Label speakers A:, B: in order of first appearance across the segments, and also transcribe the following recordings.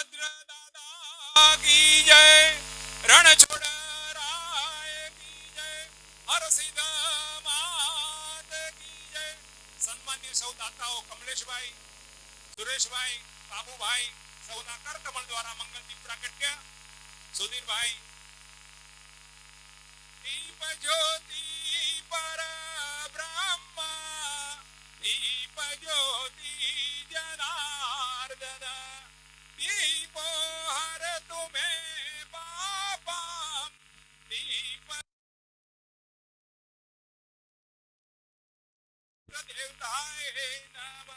A: બલભદ્ર દાદા કી જય, રણછોડ રાય કી જય, હરસિદ્ધ માત કી જય. સન્માનીય સૌ દાતાઓ કમલેશભાઈ, સુરેશભાઈ, બાબુભાઈ સૌના કરકમળ દ્વારા મંગલ દીપ પ્રાગટ્ય. સુધીરભાઈ, દીપ જ્યોતિ પર બ્રહ્મ, દીપ જ્યોતિ જનાર્દન, દીપો હર તુમે પાપમ, દીપ દેવતાય નમઃ.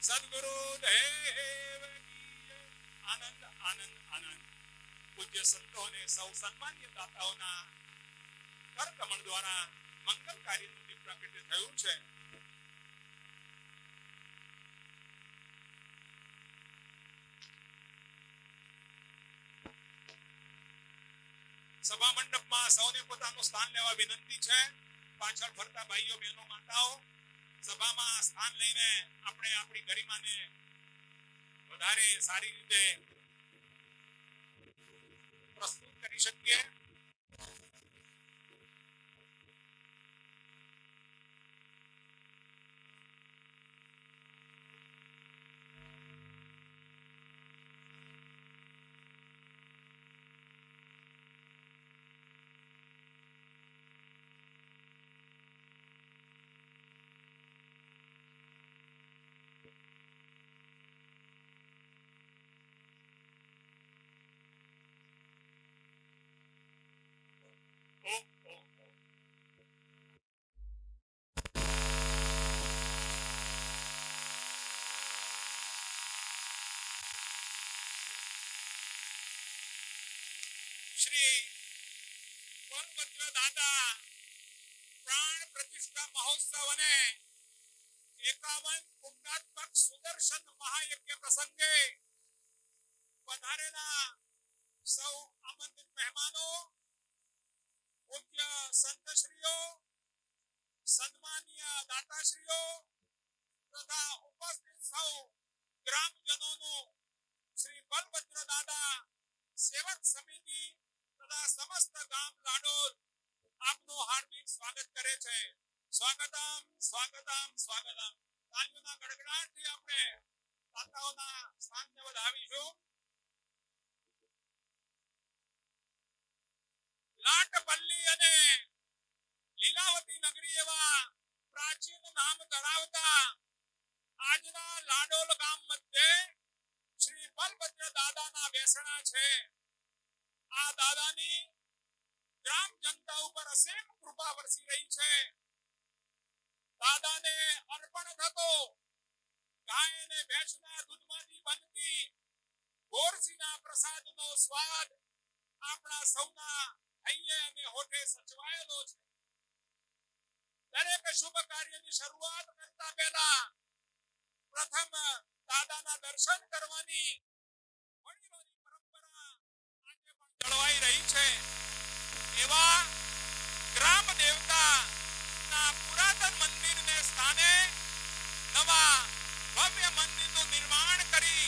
A: સદગુરુ દેવ કી આનંદ આનંદ આનંદ. પૂજ્ય સંતો અને સૌ સન્માનીય દાતાઓના કરકમળ દ્વારા મંગલ કાર્યનું દીપ પ્રાગટ્ય થયું છે. સભા મંડપમાં સૌને પોતાનું સ્થાન લેવા વિનંતી છે. પાછળ ફરતા ભાઈઓ બહેનો માતાઓ સભામાં સ્થાન લઈને આપણે આપણી ગરિમાને વધારે સારી રીતે પ્રસ્તુત કરી શકીએ. શ્રી બલભદ્ર દાદા પ્રાણ પ્રતિષ્ઠા મહોત્સવ અને 51 પુણ્યાત્મક સુદર્શન મહાયજ્ઞ પ્રસંગે પધારેલા સૌ આમંત્રિત મહેમાનો, પૂજ્ય સંતશ્રીઓ, સન્માનીય દાતાશ્રીઓ તથા ઉપસ્થિત સૌ ગ્રામજનોનું શ્રી બલભદ્ર દાદા સેવક સમિતિ તથા સમસ્ત ગામ લાડોલ આપનું હાર્દિક સ્વાગત કરે છે. સ્વાગતમ સ્વાગતમ સ્વાગતમ. તાળીઓના ગડગડાટથી આપણે દાતાઓના સ્થાનને વધાવીશું. લાટપલ્લી અને લીલાવતી નગરી એવા પ્રાચીન નામ ધરાવતા આજના લાડોલ ગામ મધ્યે શ્રી બલભદ્ર દાદાના બેસણા છે. આ દાદાની ગ્રામ જનતા ઉપર અસીમ કૃપા વરસી રહી છે. દાદાને અર્પણ થતો ગાય અને ભેંસના દૂધમાંથી બનતી ગોરસીના પ્રસાદનો સ્વાદ આપણા સૌના હૈયે અને હોઠે સચવાયેલો છે. દરેક શુભ કાર્યની શરૂઆત કરતા પહેલા પ્રથમ દાદાના દર્શન કરવાની વડીલોની પરંપરા આજે પણ જળવાઈ રહી છે. એવા ગ્રામ દેવતાના પુરાતન મંદિરને સ્થાને નવા ભવ્ય મંદિરનું નિર્માણ કરી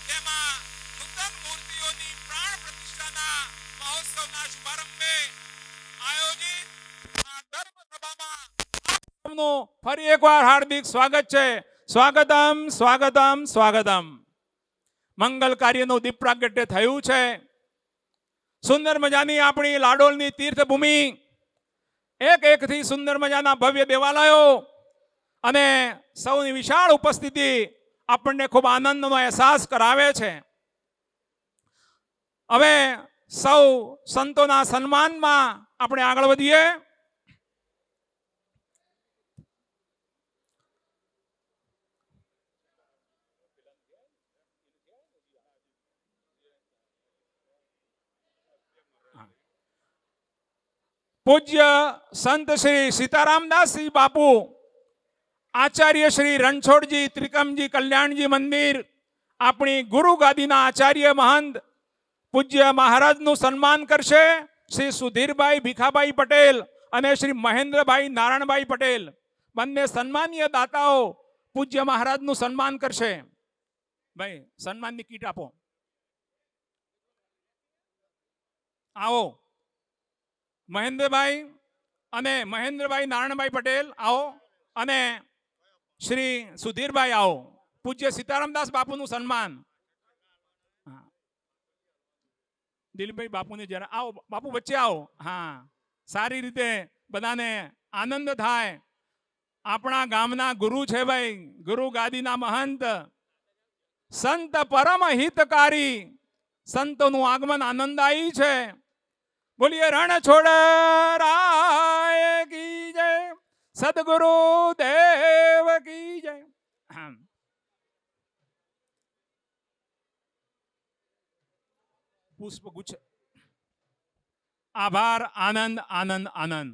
A: તેમાં નૂતન મૂર્તિઓની પ્રાણ પ્રતિષ્ઠાના મહોત્સવના શુભારંભે આયોજિત આ ધર્મ સભામાં ફરી એકવાર હાર્દિક સ્વાગત છે. સ્વાગતમ સ્વાગતમ સ્વાગતમ. મંગલ કાર્યનું દીપ પ્રાગટ્ય થયું છે. સુંદર મજાની આપણી લાડોલની તીર્થભૂમિ, એક એકથી સુંદર મજાના ભવ્ય દેવાલયો અને સૌની વિશાળ ઉપસ્થિતિ આપણને ખૂબ આનંદનો અહેસાસ કરાવે છે. હવે સૌ સંતોના સન્માનમાં આપણે આગળ વધીએ. પૂજ્ય સંત શ્રી સીતારામદાસજી બાપુ, આચાર્ય શ્રી રણછોડજી ત્રિકમજી કલ્યાણજી મંદિર, આપણી ગુરુ ગાદીના આચાર્ય મહંત પૂજ્ય મહારાજનું સન્માન કરશે શ્રી સુધીરભાઈ ભીખાભાઈ પટેલ અને શ્રી મહેન્દ્રભાઈ નારાયણભાઈ પટેલ. બંને સન્માનીય દાતાઓ પૂજ્ય મહારાજનું સન્માન કરશે. ભાઈ સન્માનની કીટ આપો. આવો મહેન્દ્રભાઈ અને મહેન્દ્રભાઈ નારાયણભાઈ પટેલ આવો, અને શ્રી સુધીરભાઈ આવો. પૂજ્ય સીતારામદાસ બાપુનું સન્માન. દિલીપભાઈ બાપુને જરા આવો, બાપુ વચ્ચે આવો. હા, સારી રીતે બધાને આનંદ થાય. આપણા ગામના ગુરુ છે ભાઈ, ગુરુ ગાદીના મહંત, સંત પરમ હિતકારી. સંતોનું આગમન આનંદદાયી છે. બોલીએ રણ છોડ રાય કી જય, સદગુરુ દેવ કી જય. પુષ્પગુચ્છ. આભાર. આનંદ આનંદ આનંદ.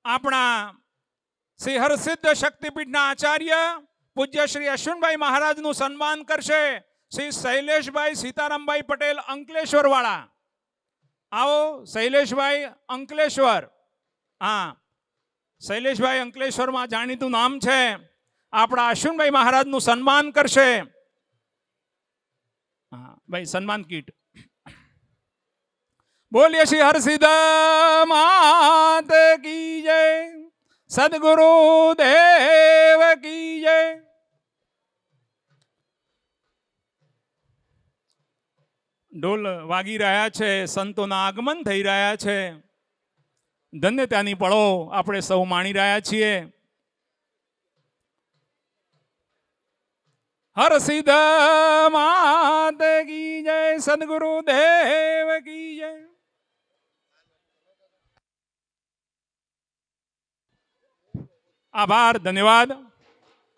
A: આપણા શ્રી હરસિદ્ધ શક્તિપીઠના આચાર્ય પૂજ્ય શ્રી અશ્વિનભાઈ મહારાજનું સન્માન કરશે શ્રી શૈલેષભાઈ સીતારામભાઈ પટેલ અંકલેશ્વર વાળા. આવો શૈલેષભાઈ અંકલેશ્વર. હા, શૈલેષભાઈ અંકલેશ્વરમાં જાણીતું નામ છે. આપણા અશ્વિનભાઈ મહારાજનું સન્માન કરશે. હા ભાઈ, સન્માન કીટ. બોલીએ શ્રી હરસિદ્ધ માત કી જય, સદગુરુ દેવ કી જય. ઢોલ વાગી રહ્યા છે, સંતોના આગમન થઈ રહ્યા છે. ધન્યતાની પળો આપણે સૌ માણી રહ્યા છીએ. હરસિદ્ધ માત કી જય, સદગુરુ દેવ કી જય. આભાર, ધન્યવાદ.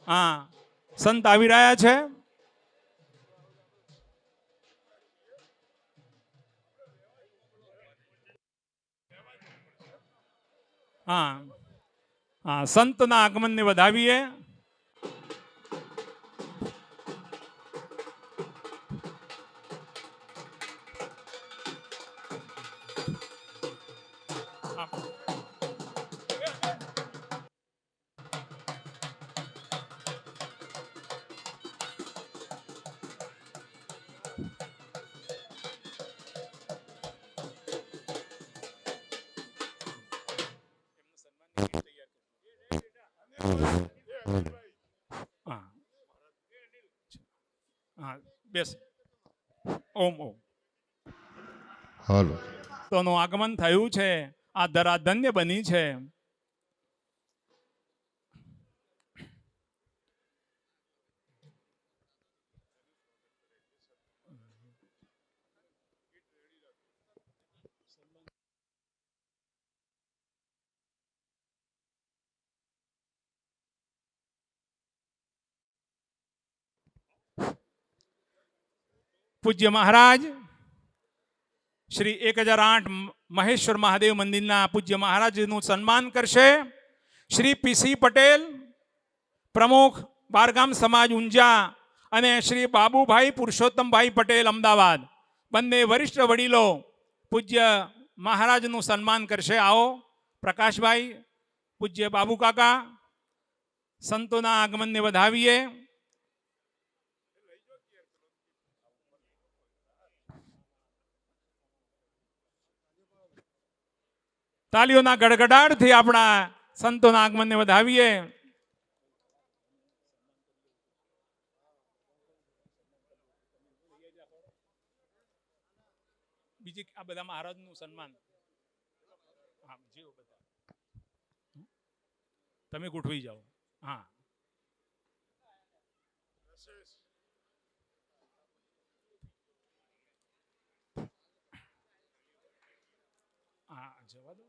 A: હા, સંત આવી રહ્યા છે. હા હા, સંતના આગમનને વધાવીએ. બેસ. ઓમ ઓમ.
B: હાલો.
A: તોનું આગમન થયું છે. આ ધરા ધન્ય બની છે. પૂજ્ય મહારાજ શ્રી 1008 મહેશ્વર મહાદેવ મંદિરના પૂજ્ય મહારાજનું સન્માન કરશે શ્રી પીસી પટેલ, પ્રમુખ બારગામ સમાજ ઊંઝા, અને શ્રી બાબુભાઈ પુરુષોત્તમભાઈ પટેલ અમદાવાદ. બંને વરિષ્ઠ વડીલો પૂજ્ય મહારાજનું સન્માન કરશે. આવો પ્રકાશભાઈ, પૂજ્ય બાબુ કાકા. સંતોના આગમનને વધાવીએ. તાલીઓના ગડગડાટથી આપણા સંતોના આગમનને વધાવીએ. બીજી આ બધા મહારાજનું સન્માન. હા, જીઓ બધા તમે ગોઠવી જાઓ. હા, જવા દો.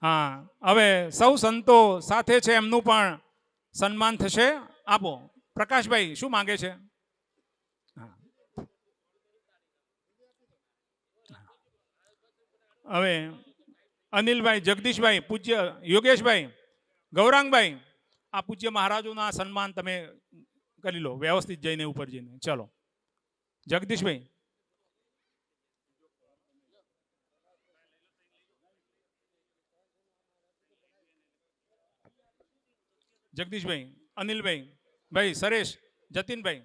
A: હા, હવે સૌ સંતો સાથે છે, એમનું પણ સન્માન થશે. આપો પ્રકાશભાઈ, શું માંગે છે? હવે અનિલભાઈ, જગદીશભાઈ, પૂજ્ય યોગેશભાઈ, ગૌરાંગભાઈ, આ પૂજ્ય મહારાજોના સન્માન તમે કરી લો વ્યવસ્થિત જઈને ઉપર જઈને. ચલો જગદીશભાઈ. જગદીશભાઈ, અનિલભાઈ, ભાઈ સરેશ, જતીનભાઈ.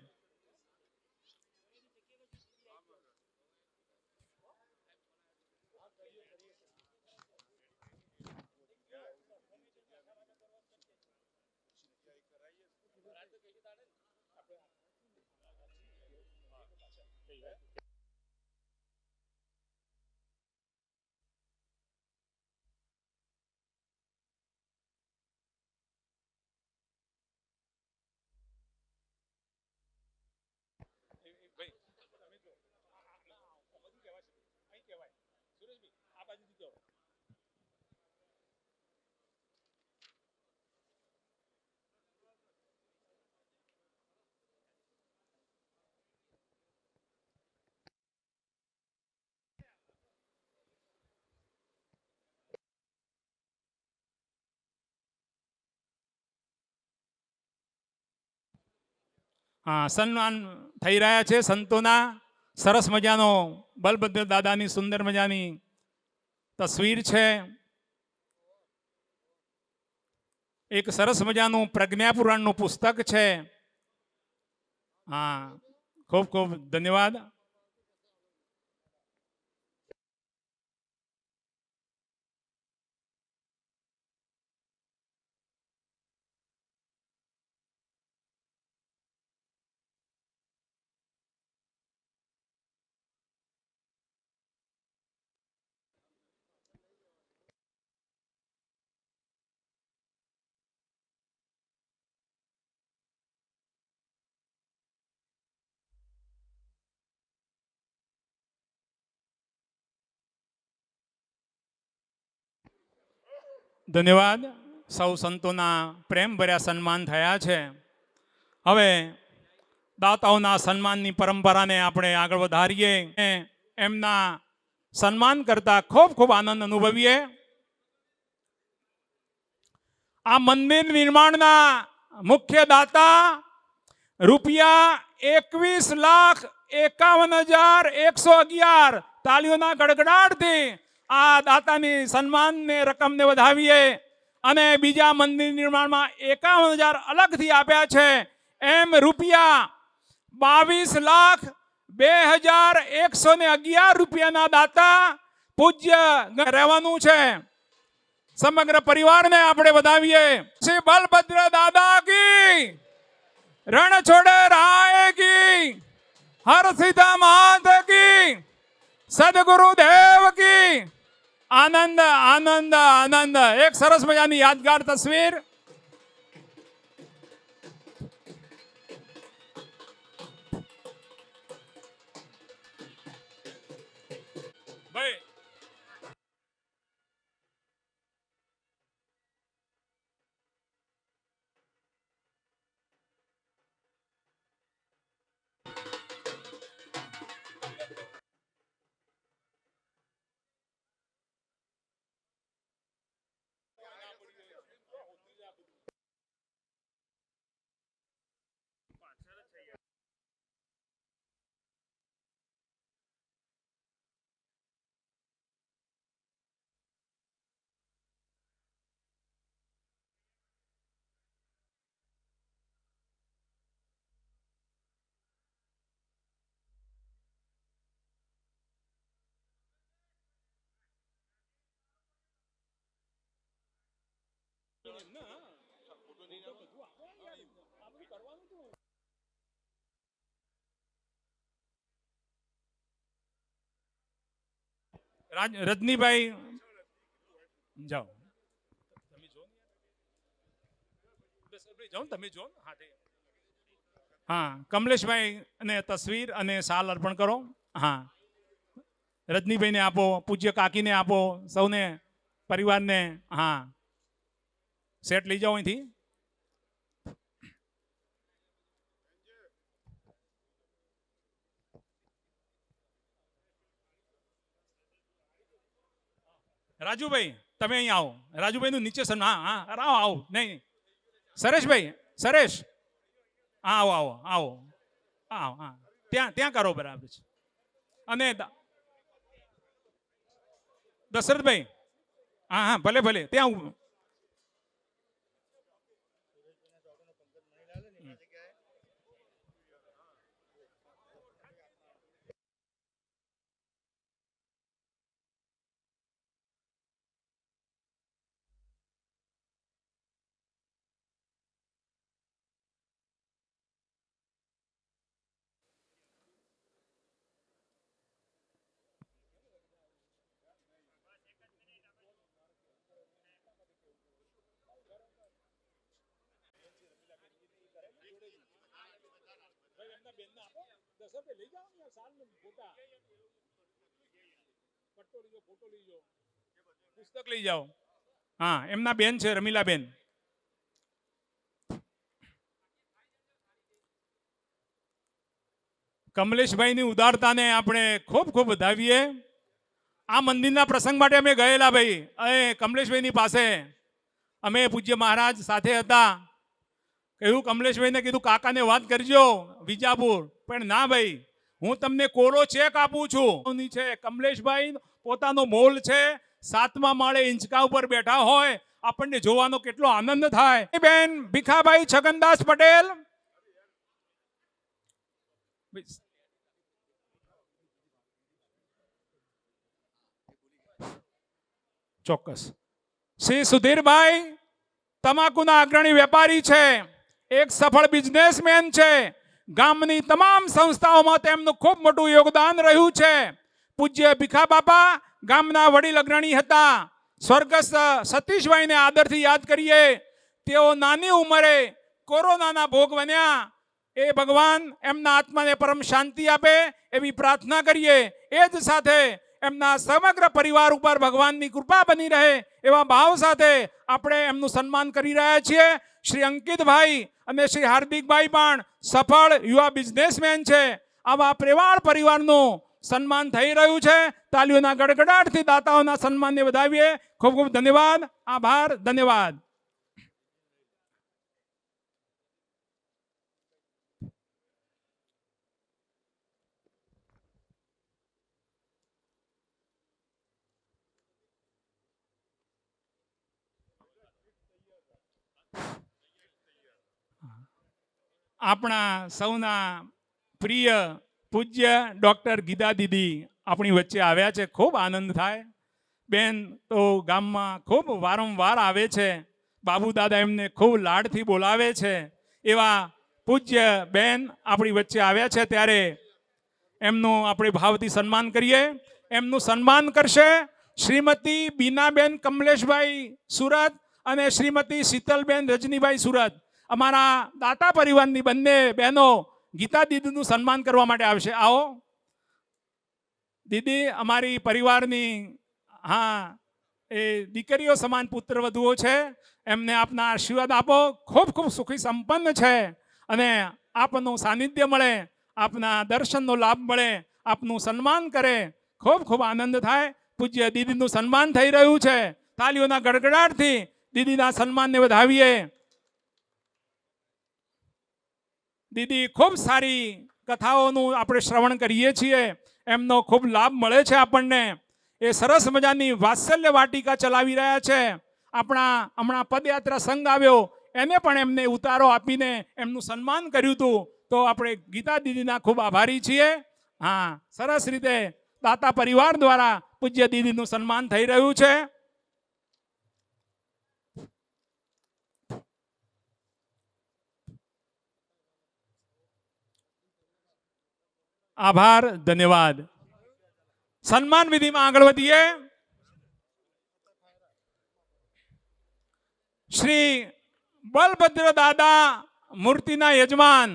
A: હા, સન્માન થઈ રહ્યા છે સંતોના. સરસ મજાનો બલભદ્ર દાદાની સુંદર મજાની તસવીર છે. એક સરસ મજાનું પ્રજ્ઞા પુરાણનું પુસ્તક છે. હા, ખૂબ ખૂબ ધન્યવાદ. ધન્યવાદ. સૌ સંતોના પ્રેમભર્યા સન્માન થયા છે. હવે દાતાઓના સન્માનની પરંપરાને આપણે આગળ વધારીએ. એમના સન્માન કરતા ખૂબ ખૂબ આનંદ અનુભવીએ. આ મંદિર નિર્માણના મુખ્ય દાતા રૂપિયા 21,51,111 તાળીઓના ગડગડાટથી આ દાતાની સન્માનને રકમને વધાવીએ. અને બીજા મંદિર નિર્માણમાં 51,000 અલગથી આપ્યા છે. એમ રૂપિયા 22,02,111 રૂપિયાના દાતા પૂજ્ય રહેવાનું છે. સમગ્ર પરિવારને આપણે વધાવીએ. શ્રી બલભદ્ર દાદા કી, રણ છોડે રાય કી, હર સીતા માત કી, સદગુરુ દેવ કી. આનંદ આનંદ આનંદ. એક સરસ મજાની યાદગાર તસવીર. ભાઈ રજનીભાઈ જાઓ. તમે જો. હા, કમલેશભાઈ ને તસવીર અને શાલ અર્પણ કરો. હા, રજનીભાઈને આપો, પૂજ્ય કાકીને આપો, સૌને પરિવારને. હા, સેટ લઈ જાઓ અહીંથી. રાજુભાઈ તમે અહીં આવો. રાજુભાઈ નું નીચે સર. હા હા, આવો આવો. નહીં, સરેશભાઈ, સરેશ, હા આવો આવો આવો આવો. હા, ત્યાં ત્યાં કરો બરાબર છે. અને દશરથભાઈ, હા હા ભલે ભલે ત્યાં પુસ્તક લઈ જાઓ. હા, એમના બેન છે રમીલાબેન. કમલેશભાઈની ઉદારતાને આપણે ખૂબ ખૂબ વધાવીએ. આ મંદિરના પ્રસંગ માટે અમે ગયેલા ભાઈ કમલેશભાઈની પાસે. અમે પૂજ્ય મહારાજ સાથે હતા. કહ્યું કમલેશભાઈને કીધું કાકાને વાત કરજો વિજાપુર, પણ ના ભાઈ હું તમને કોરો ચેક આપું છું. છે કમલેશભાઈ પોતાનો મોલ છે, 7મા માળે ઇંચકા ઉપર બેઠા હોય, આપણને જોવાનો કેટલો આનંદ થાય. બેન ભીખાભાઈ છગનદાસ પટેલ. ચોક્કસ. શ્રી સુધીરભાઈ તમાકુના અગ્રણી વેપારી છે, એક સફળ બિઝનેસમેન છે. ગામની તમામ સંસ્થાઓમાં તેમનું ખૂબ મોટું યોગદાન રહ્યું છે. પૂજ્ય ભીખા બાપા ગામના વડીલ અગ્રણી હતા. સ્વર્ગસ્થ સતીશભાઈને આદરથી યાદ કરીએ. તેઓ નાની ઉંમરે કોરોનાના ભોગ બન્યા. એ ભગવાન એમના આત્માને પરમ શાંતિ આપે એવી પ્રાર્થના કરીએ. એ જ સાથે એમના સમગ્ર પરિવાર ઉપર ભગવાનની કૃપા બની રહે એવા ભાવ સાથે આપણે એમનું સન્માન કરી રહ્યા છીએ. શ્રી અંકિતભાઈ અને શ્રી હાર્દિકભાઈ પણ સફળ યુવા બિઝનેસમેન છે. આવા પ્રેમાળ પરિવારનું સન્માન થઈ રહ્યું છે. તાલીઓના ગડગડાટથી દાતાઓના સન્માનને વધાવીએ. ખૂબ ખૂબ ધન્યવાદ. આભાર. ધન્યવાદ. આપણા સૌના પ્રિય પૂજ્ય ડૉક્ટર ગીતા દીદી આપણી વચ્ચે આવ્યા છે. ખૂબ આનંદ થાય. બેન તો ગામમાં ખૂબ વારંવાર આવે છે. બાબુ દાદા એમને ખૂબ લાડથી બોલાવે છે. એવા પૂજ્ય બેન આપણી વચ્ચે આવ્યા છે, ત્યારે એમનું આપણે ભાવથી સન્માન કરીએ. એમનું સન્માન કરશે શ્રીમતી બીનાબેન કમલેશભાઈ સુરત અને શ્રીમતી શીતલબેન રજનીભાઈ સુરત. અમારા દાતા પરિવારની બંને બહેનો ગીતા દીદીનું સન્માન કરવા માટે આવશે. આવો દીદી, અમારી પરિવારની એ દીકરીઓ સમાન પુત્ર વધુઓ છે. એમને આપના આશીર્વાદ આપો. ખૂબ ખૂબ સુખી સંપન્ન છે અને આપનું સાનિધ્ય મળે, આપના દર્શનનો લાભ મળે, આપનું સન્માન કરે, ખૂબ ખૂબ આનંદ થાય. પૂજ્ય દીદીનું સન્માન થઈ રહ્યું છે. તાલીઓના ગડગડાટથી દીદીના સન્માનને વધાવીએ. દીદી ખૂબ સારી કથાઓનું આપણે શ્રવણ કરીએ છીએ. એમનો ખૂબ લાભ મળે છે આપણને. એ સરસ મજાની વાત્સલ્ય વાટિકા ચલાવી રહ્યા છે. આપણા હમણાં પદયાત્રા સંઘ આવ્યો, એને પણ એમને ઉતારો આપીને એમનું સન્માન કર્યું હતું. તો આપણે ગીતા દીદીના ખૂબ આભારી છીએ. સરસ રીતે દાતા પરિવાર દ્વારા પૂજ્ય દીદીનું સન્માન થઈ રહ્યું છે. આભાર. ધન્યવાદ. સન્માન વિધિમાં આગળ વધીએ. શ્રી બલભદ્ર દાદા મૂર્તિના યજમાન,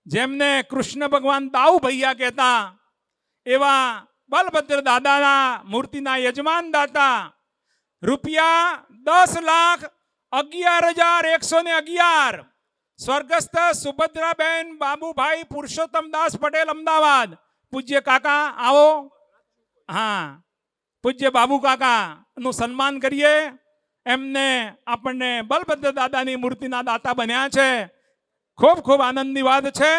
A: જેમને કૃષ્ણ ભગવાન દાઉ ભૈયા કહેતા, એવા બલભદ્ર દાદાના મૂર્તિના યજમાન દાતા ₹10,11,111 સ્વર્ગસ્થ સુભદ્રાબેન બાબુભાઈ પુરુષોત્તમદાસ પટેલ, અમદાવાદ. પૂજ્ય કાકા આવો. પૂજ્ય બાબુ કાકા નું સન્માન કરીએ. એમને આપણને બલભદ્ર દાદાની મૂર્તિના દાતા બન્યા છે. ખૂબ ખૂબ આનંદની વાત છે.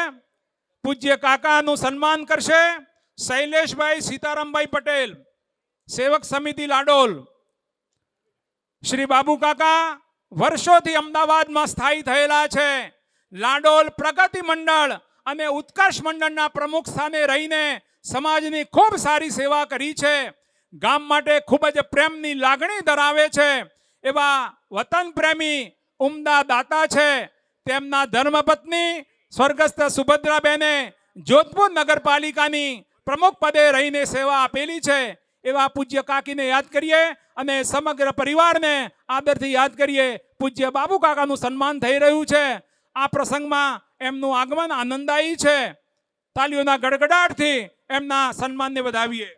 A: પૂજ્ય કાકાનું સન્માન કરશે શૈલેષભાઈ સીતારામભાઈ પટેલ, સેવક સમિતિ લાડોલ. શ્રી બાબુ કાકા વર્ષોથી અમદાવાદમાં સ્થાયી થયેલા છે. લાડોલ પ્રગતિ મંડળ અને ઉત્કર્ષ મંડળના પ્રમુખ સ્થાને રહીને સમાજની ખૂબ સારી સેવા કરી છે. ગામ માટે ખૂબ જ પ્રેમની લાગણી ધરાવે છે એવા વતન પ્રેમી ઉમદા દાતા છે. તેમના ધર્મપત્ની સ્વર્ગસ્થ સુભદ્રાબેને જોધપુર નગરપાલિકાની પ્રમુખ પદે રહીને સેવા આપેલી છે. એવા પૂજ્ય કાકીને યાદ કરીએ અને સમગ્ર પરિવારને આદરથી યાદ કરીએ. પૂજ્ય બાબુ કાકાનું સન્માન થઈ રહ્યું છે. આ પ્રસંગમાં એમનું આગમન આનંદદાયી છે. તાલીઓના ગડગડાટથી એમના સન્માનને વધાવીએ.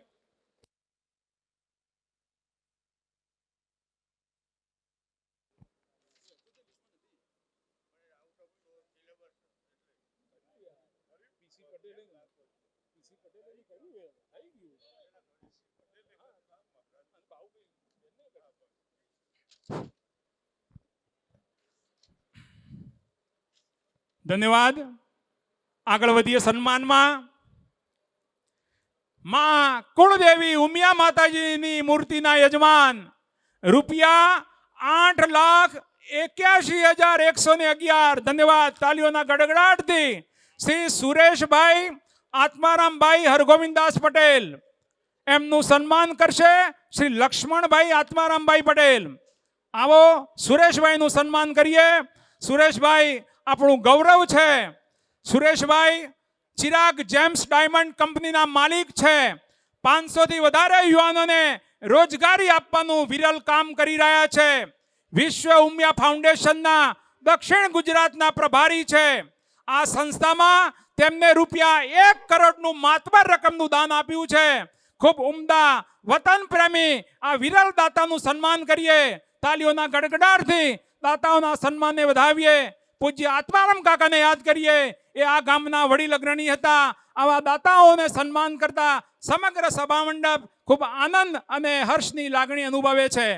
A: ધન્યવાદ. આગળ વધીએ સન્માનમાં. માં કુળદેવી ઉમિયા માતાજીની મૂર્તિના યજમાન રૂપિયા 8,81,111. ધન્યવાદ. તાલીઓના ગડગડાટથી શ્રી સુરેશભાઈ આત્મારામભાઈ હરગોવિંદદાસ પટેલ. એમનું સન્માન કરશે શ્રી લક્ષ્મણભાઈ આત્મારામભાઈ પટેલ. આવો સુરેશભાઈનું સન્માન કરીએ. સુરેશભાઈ આપણું ગૌરવ છે. સુરેશભાઈ ચિરાગ જેમ્સ ડાયમંડ કંપનીના માલિક છે. 500 થી વધારે યુવાનોને રોજગારી આપવાનું વિરલ કામ કરી રહ્યા છે. વિશ્વ ઉમિયા ફાઉન્ડેશનના દક્ષિણ ગુજરાતના પ્રભારી છે. આ સંસ્થામાં તેમને રૂપિયા 1 કરોડનું માતબર રકમનું દાન આપ્યું છે. ખૂબ ઉમદા વતન પ્રેમી આ વિરલ દાતાનું સન્માન કરીએ. તાલીઓના ગડગડાટથી દાતાઓના સન્માનને વધાવીએ. પૂજ્ય આત્મારામ કાકાને યાદ કરીએ. એ આ ગામના વડીલ અગ્રણી હતા. આવા દાતાઓને સન્માન કરતા સમગ્ર સભા મંડપ ખૂબ આનંદ અને હર્ષની લાગણી અનુભવે છે.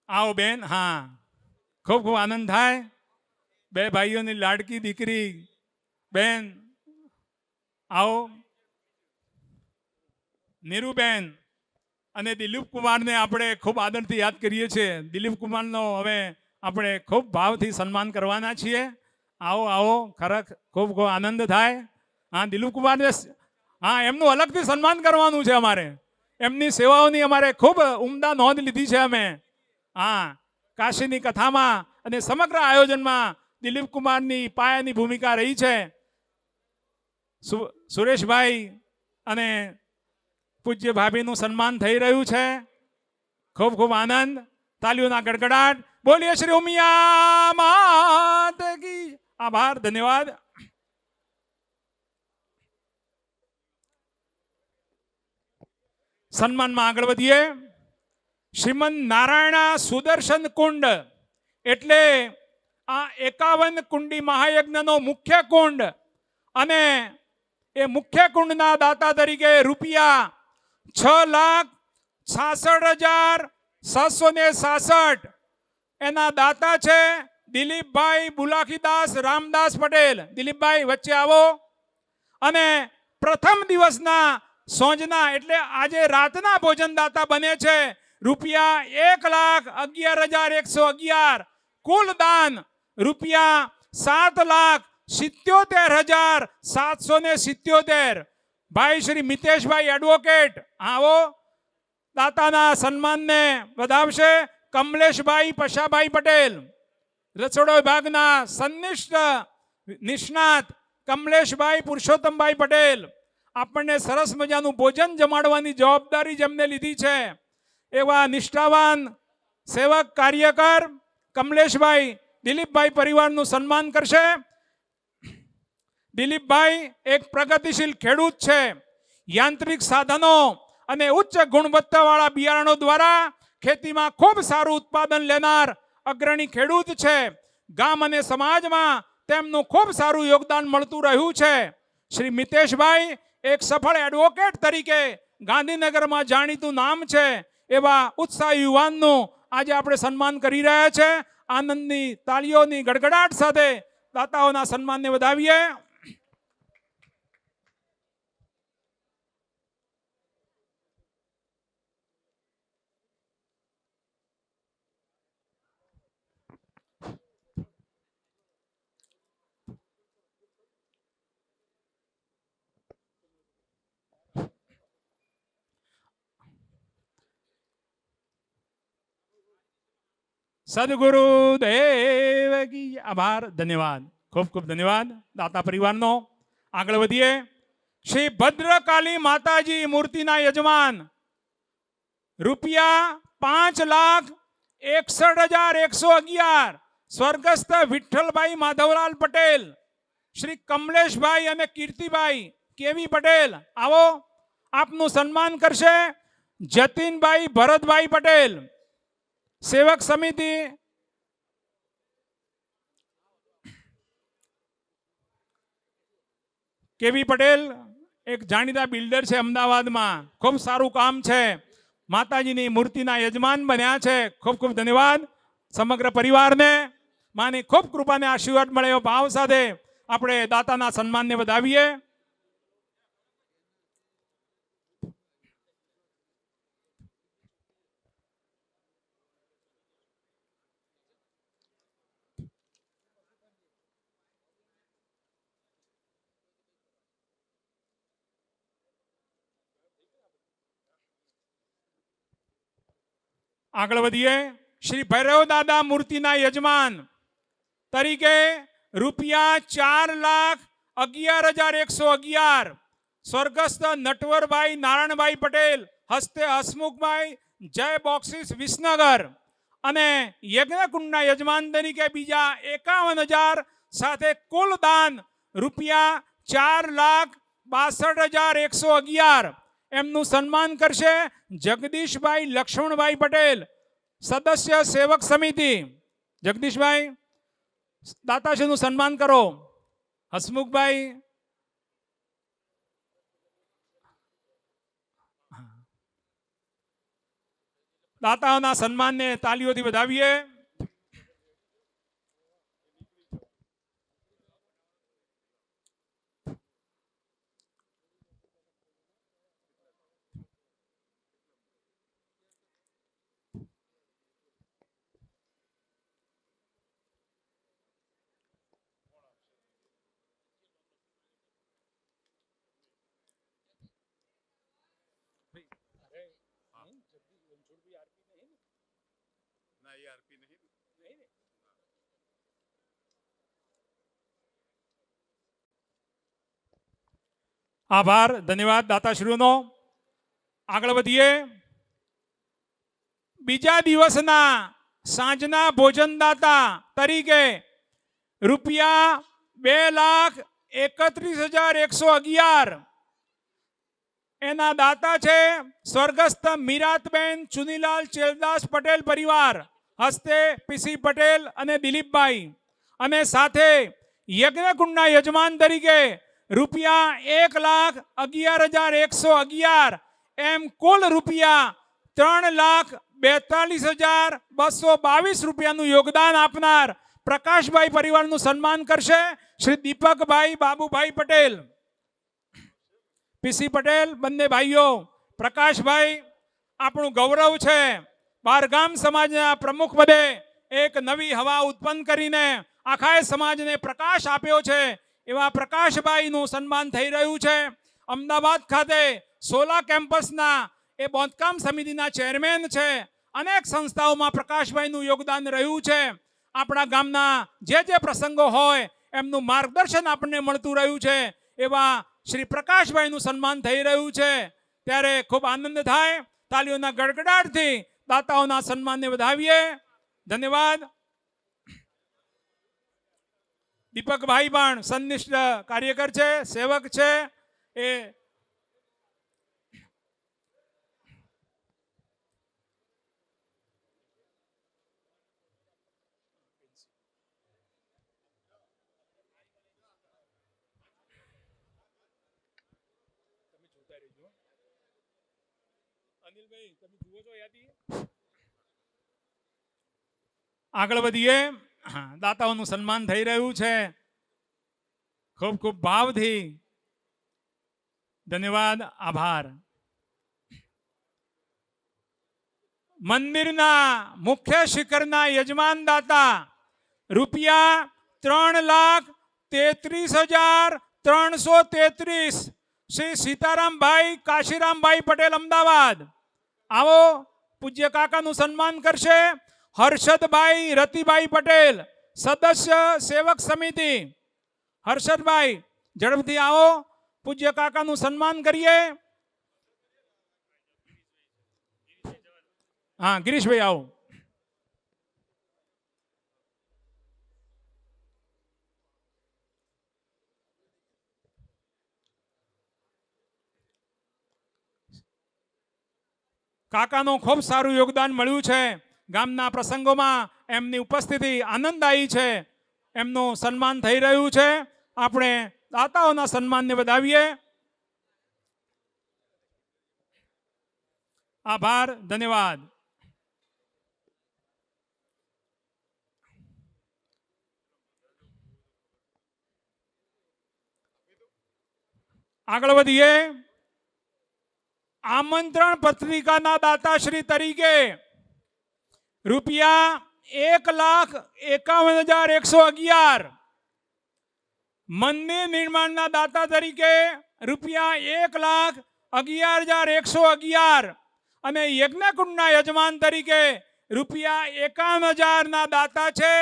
A: આવો બેન. હા, ખૂબ ખૂબ આનંદ થાય. બે ભાઈઓની લાડકી દીકરી બેન આવો. નીરુબેન અને દિલીપ કુમારને આપણે ખૂબ આદરથી યાદ કરીએ છીએ. દિલીપ કુમારનો હવે આપણે ખૂબ ભાવથી સન્માન કરવાના છીએ. આવો આવો. ખરેખર ખૂબ ખૂબ આનંદ થાય. હા, દિલીપ કુમારને હા એમનું અલગથી સન્માન કરવાનું છે અમારે. એમની સેવાઓની અમારે ખૂબ ઉમદા નોંધ લીધી છે અમે. હા, કાશીની કથામાં અને સમગ્ર આયોજનમાં દિલીપ કુમારની પાયાની ભૂમિકા રહી છે. સુરેશભાઈ અને પૂજ્ય ભાભીનું સન્માન થઈ રહ્યું છે. ખૂબ ખૂબ આનંદ. તાલીઓના ગડગડાટ. બોલીએ શ્રી ઉમિયા માત કી. આભાર. ધન્યવાદ. સન્માનમાં આગળ વધીએ. શ્રીમદ નારાયણા સુદર્શન કુંડ એટલે આ 51 કુંડી મહાયજ્ઞનો મુખ્ય કુંડ અને એ મુખ્ય કુંડના દાતા તરીકે રૂપિયા 6,66,767 એના દાતા છે દિલીપભાઈ બુલાખીદાસ રામદાસ પટેલ. દિલીપભાઈ વચ્ચે આવો. અને પ્રથમ દિવસના સોંજના એટલે આજે રાતના ભોજનદાતા બને છે રૂપિયા 1,11,111. કુલ દાન રૂપિયા 7,77,777. ભાઈ શ્રી મિતેશભાઈ એડવોકેટ આવો. દાતાના સન્માનને વધાવશે કમલેશભાઈ પશાભાઈ પટેલ. રસોડા વિભાગના સંનિષ્ઠ નિષ્ણાત કમલેશભાઈ પુરુષોત્તમભાઈ પટેલ. આપણને સરસ મજાનું ભોજન જમાડવાની જવાબદારી જેમને લીધી છે એવા નિષ્ઠાવાન સેવક કાર્યકર કમલેશભાઈ દિલીપભાઈ પરિવારનું સન્માન કરશે. દિલીપભાઈ એક પ્રગતિશીલ ખેડૂત છે. યાંત્રિક સાધનો અને ઉચ્ચ ગુણવત્તાવાળા બિયારણો દ્વારા ખેતીમાં ખૂબ સારું ઉત્પાદન લેનાર અગ્રણી ખેડૂત છે. ગામ અને સમાજમાં તેમનું ખૂબ સારું યોગદાન મળતું રહ્યું છે. શ્રી મિતેશભાઈ એક સફળ એડવોકેટ તરીકે ગાંધીનગરમાં જાણીતું નામ છે. એવા ઉત્સાહી યુવાનનું આજે આપણે સન્માન કરી રહ્યા છે. આનંદની તાળીઓની ગડગડાટ સાથે દાતાઓના સન્માનને વધાવીએ. સદગુરુ દેવ કી આભાર. ધન્યવાદ, ખૂબ ખૂબ ધન્યવાદ દાતા પરિવારનો. આગળ વધીએ. શ્રી ભદ્રકાલી માતાજી મૂર્તિના યજમાન રૂપિયા 5,61,111 સ્વર્ગસ્થ વિઠ્ઠલભાઈ માધવલાલ પટેલ, શ્રી કમલેશભાઈ અને કીર્તિભાઈ કેવી પટેલ, આવો આપનું સન્માન કરશે જતીનભાઈ ભરતભાઈ પટેલ, સેવક સમિતિ. કેવી પટેલ એક જાણીતા બિલ્ડર છે અમદાવાદમાં, ખૂબ સારું કામ છે. માતાજીની મૂર્તિના યજમાન બન્યા છે. ખૂબ ખૂબ ધન્યવાદ સમગ્ર પરિવારને. માની ખૂબ કૃપાને આશીર્વાદ મળે એવો ભાવ સાથે આપણે દાતાના સન્માનને વધાવીએ. આગળ વધીએ. શ્રી ભૈરવ દાદા મૂર્તિના યજમાન તરીકે રૂપિયા 4,11,111 સ્વર્ગસ્થ નટવરભાઈ નારાયણભાઈ પટેલ, હસ્તે હસમુખભાઈ, જય બોક્સિસ વિસનગર. અને યજ્ઞકુંડના યજમાન તરીકે બીજા 51,000 સાથે કુલ દાન રૂપિયા 4,62,111. એમનું સન્માન કરશે જગદીશભાઈ લક્ષ્મણભાઈ પટેલ, સદસ્ય સેવક સમિતિ. જગદીશભાઈ દાતાશ્રીનું સન્માન કરો. હસમુખભાઈ દાતાઓના સન્માનને તાલીઓથી વધાવીએ. આભાર, ધન્યવાદ દાતાશ્રીઓનો. આગળ વધીએ. બીજા દિવસના સાંજના ભોજનદાતા તરીકે રૂપિયા 2,31,111 એના દાતા છે સ્વર્ગસ્થ મીરાતબેન ચુનીલાલ ચેલદાસ પટેલ પરિવાર, હસ્તે પીસી પટેલ અને દિલીપભાઈ. અને સાથે યજ્ઞકુંડના યજમાન તરીકે રૂપિયા 1,11,111 એમ કુલ રૂપિયા 3,42,222 રૂપિયાનું યોગદાન આપનાર પ્રકાશભાઈ પરિવારનું સન્માન કરશે શ્રી દીપકભાઈ બાબુભાઈ પટેલ, પીસી પટેલ, બંને ભાઈઓ. પ્રકાશભાઈ આપણું ગૌરવ છે. બહારગામ સમાજના પ્રમુખ પદે એક નવી હવા ઉત્પન્ન કરીને આખા સમાજને પ્રકાશ આપ્યો છે એવા પ્રકાશભાઈનું સન્માન થઈ રહ્યું છે. અમદાવાદ ખાતે સોલા કેમ્પસના એ બાંધકામ સમિતિના ચેરમેન છે. અનેક સંસ્થાઓમાં પ્રકાશભાઈનું યોગદાન રહ્યું છે. આપણા ગામના જે પ્રસંગો હોય એમનું માર્ગદર્શન આપણને મળતું રહ્યું છે. એવા શ્રી પ્રકાશભાઈનું સન્માન થઈ રહ્યું છે. ત્યારે ખૂબ આનંદ થાય. તાલીઓના ગડગડાટથી દાતાઓના સન્માનને વધાવીએ. ધન્યવાદ. દીપકભાઈ પણ સંનિષ્ઠ કાર્યકર છે, સેવક છે. એ આગળ વધીએ. દાતાઓનું સન્માન થઈ રહ્યું છે. ખૂબ ખૂબ ભાવથી ધન્યવાદ, આભાર. મંદિરના મુખ્ય શિખરના યજમાન દાતા રૂપિયા 3,33,333 શ્રી સીતારામભાઈ કાશીરામભાઈ પટેલ, અમદાવાદ. આવો, પૂજ્ય કાકાનું સન્માન કરશે હર્ષદભાઈ રતિભાઈ પટેલ, સદસ્ય સેવક સમિતિ. હર્ષદભાઈ ઝડપથી આવો, પૂજ્ય કાકાનું સન્માન કરીએ. હા, ગિરીશભાઈ આવો. કાકાનું ખૂબ સારું યોગદાન મળ્યું છે. ગામના પ્રસંગોમાં એમની ઉપસ્થિતિ આનંદદાયી છે. એમનું સન્માન થઈ રહ્યું છે. આપણે દાતાઓના સન્માનને વધાવીએ. આભાર, ધન્યવાદ. આગળ વધીએ. આમંત્રણ પત્રિકાના દાતાશ્રી તરીકે રૂપિયા 1,51,111, મંદિર નિર્માણના દાતા તરીકે રૂપિયા 1,11,111 અને યજ્ઞકુંડના યજમાન તરીકે રૂપિયા 51,000 ના દાતા છે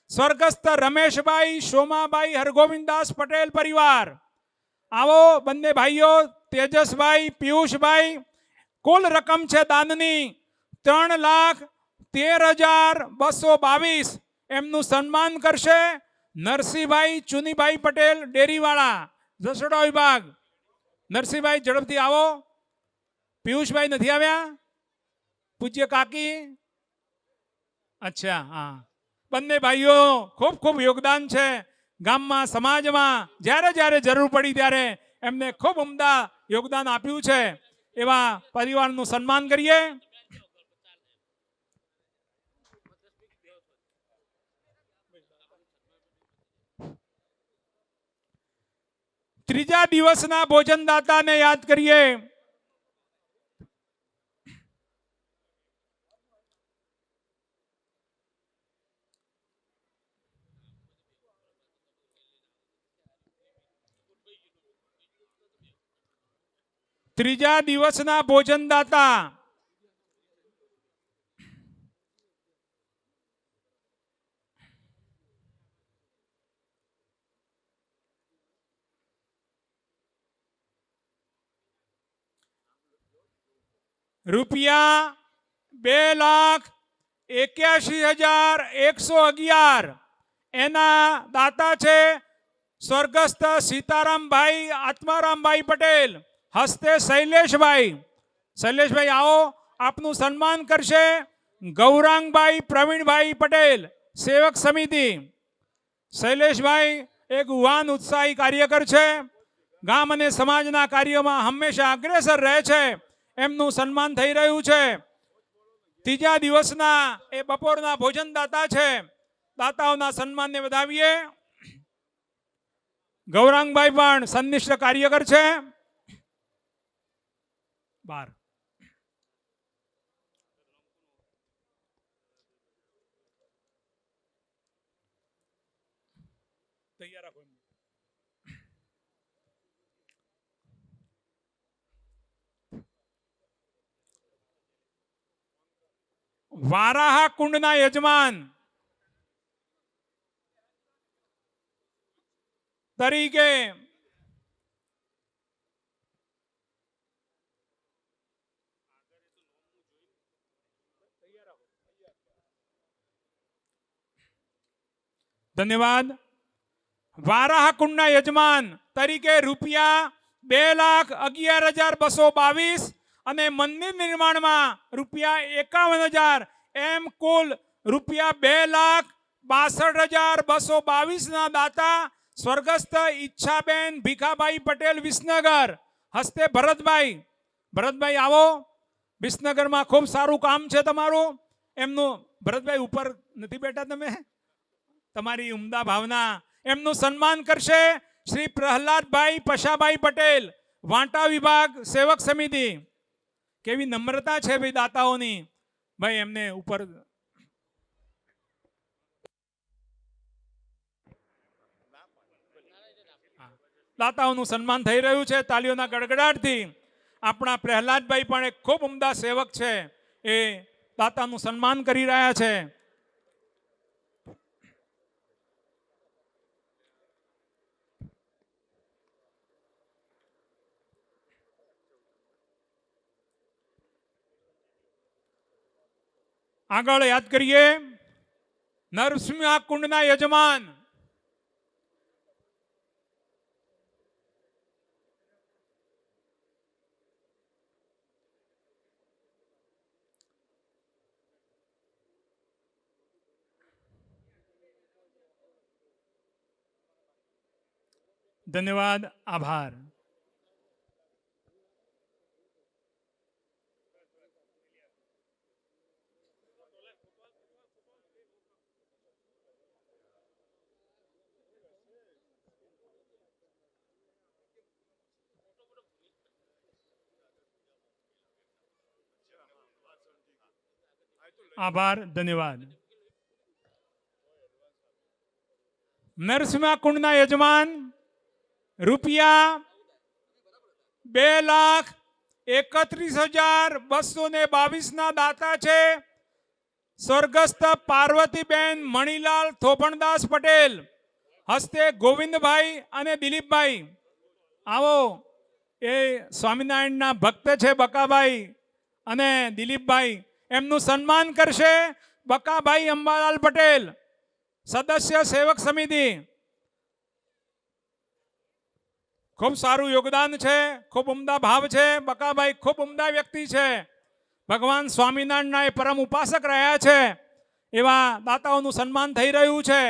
A: સ્વર્ગસ્થ રમેશભાઈ સોમાભાઈ હરગોવિંદદાસ પટેલ પરિવાર. આવો બંને ભાઈઓ, તેજસભાઈ, પિયુષભાઈ. કુલ રકમ છે દાનની 3,13,222. એમનું સન્માન કરશે નરસિંહભાઈ ચુનીભાઈ પટેલ, ડેરીવાળા, જસોડા વિભાગ. નરસિંહભાઈ ઝડપથી આવો. પિયુષભાઈ નથી આવ્યા? પૂજ્ય કાકી? અચ્છા, હા. બંને ભાઈઓ ખૂબ ખૂબ યોગદાન છે ગામમાં, સમાજમાં. જ્યારે જ્યારે જરૂર પડી ત્યારે એમને ખૂબ ઉમદા યોગદાન આપ્યું છે. એવા પરિવારનું સન્માન કરીએ. ત્રીજા દિવસના ભોજનદાતાને યાદ કરીએ. ત્રીજા દિવસના ભોજનદાતા રૂપિયા 2,81,111. એના દાતા છે સ્વર્ગસ્થ સીતારામભાઈ આત્મારામભાઈ પટેલ, હસ્તે શૈલેષભાઈ. શૈલેષભાઈ આવો, આપનું સન્માન કરશે ગૌરાંગભાઈ પ્રવીણભાઈ પટેલ, સેવક સમિતિ. શૈલેષભાઈ એક યુવાન ઉત્સાહી કાર્યકર છે. ગામ અને સમાજના કાર્યોમાં હંમેશા અગ્રેસર રહે છે. એમનું સન્માન થઈ રહ્યું છે. ત્રીજા દિવસના એ બપોરના ભોજનદાતા છે. દાતાઓના સન્માનને વધાવીએ. ગૌરાંગભાઈ પણ સંનિષ્ઠ કાર્યકર છે. 12 તૈયાર રાખો. વારાહ કુંડના યજમાન તરીકે ધન્યવાદ. વારાહ કુંડના યજમાન તરીકે રૂપિયા 2,11,222 અને મંદિર નિર્માણમાં રૂપિયા 51,000, એમ કુલ રૂપિયા 2,62,222 ના દાતા સ્વર્ગસ્થ ઈચ્છાબેન ભીખાભાઈ પટેલ, વિસનગર, હસ્તે ભરતભાઈ. ભરતભાઈ આવો. વિસનગરમાં ખૂબ સારું કામ છે તમારું. એમનું ભરતભાઈ ઉપર નથી બેઠા તમે? તમારી ઉમદા ભાવના. એમનું સન્માન કરશે શ્રી પ્રહલાદભાઈ પશાભાઈ પટેલ, વાંટા વિભાગ સેવક સમિતિ. કેવી નમ્રતા છે ભાઈ દાતાઓની. ભાઈ એમને ઉપર દાતાઓનું સન્માન થઈ રહ્યું છે તાલીઓના ગડગડાટથી. આપણા પ્રહલાદભાઈ પણ એક ખૂબ ઉમદા સેવક છે, એ દાતાનું સન્માન કરી રહ્યા છે. આગળ યાદ કરીએ નરસિંહ કુંડના યજમાન ધન્યવાદ, આભાર. આભાર, ધન્યવાદ. નરસિંહ કુંડના યજમાન રૂપિયા 2,31,222 ના દાતા છે સ્વર્ગસ્થ પાર્વતીબેન મણીલાલ થોપણદાસ પટેલ, હસ્તે ગોવિંદભાઈ અને દિલીપભાઈ. આવો, એ સ્વામિનારાયણના ભક્ત છે બકાભાઈ અને દિલીપભાઈ. એમનું સન્માન કરશે બકાભાઈ અંબાલાલ પટેલ, સદસ્ય સેવક સમિતિ. ખૂબ સારું યોગદાન છે, ખૂબ ઉમદા ભાવ છે. બકાભાઈ ખૂબ ઉમદા વ્યક્તિ છે. ભગવાન સ્વામિનારાયણના એ પરમ ઉપાસક રહ્યા છે. એવા દાતાઓનું સન્માન થઈ રહ્યું છે.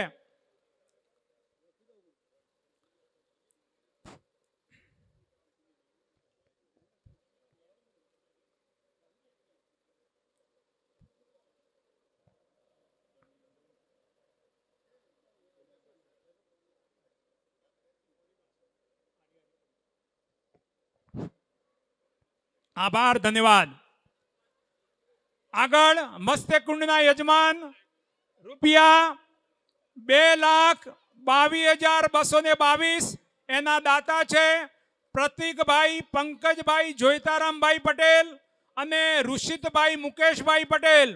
A: આભાર, ધન્યવાદ. આગળ મસ્તક કુંડના યજમાન રૂપિયા 2,22,222 એના દાતા છે પ્રતિકભાઈ પંકજભાઈ જોઈતારામભાઈ પટેલ અને ઋષિતભાઈ મુકેશભાઈ પટેલ.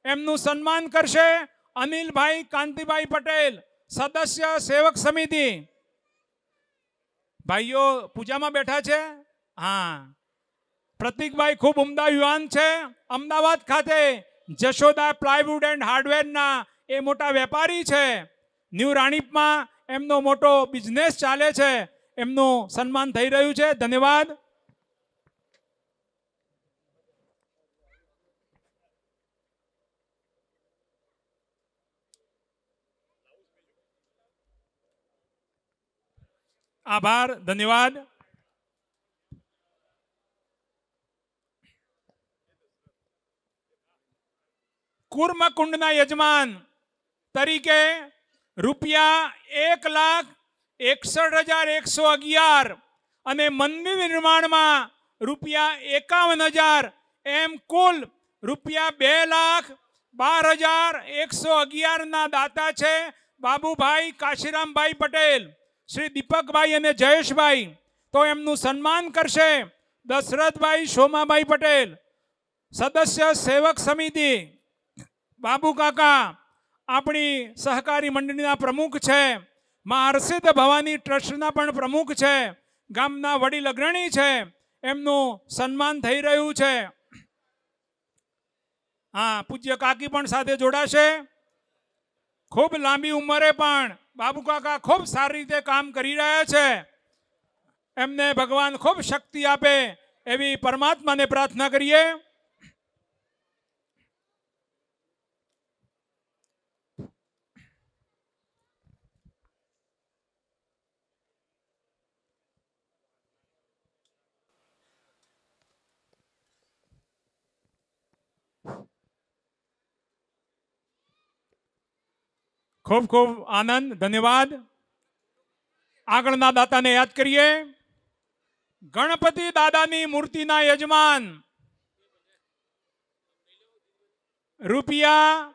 A: એમનું સન્માન કરશે અનિલભાઈ કાંતિભાઈ પટેલ, સદસ્ય સેવક સમિતિ. ભાઈઓ પૂજામાં બેઠા છે. હા, પ્રતિકભાઈ ખૂબ ઉમદા યુવાન છે. અમદાવાદ ખાતે જશોદા પ્લાયવુડ એન્ડ હાર્ડવેરના એ મોટા વેપારી છે. ન્યૂ રાણીપમાં એમનો મોટો બિઝનેસ ચાલે છે. એમનું સન્માન થઈ રહ્યું છે. ધન્યવાદ. આભાર, ધન્યવાદ. કુર્મકુંડના યજમાન તરીકે રૂપિયા 1,61,111 અને મંદિર નિર્માણમાં રૂપિયા 51,000 એમ કુલ રૂપિયા 2,12,111 ના દાતા છે બાબુભાઈ કાશીરામભાઈ પટેલ, શ્રી દીપકભાઈ અને જયેશભાઈ. તો એમનું સન્માન કરશે દશરથભાઈ સોમાભાઈ પટેલ, સદસ્ય સેવક સમિતિ. બાબુ કાકા આપણી સહકારી મંડળીના પ્રમુખ છે. મા હરસિદ્ધ ભવાની ટ્રસ્ટના પણ પ્રમુખ છે. ગામના વડીલ અગ્રણી છે. એમનું સન્માન થઈ રહ્યું છે. હા, પૂજ્ય કાકી પણ સાથે જોડાશે. ખૂબ લાંબી ઉંમરે પણ બાબુ કાકા ખૂબ સારી રીતે કામ કરી રહ્યા છે. એમને ભગવાન ખૂબ શક્તિ આપે એવી પરમાત્માને પ્રાર્થના કરીએ. ખૂબ ખૂબ આનંદ, ધન્યવાદ. આગળના દાતાને યાદ કરીએ. ગણપતિ દાદાની મૂર્તિના યજમાન રૂપિયા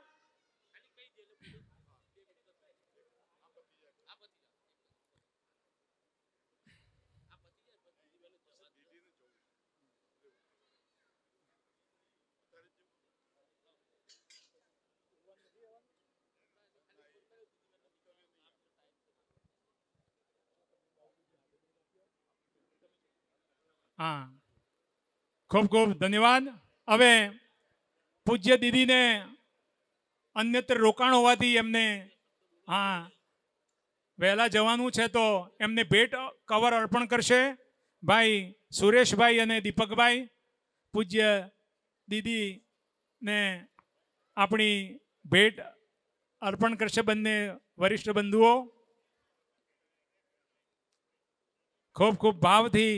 A: 5 ખૂબ ખૂબ ધન્યવાદ. હવે પૂજ્ય દીદીને અન્યત્ર રોકાણ હોવાથી એમને વહેલા જવાનું છે, તો એમને ભેટ કવર અર્પણ કરશે ભાઈ સુરેશભાઈ અને દીપકભાઈ. પૂજ્ય દીદીને આપણી ભેટ અર્પણ કરશે બંને વરિષ્ઠ બંધુઓ. ખૂબ ખૂબ ભાવથી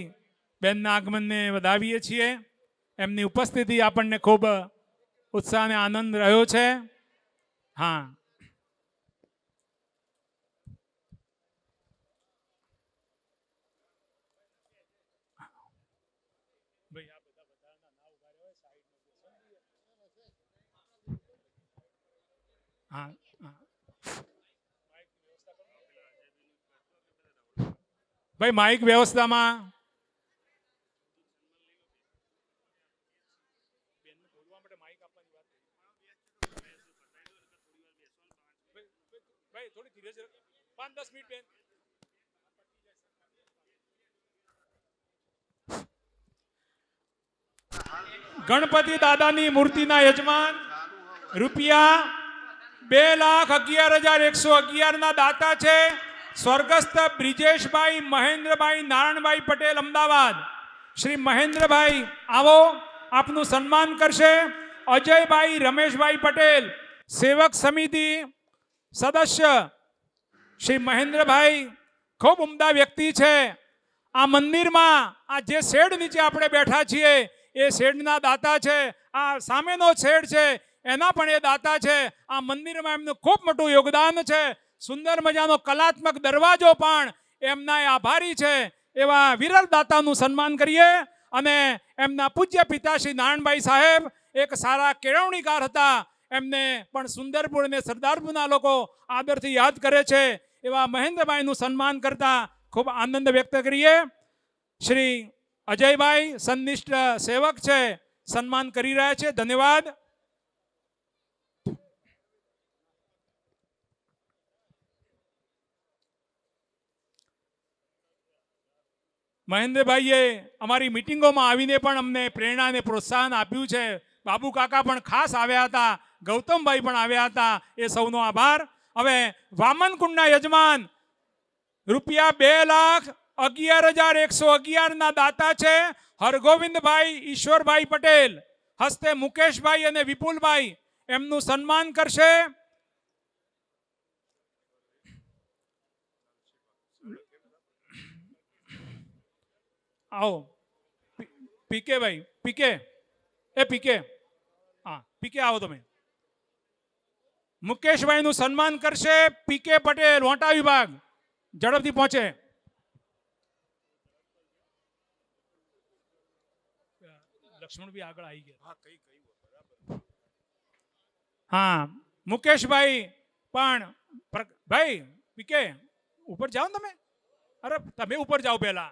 A: બેનના આગમનને વધાવીએ છીએ. એમની ઉપસ્થિતિ આપણને ખૂબ ઉત્સાહ અને આનંદ રહ્યો છે. હા, હા, ભાઈ માઇક વ્યવસ્થામાં થોડી ધીરજ 5-10 મિનિટ બેન. ગણપતિ દાદાની મૂર્તિના યજમાન રૂપિયા 2,11,111 ના દાતા છે સ્વર્ગસ્થ બ્રિજેશભાઈ મહેન્દ્રભાઈ નારાયણભાઈ પટેલ, અમદાવાદ. શ્રી મહેન્દ્રભાઈ આવો, આપનું સન્માન કરશે. અજયભાઈ રમેશભાઈ પટેલ, સેવક સમિતિ સદસ્ય. શ્રી મહેન્દ્રભાઈ ખૂબ ઉમદા વ્યક્તિ છે. આ મંદિરમાં આ જે શેડ નીચે આપણે બેઠા છીએ એ શેડના દાતા છે. આ સામેનો શેડ છે એના પણ એ દાતા છે. આ મંદિરમાં એમનું ખૂબ મોટું યોગદાન છે. સુંદર મજાનો કલાત્મક દરવાજો પણ એમના આભારી છે. એવા વિરલ દાતાનું સન્માન કરીએ. અને એમના પૂજ્ય પિતા શ્રી નારાયણભાઈ સાહેબ એક સારા કેળવણીકાર હતા. એમને પણ સુંદરપુર અને સરદારપુરના લોકો આદરથી યાદ કરે છે. એવા મહેન્દ્રભાઈનું સન્માન કરતા ખૂબ આનંદ વ્યક્ત કરીએ. શ્રી અજયભાઈ સંનિષ્ઠ સેવક છે, સન્માન કરી રહ્યા છે. ધન્યવાદ. મહેન્દ્રભાઈએ અમારી મિટિંગોમાં આવીને પણ અમને પ્રેરણા અને પ્રોત્સાહન આપ્યું છે. બાબુ કાકા પણ ખાસ આવ્યા હતા, ગૌતમભાઈ પણ આવ્યા હતા. એ સૌનો આભાર. હવે વામનકુંડના યજમાન રૂપિયા 2,11,111 ના દાતા છે હરગોવિંદભાઈ ઈશ્વરભાઈ પટેલ. હસ્તે મુકેશભાઈ અને વિપુલભાઈ એમનું સન્માન કરશે. આવો પીકે ભાઈ, પીકે હા, પીકે આવો તમે. મુકેશભાઈ નું સન્માન કરશે પીકે પટેલ, વોંટા વિભાગ. ઝડપથી પહોંચે. લક્ષ્મણ બી આગળ આવી ગયા. હા, મુકેશભાઈ પણ ભાઈ પીકે ઉપર જાઓ ને તમે. અરે તમે ઉપર જાઓ પહેલા.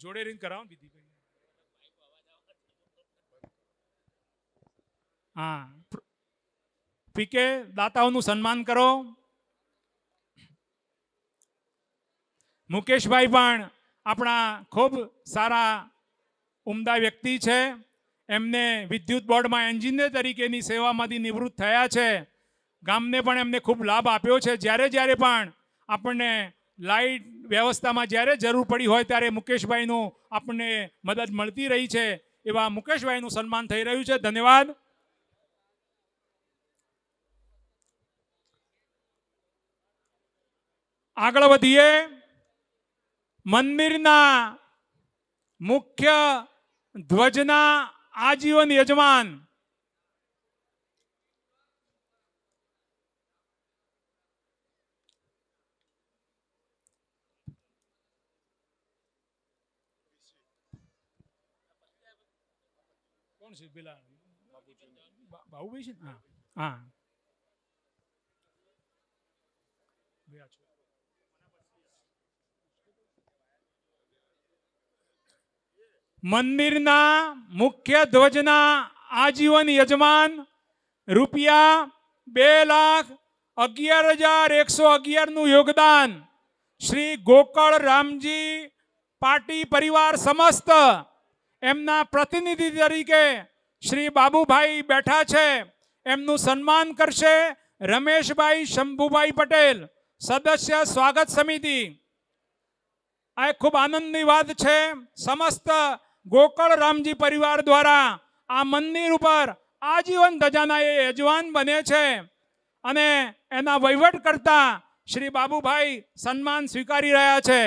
A: જોડે રહીને કરાવો ને દીદી. હા, પીકે દાતાઓનું સન્માન કરો. મુકેશભાઈ પણ આપણા ખૂબ સારા ઉમદા વ્યક્તિ છે. એમને વિદ્યુત બોર્ડમાં એન્જિનિયર તરીકેની સેવામાંથી નિવૃત્ત થયા છે. ગામને પણ એમને ખૂબ લાભ આપ્યો છે. જ્યારે જ્યારે પણ આપણને લાઇટ વ્યવસ્થામાં જ્યારે જરૂર પડી હોય ત્યારે મુકેશભાઈનું આપણને મદદ મળતી રહી છે. એવા મુકેશભાઈનું સન્માન થઈ રહ્યું છે. ધન્યવાદ. આગળ વધીએ. મંદિરના મુખ્ય ધ્વજના આજીવન યજમાન કોણ છે પેલા બાબુભાઈ છે ને? હા હા મંદિરના મુખ્ય ધ્વજના આજીવન યજમાન રૂપિયા 2,11,111 નું યોગદાન શ્રી ગોકળ રામજી પાટી પરિવાર સમસ્ત એમના પ્રતિનિધિ તરીકે શ્રી બાબુભાઈ બેઠા છે. એમનું સન્માન કરશે રમેશભાઈ શંભુભાઈ પટેલ, સદસ્ય સ્વાગત સમિતિ. આ એક ખૂબ આનંદની વાત છે. સમસ્ત ગોકળ રામજી પરિવાર દ્વારા આ મંદિર ઉપર આજીવન ધજાના એ યજમાન બને છે અને એના વહીવટ કરતા શ્રી બાબુભાઈ સન્માન સ્વીકારી રહ્યા છે.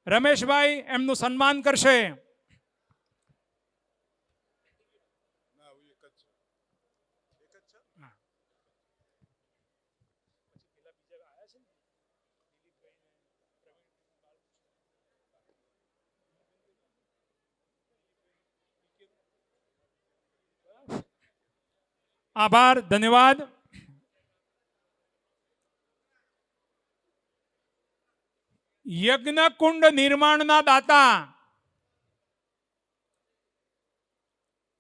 A: રમેશભાઈ એમનું સન્માન કરશે. આભાર, ધન્યવાદ. યજ્ઞકુંડ નિર્માણના દાતા,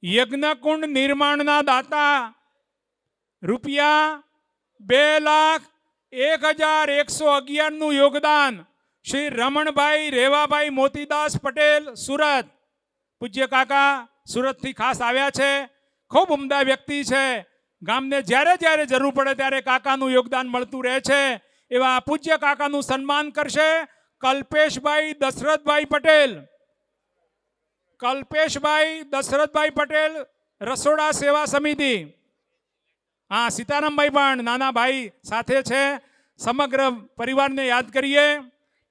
A: યજ્ઞકુંડ નિર્માણના દાતા રૂપિયા 2,01,111 નું યોગદાન શ્રી રમણભાઈ રેવાભાઈ મોતીદાસ પટેલ, સુરત. પૂજ્ય કાકા સુરતથી ખાસ આવ્યા છે. ખૂબ ઉમદા વ્યક્તિ છે. ગામને જ્યારે જ્યારે જરૂર પડે ત્યારે કાકાનું યોગદાન મળતું રહે છે. એવા પૂજ્ય કાકાનું સન્માન કરશે કલ્પેશભાઈ દશરથભાઈ પટેલ. કલ્પેશભાઈ દશરથભાઈ પટેલ, રસોડા સેવા સમિતિ. હા, સીતારામભાઈ પણ નાના ભાઈ સાથે છે. સમગ્ર પરિવારને યાદ કરીએ.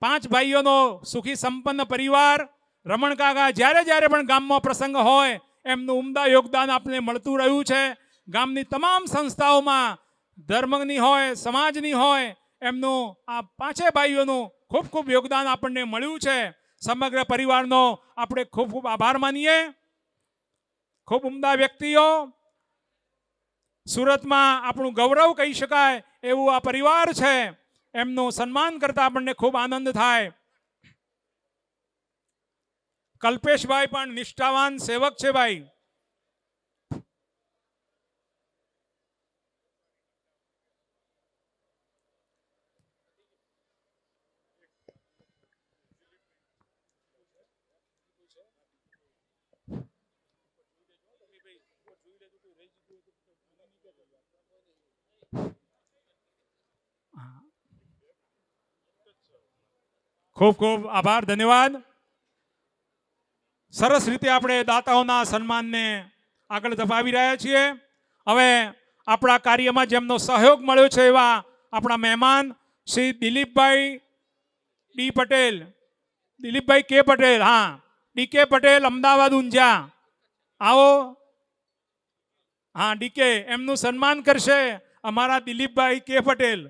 A: 5 ભાઈઓનો સુખી સંપન્ન પરિવાર. રમણ કાકા જ્યારે જ્યારે પણ ગામમાં પ્રસંગ હોય એમનું ઉમદા યોગદાન આપને મળતું રહ્યું છે. ગામની તમામ સંસ્થાઓમાં ધર્મની હોય, સમાજની હોય, એમનું આ 5 ભાઈઓનું ખૂબ ખૂબ યોગદાન આપણને મળ્યું છે. સમગ્ર પરિવારનો આપણે ખૂબ ખૂબ આભાર માનીએ. ખૂબ ઉમદા વ્યક્તિઓ, સુરતમાં આપણું ગૌરવ કહી શકાય એવું આ પરિવાર છે. એમનું સન્માન કરતા આપણને ખૂબ આનંદ થાય. કલ્પેશભાઈ પણ નિષ્ઠાવાન સેવક છે ભાઈ. ખૂબ ખૂબ આભાર, ધન્યવાદ. સરસ રીતે આપણે દાતાઓના સન્માનને આગળ ધપાવી રહ્યા છીએ. હવે આપણા કાર્યમાં જેમનો સહયોગ મળ્યો છે એવા આપણા મહેમાન શ્રી દિલીપભાઈ ડી પટેલ, દિલીપભાઈ કે પટેલ, હા, ડીકે પટેલ, અમદાવાદ ઊંઝા. આવો. હા, ડીકે એમનું સન્માન કરશે અમારા દિલીપભાઈ કે પટેલ.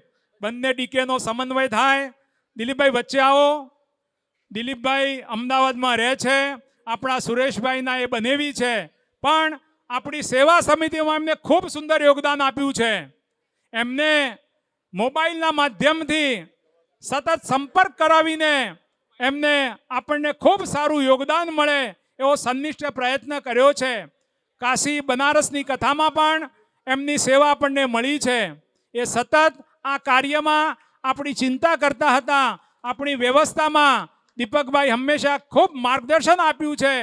A: બંને ડીકેનો સમન્વય થાય. દિલીપભાઈ વચ્ચે આવો. દિલીપભાઈ અમદાવાદમાં રહે છે. આપણા સુરેશભાઈના એ બનેવી છે, પણ આપણી સેવા સમિતિમાં એમને ખૂબ સુંદર યોગદાન આપ્યું છે. એમને મોબાઈલના માધ્યમથી સતત સંપર્ક કરાવીને એમને આપણને ખૂબ સારું યોગદાન મળે એવો સનિષ્ઠ પ્રયત્ન કર્યો છે. કાશી બનારસની કથામાં પણ એમની સેવા આપણને મળી છે. એ સતત આ કાર્યમાં આપણી ચિંતા કરતા હતા. આપણી વ્યવસ્થામાં દીપકભાઈ હંમેશા ખૂબ માર્ગદર્શન આપ્યું છે.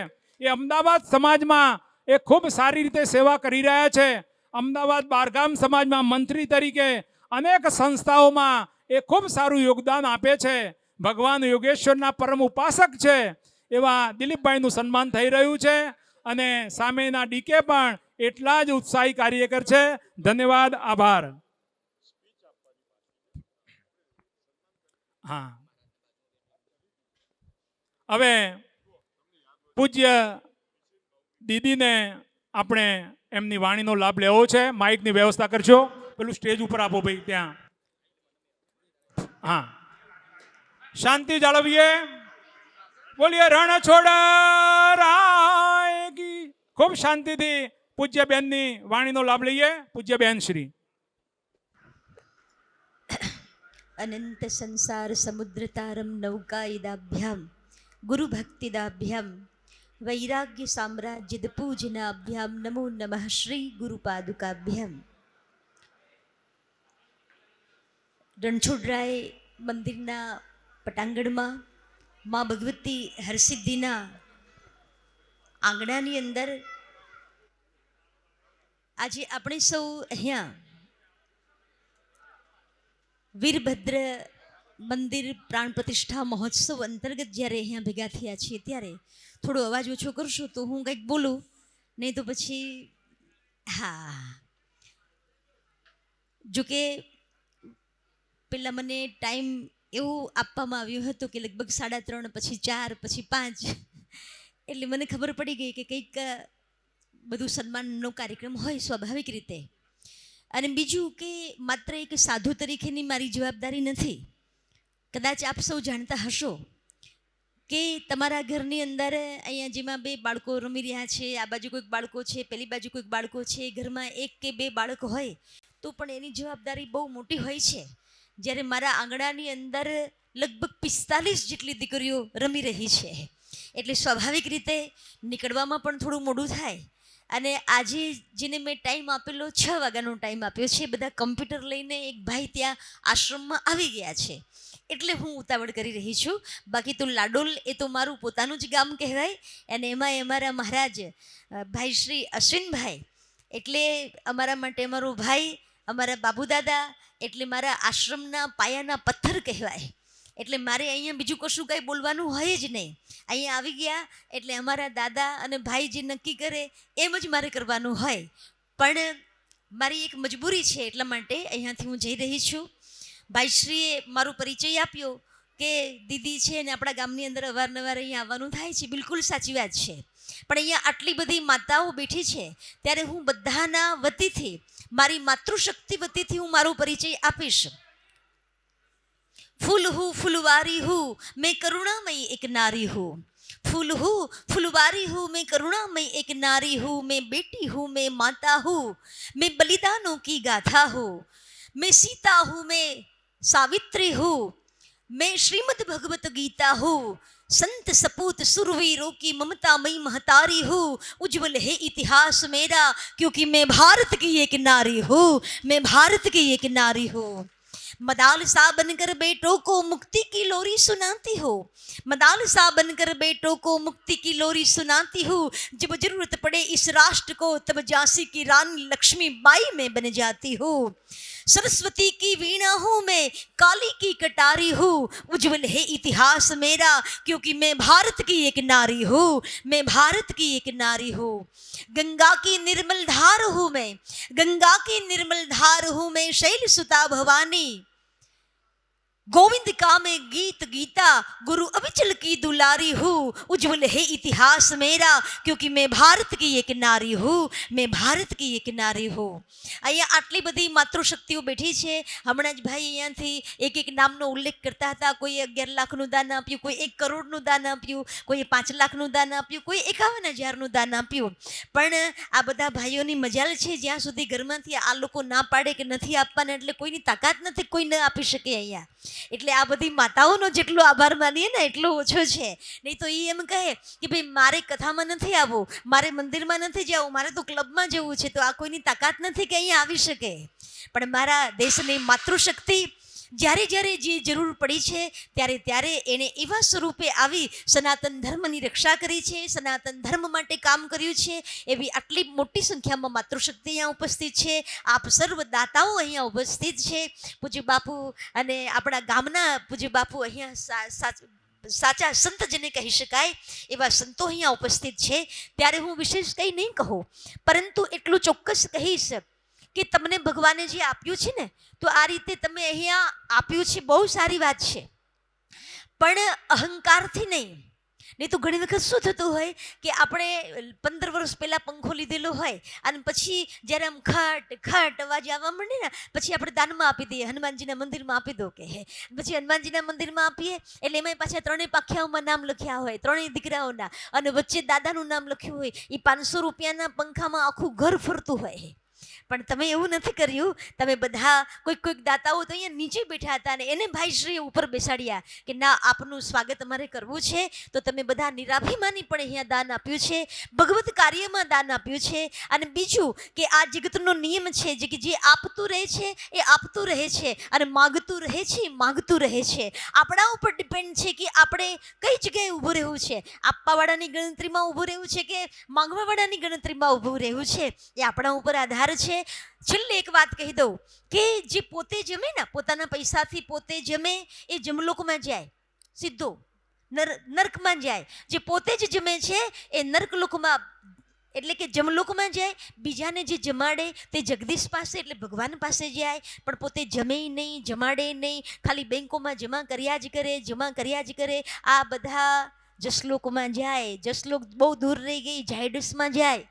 A: એ અમદાવાદ સમાજમાં એ ખૂબ સારી રીતે સેવા કરી રહ્યા છે. અમદાવાદ બારગામ સમાજમાં મંત્રી તરીકે અનેક સંસ્થાઓમાં એ ખૂબ સારું યોગદાન આપે છે. ભગવાન યોગેશ્વરના પરમ ઉપાસક છે એવા દિલીપભાઈનું સન્માન થઈ રહ્યું છે. અને સામેના ડીકે પણ એટલા જ ઉત્સાહી કાર્યકર છે. ધન્યવાદ, આભાર. હા, હવે પૂજ્ય દીદીને આપણે એમની વાણીનો લાભ લેવો છે. માઇકની વ્યવસ્થા કરજો. પેલું સ્ટેજ ઉપર આપો ભાઈ ત્યાં. હા, શાંતિ જાળવીએ. બોલીએ રણછોડ રાય કી. ખૂબ શાંતિથી પૂજ્ય બેનની વાણીનો લાભ લઈએ. પૂજ્ય બેન શ્રી.
C: અનંત સંસાર સમુદ્ર તારમ નૌકાયદાભ્યામ ગુરુ ભક્તિદાભ્યામ વૈરાગ્ય સામ્રાજ્ય પૂજનાભ્યામ નમો નમઃ શ્રી ગુરુ પાદુકાભ્યામ. રણછોડરાય મંદિરના પટાંગણમાં મા ભગવતી હરસિદ્ધિના આંગણાની અંદર આજે આપણે સૌ અહીંયા વીરભદ્ર મંદિર પ્રાણ પ્રતિષ્ઠા મહોત્સવ અંતર્ગત જ્યારે અહીંયા ભેગા થયા છીએ ત્યારે થોડો અવાજ ઓછો કરશો તો હું કંઈક બોલું, નહીં તો પછી હા. જોકે પેલા મને ટાઈમ એવું આપવામાં આવ્યો હતો કે લગભગ 3:30 પછી 4 પછી 5, એટલે મને ખબર પડી ગઈ કે કંઈક બધું સન્માનનો કાર્યક્રમ હોય સ્વાભાવિક રીતે. અને બીજું કે માત્ર એક સાધુ તરીકેની મારી જવાબદારી નથી. કદાચ આપ સૌ જાણતા હશો કે તમારા ઘરની અંદર અહીંયા જેમાં 2 બાળકો રમી રહ્યા છે, આ બાજુ કોઈક બાળકો છે, પેલી બાજુ કોઈક બાળકો છે, ઘરમાં 1 કે 2 બાળક હોય તો પણ એની જવાબદારી બહુ મોટી હોય છે. જ્યારે મારા આંગણાની અંદર લગભગ 45 જેટલી દીકરીઓ રમી રહી છે, એટલે સ્વાભાવિક રીતે નીકળવામાં પણ થોડું મોડું થાય. અને આજે જેને મેં ટાઈમ આપેલો 6 વાગ્યાનો ટાઈમ આપ્યો છે, બધા કમ્પ્યુટર લઈને એક ભાઈ ત્યાં આશ્રમમાં આવી ગયા છે, એટલે હું ઉતાવળ કરી રહી છું. બાકી તો લાડોલ એ તો મારું પોતાનું જ ગામ કહેવાય. અને એમાં અમારા મહારાજ ભાઈ શ્રી અશ્વિનભાઈ એટલે અમારા માટે અમારો ભાઈ, અમારા બાબુદાદા એટલે મારા આશ્રમના પાયાના પથ્થર કહેવાય. એટલે મારે અહીંયા બીજું કશું કંઈ બોલવાનું હોય જ નહીં. અહીંયા આવી ગયા એટલે અમારા દાદા અને ભાઈ જે નક્કી કરે એમ જ મારે કરવાનું હોય. પણ મારી એક મજબૂરી છે, એટલા માટે અહીંયાથી હું જઈ રહી છું. ભાઈશ્રીએ મારો પરિચય આપ્યો કે દીદી છે ને આપણા ગામની અંદર અવારનવાર અહીંયા આવવાનું થાય છે. બિલકુલ સાચી વાત છે. પણ અહીંયા આટલી બધી માતાઓ બેઠી છે ત્યારે હું બધાના વતીથી, મારી માતૃશક્તિ વતીથી હું મારો પરિચય આપીશ. फूल हूँ फुलवारी हूँ मैं करुणामयी एक नारी हूँ. फूल हूँ फुलवारी हूँ मैं करुणामयी एक नारी हूँ. मैं बेटी हूँ मैं माता हूँ मैं बलिदानों की गाथा हूँ. मैं सीता हूँ मैं सावित्री हूँ मैं श्रीमद् भगवत गीता हूँ. संत सपूत सुरवीरों की ममता मई महतारी हूँ. उज्जवल है इतिहास मेरा क्योंकि मैं भारत की एक नारी हूँ. मैं भारत की एक नारी हूँ. मदाल सा बनकर बेटों को मुक्ति की लोरी सुनाती हो. मदाल सा बनकर बेटों को मुक्ति की लोरी सुनाती हूँ. जब जरूरत पड़े इस राष्ट्र को तब झांसी की रानी लक्ष्मीबाई में बन जाती हूँ. सरस्वती की वीणा हूँ मैं काली की कटारी हूँ. उज्जवल है इतिहास मेरा क्योंकि मैं भारत की एक नारी हूँ. मैं भारत की एक नारी हूँ. गंगा की निर्मल धार हूँ मैं, गंगा की निर्मल धार हूँ मैं शैल सुता भवानी. गोविंद का मैं गीत गीता गुरु अविचल की दुलारी हूँ. उज्जवल है इतिहास मेरा क्योंकि मैं भारत की एक नारी हूँ. मैं भारत की एक नारी हूँ. અહીંયા આટલી બધી માતૃશક્તિઓ બેઠી છે. હમણાં જ ભાઈ અહીંયાથી એક નામનો ઉલ્લેખ કરતા હતા. કોઈએ 11 લાખનું દાન આપ્યું, કોઈ 1 કરોડનું દાન આપ્યું, કોઈએ 5 લાખનું દાન આપ્યું, કોઈ 51,000નું દાન આપ્યું. પણ આ બધા ભાઈઓની મજાલ છે જ્યાં સુધી ઘરમાંથી આ લોકો ના પાડે કે નથી આપવાના એટલે કોઈની તાકાત નથી, કોઈ ન આપી શકે અહીંયા. એટલે આ બધી માતાઓનો જેટલો આભાર માનીએ ને એટલો ઓછો છે. નહીં તો એ એમ કહે કે ભાઈ મારે કથામાં નથી આવવું, મારે મંદિરમાં નથી જવું, મારે તો ક્લબમાં જવું છે, તો આ કોઈની તાકાત નથી કે અહીંયા આવી શકે. પણ મારા દેશની માતૃશક્તિ જ્યારે જ્યારે જે જરૂર પડી છે ત્યારે ત્યારે એણે એવા સ્વરૂપે આવી સનાતન ધર્મની રક્ષા કરી છે, સનાતન ધર્મ માટે કામ કર્યું છે. એવી આટલી મોટી સંખ્યામાં માતૃશક્તિ અહીંયા ઉપસ્થિત છે. આપ સર્વ દાતાઓ અહીંયા ઉપસ્થિત છે. પૂજ્ય બાપુ અને આપણા ગામના પૂજ્ય બાપુ અહીંયા સાચા સંત જેને કહી શકાય એવા સંતો અહીંયા ઉપસ્થિત છે. ત્યારે હું વિશેષ કંઈ નહીં કહું, પરંતુ એટલું ચોક્કસ કહીશ કે તમને ભગવાને જે આપ્યું છે ને, તો આ રીતે તમે અહીંયા આપ્યું છે, બહુ સારી વાત છે. પણ અહંકારથી નહીં, નહીં તો ઘણી વખત શું થતું હોય કે આપણે 15 વર્ષ પહેલાં પંખો લીધેલો હોય અને પછી જ્યારે આમ ખટ ખટ અવાજ આવવા માંડે ને પછી આપણે દાનમાં આપી દઈએ, હનુમાનજીના મંદિરમાં આપી દો કે પછી હનુમાનજીના મંદિરમાં આપીએ એટલે એમાં પાછા 3 પાખ્યાઓમાં નામ લખ્યા હોય, 3 દીકરાઓના, અને વચ્ચે દાદાનું નામ લખ્યું હોય. એ 500 રૂપિયાના પંખામાં આખું ઘર ફરતું હોય. પણ તમે એવું નથી કર્યું. તમે બધા કોઈક દાતાઓ તો અહીંયા નીચે બેઠા હતા અને એને ભાઈશ્રીએ ઉપર બેસાડ્યા કે ના, આપનું સ્વાગત અમારે કરવું છે. તો તમે બધા નિરાભિમાની પણ અહીંયા દાન આપ્યું છે, ભગવત કાર્યમાં દાન આપ્યું છે. અને બીજું કે આ જગતનો નિયમ છે કે જે આપતું રહે છે એ આપતું રહે છે અને માગતું રહે છે એ માગતું રહે છે. આપણા ઉપર ડિપેન્ડ છે કે આપણે કઈ જગ્યાએ ઊભું રહેવું છે. આપવાવાળાની ગણતરીમાં ઊભું રહેવું છે કે માંગવાવાળાની ગણતરીમાં ઊભું રહેવું છે, એ આપણા ઉપર આધાર છે. છેલ્લે એક વાત કહી દઉં કે જે પોતે જમે ને, પોતાના પૈસાથી પોતે જમે એ જમલોકમાં જાય, સીધો નર્કમાં જાય. જે પોતે જ જમે છે એ નર્કલોકમાં એટલે કે જમલોકમાં જાય. બીજાને જે જમાડે તે જગદીશ પાસે એટલે ભગવાન પાસે જાય, પણ પોતે જમે નહીં, જમાડે નહીં, ખાલી બેંકોમાં જમા કર્યા જ કરે, જમા કર્યા જ કરે. આ બધા જસલોકમાં જાય. જસલોક બહુ દૂર રહી ગઈ, ઝાયડસમાં જાય.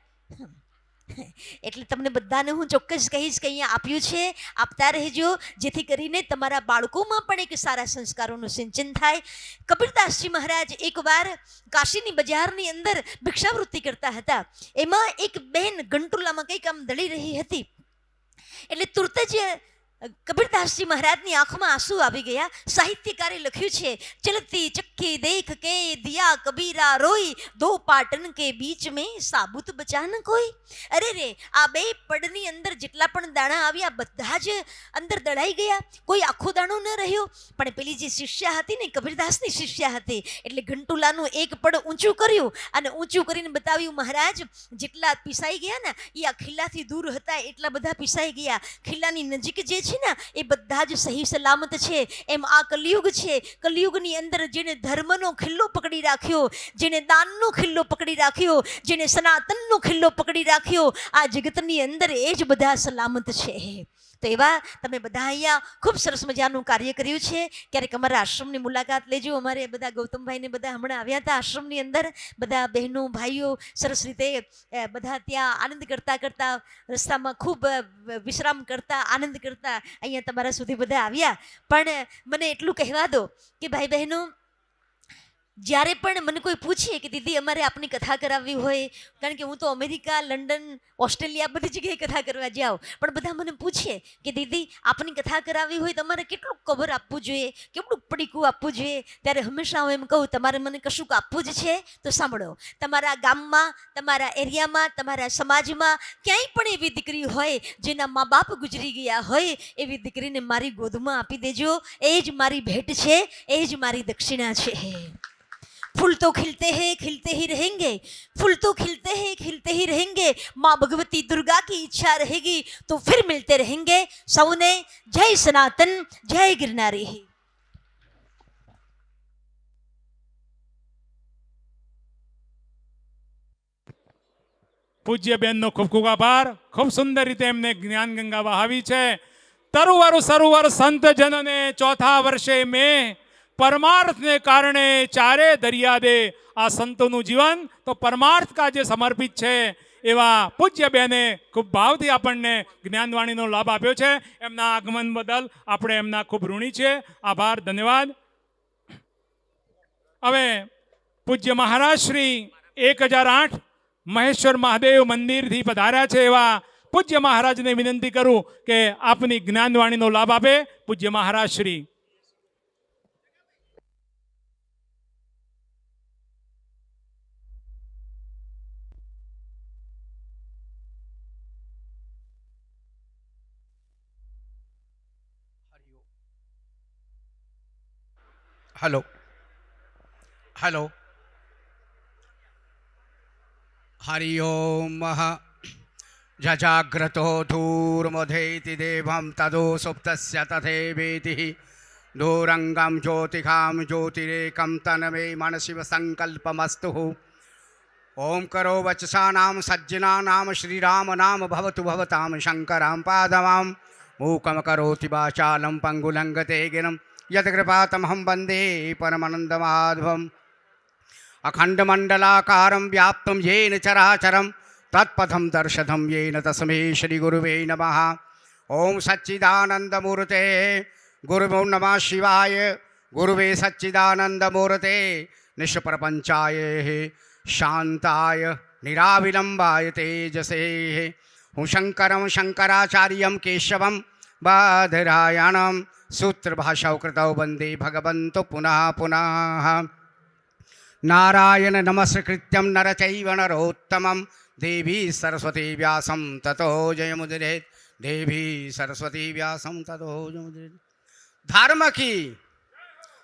C: એટલે તમને બધાને હું ચોક્કસ કહીશ કે અહીંયા આપ્યું છે, આપતા રહેજો, જેથી કરીને તમારા બાળકોમાં પણ એક સારા સંસ્કારોનું સિંચન થાય. કબીરદાસજી મહારાજ એકવાર કાશીની બજારની અંદર ભિક્ષાવૃત્તિ કરતા હતા. એમાં એક બહેન ગંટુલામાં કંઈક આમ દળી રહી હતી. એટલે તુરત જ કબીરદાસજી મહારાજની આંખમાં આંસુ આવી ગયા. સાહિત્યકારે લખ્યું છે, ચલતી ચક્કી દેખ કે દિયા કબીરા રોઈ, દો પાટન કે બીચ મેં સાબુત બચા ન કોઈ. અરે રે, આ બે પડની અંદર જેટલા પણ દાણા આવ્યા બધા જ અંદર દળાઈ ગયા, કોઈ આખો દાણો ન રહ્યો. પણ પેલી જે શિષ્યા હતી ને, કબીરદાસની શિષ્યા હતી, એટલે ઘંટુલાનું એક પડ ઊંચું કર્યું અને ઊંચું કરીને બતાવ્યું, મહારાજ જેટલા પીસાઈ ગયા ને એ આ ખીલાથી દૂર હતા એટલા બધા પીસાઈ ગયા. ખીલાની નજીક જે છે ને એ બધા જ સહી સલામત છે. એમ આ કલયુગ છે. કલયુગની અંદર જેને ધર્મનો ખિલ્લો પકડી રાખ્યો, જેને દાનનો ખિલ્લો પકડી રાખ્યો, જેને સનાતનનો ખિલ્લો પકડી રાખ્યો, આ જગતની અંદર એ જ બધા સલામત છે. તો એવા તમે બધા અહીંયા ખૂબ સરસ મજાનું કાર્ય કર્યું છે. ક્યારેક અમારા આશ્રમની મુલાકાત લેજો. અમારે બધા ગૌતમભાઈને બધા હમણાં આવ્યા હતા આશ્રમની અંદર. બધા બહેનો ભાઈઓ સરસ રીતે બધા ત્યાં આનંદ કરતા કરતા રસ્તામાં ખૂબ વિશ્રામ કરતા આનંદ કરતા અહીંયા તમારા સુધી બધા આવ્યા. પણ મને એટલું કહેવા દો કે ભાઈ બહેનો, જ્યારે પણ મને કોઈ પૂછે કે દીદી અમારે આપની કથા કરાવવી હોય, કારણ કે હું તો અમેરિકા, લંડન, ઓસ્ટ્રેલિયા બધી જગ્યાએ કથા કરવા જાઉં, પણ બધા મને પૂછે કે દીદી આપની કથા કરાવવી હોય તમારે કેટલું કવર આપવું જોઈએ, કેટલું પડીકું આપવું જોઈએ. ત્યારે હંમેશા હું એમ કહું, તમારે મને કશુંક આપવું જ છે તો સાંભળો. તમારા ગામમાં, તમારા એરિયામાં, તમારા સમાજમાં ક્યાંય પણ એવી દીકરી હોય જેના મા બાપ ગુજરી ગયા હોય, એવી દીકરીને મારી ગોદમાં આપી દેજો. એ જ મારી ભેટ છે, એ જ મારી દક્ષિણા છે. फूल तो खिलते हैं खिलते ही रहेंगे, फूल तो खिलते हैं खिलते ही रहेंगे, माँ भगवती दुर्गा की इच्छा रहेगी तो फिर मिलते रहेंगे. सौने जय सनातन, जय गिरनारी.
A: પૂજ્ય બેનનો ખૂબ ખૂબ આભાર. ખૂબ સુંદર રીતે એમને જ્ઞાન ગંગા વહાવી છે. તરુવર સરોવર સંત જનને ચોથા વર્ષે મેં, પરમાર્થને કારણે ચારે દરિયા દે. આ સંતોનું જીવન તો પરમાર્થ કાજે સમર્પિત છે. એવા પૂજ્ય બેને ખૂબ ભાવથી આપણને જ્ઞાનવાણીનો લાભ આપ્યો છે. એમના આગમન બદલ આપણે એમના ખૂબ ઋણી છે. આભાર, ધન્યવાદ. હવે પૂજ્ય મહારાજ શ્રી 1008 મહેશ્વર મહાદેવ મંદિરથી પધાર્યા છે. એવા પૂજ્ય મહારાજને વિનંતી કરું કે આપની જ્ઞાનવાણીનો લાભ આપે. પૂજ્ય મહારાજ શ્રી.
D: हेलो हेलो हरि ओम जजाग्रतो धूर्मधेति देवं तदो सुप्तस्य तथैवेतिः दूरंगम ज्योतिखाम ज्योतिरेकं तन्मे मनसिव संकल्पमस्तु. ओम करो वचसा नाम सज्जना नाम श्रीराम नाम भवतु भवतां शंकरां पादमां. मूकं करोति वाचालं पंगुलंगते गिरं यत्कृपातमहं वन्दे परमानन्दमाधवम्. અખંડમંડલાકારમ વ્યાપ્તમ યેન ચરાચરમ તત્પથમ દર્શનમ યેન તસ્મે શ્રી ગુરુવે નમઃ. ઓમ સચ્ચિદાનંદમૂર્તે ગુરુવો નમઃ શિવાય. ગુરુવે સચ્ચિદાનંદમૂર્તે નિષ્પ્રપંચાય શાંતાય નિરાવિલંબાય તેજસે. હું શંકરમ શંકરાચાર્યમ કેશવમ બાદરાયણમ સૂત્રભાષાઓ કૃતૌ વંદે ભગવન્તો પુનઃ પુનઃ. નારાયણ નમસ્કૃત્યમ નરચૈવ નરોત્તમમ દેવી સરસ્વતી વ્યાસમ તતો જયમુદિરેત. દેવી સરસ્વતી વ્યાસમ તતો જયમુદિરેત. धर्म की,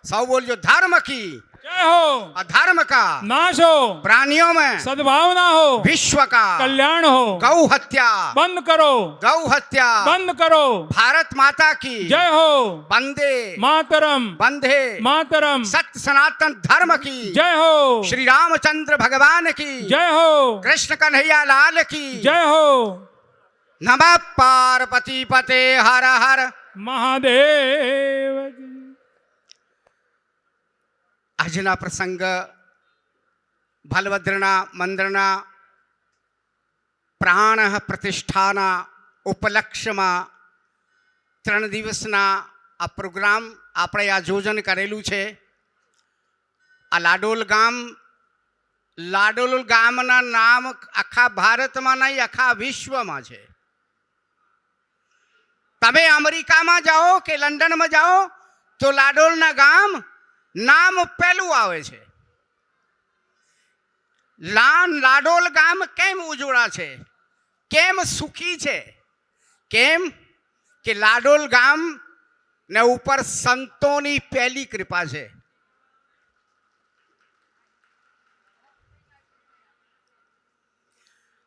D: सब बोलियो धर्म की
A: जय हो,
D: अधर्म का
A: नाश हो,
D: प्राणियों में
A: सद्भावना हो,
D: विश्व का
A: कल्याण हो.
D: गौ हत्या
A: बंद करो,
D: गौ हत्या
A: बंद करो.
D: भारत माता की
A: जय हो,
D: वंदे
A: मातरम,
D: वंदे
A: मातरम.
D: सत्य सनातन धर्म की
A: जय हो,
D: श्री रामचंद्र भगवान की
A: जय हो,
D: कृष्ण कन्हैया लाल की
A: जय हो.
D: नमः पार्वती पते हर हर
A: મહાદેવ.
D: આજના પ્રસંગ બલભદ્રના મંદિરના પ્રાણ પ્રતિષ્ઠાના ઉપલક્ષ્યમાં 3 દિવસના આ પ્રોગ્રામ આપણે આયોજન કરેલું છે. આ લાડોલ ગામના નામ આખા ભારતમાં નહીં, આખા વિશ્વમાં છે. તમે અમેરિકામાં જાઓ કે લંડનમાં જાઓ તો લાડોલના ગામ નામ પહેલું આવે છે. લાડોલ ગામ કેમ ઉજળા છે, કેમ સુખી છે? કેમ કે લાડોલ ગામ ને ઉપર સંતોની પહેલી કૃપા છે.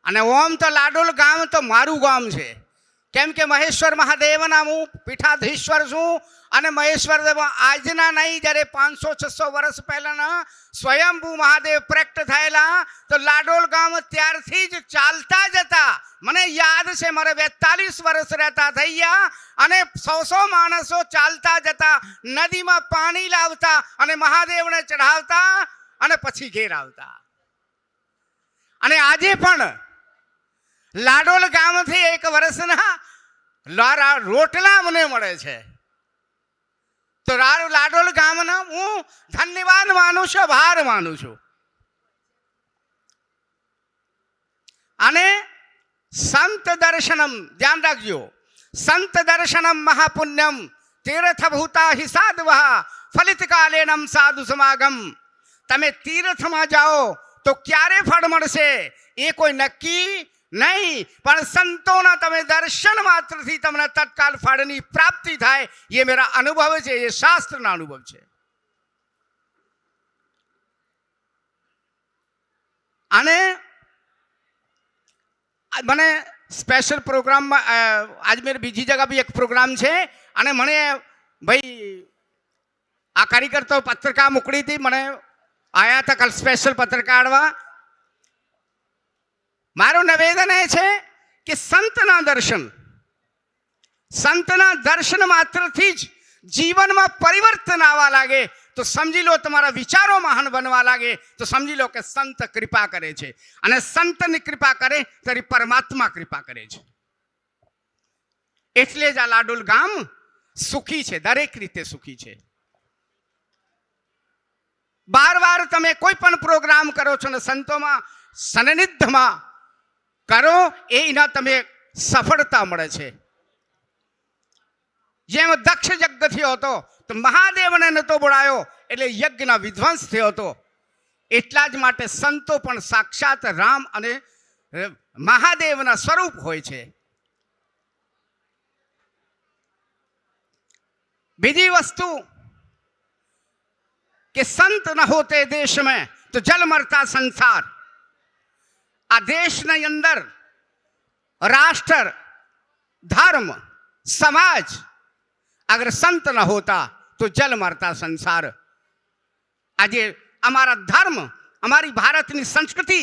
D: અને ઓમ તો લાડોલ ગામ તો મારું ગામ છે. કેમ કે મહેશ્વર મહાદેવના હું પીઠાધીશ્વર છું. અને મહેશ્વર દેવ આજના નહીં, જ્યારે 500-600 વર્ષ પહેલાના સ્વયંભૂ મહાદેવ પ્રગટ થયેલા તો લાડોલ ગામ ત્યારથી જ ચાલતા જતા. મને યાદ છે, મારે 42 વર્ષ રહેતા થઈ ગયા અને 100 માણસો ચાલતા જતા, નદીમાં પાણી લાવતા અને મહાદેવને ચઢાવતા અને પછી ઘેર આવતા. અને આજે પણ લાડોલ ગામથી 1 વર્ષના રોટલા મને મળે છે. તો લાડોલ ગામના હું ધન્યવાદ માનું છું, આભાર માનું છું. અને સંત દર્શનમ, ધ્યાન રાખજો, સંત દર્શનમ મહાપુણ્યમ તીર્થભૂતા હિ સાધવઃ ફલિત કાલેનમ સાધુ સમાગમ. તમે તીર્થમાં જાઓ તો ક્યારે ફળ મળશે એ કોઈ નક્કી નહીં, પણ સંતોના તમે દર્શન માત્રથી તમને તત્કાલ ફળની પ્રાપ્તિ થાય. એ મેરા અનુભવ છે, એ શાસ્ત્રના અનુભવ છે. અને મને સ્પેશિયલ પ્રોગ્રામમાં આજ મેરે બીજી જગા બી એક પ્રોગ્રામ છે. અને મને ભાઈ આ કાર્યકર્તાઓ પત્રિકા મોકલી હતી, મને આયા હતા કાલ સ્પેશિયલ પત્રિકા આડવા. મારું નિવેદન એ છે કે સંતના દર્શન માત્રથી જ જીવનમાં પરિવર્તન આવવા લાગે તો સમજી લો, તમારા વિચારો મહાન બનવા લાગે તો સમજી લો કે સંત કૃપા કરે છે. અને સંતની કૃપા કરે ત્યારે પરમાત્મા કૃપા કરે છે. એટલે જ આ લાડોલ ગામ સુખી છે, દરેક રીતે સુખી છે. બાર તમે કોઈ પણ પ્રોગ્રામ કરો છો ને સંતોમાં સન્નિધિમાં કરો, એના તમે સફળતા મળે છે. જેમ દક્ષ યજ્ઞ થયો હતો તો મહાદેવને નતો બોલાયો એટલે યજ્ઞના વિધ્વંસ થયો હતો. એટલા જ માટે સંતો પણ સાક્ષાત રામ અને મહાદેવના સ્વરૂપ હોય છે. બીજી વસ્તુ કે સંત ન હોતે દેશ में तो जल मरता संसार. આ દેશની અંદર રાષ્ટ્ર, ધર્મ, સમાજ અગર સંત ન હોતા તો જલ મરતા સંસાર. આજે અમારા ધર્મ, અમારી ભારતની સંસ્કૃતિ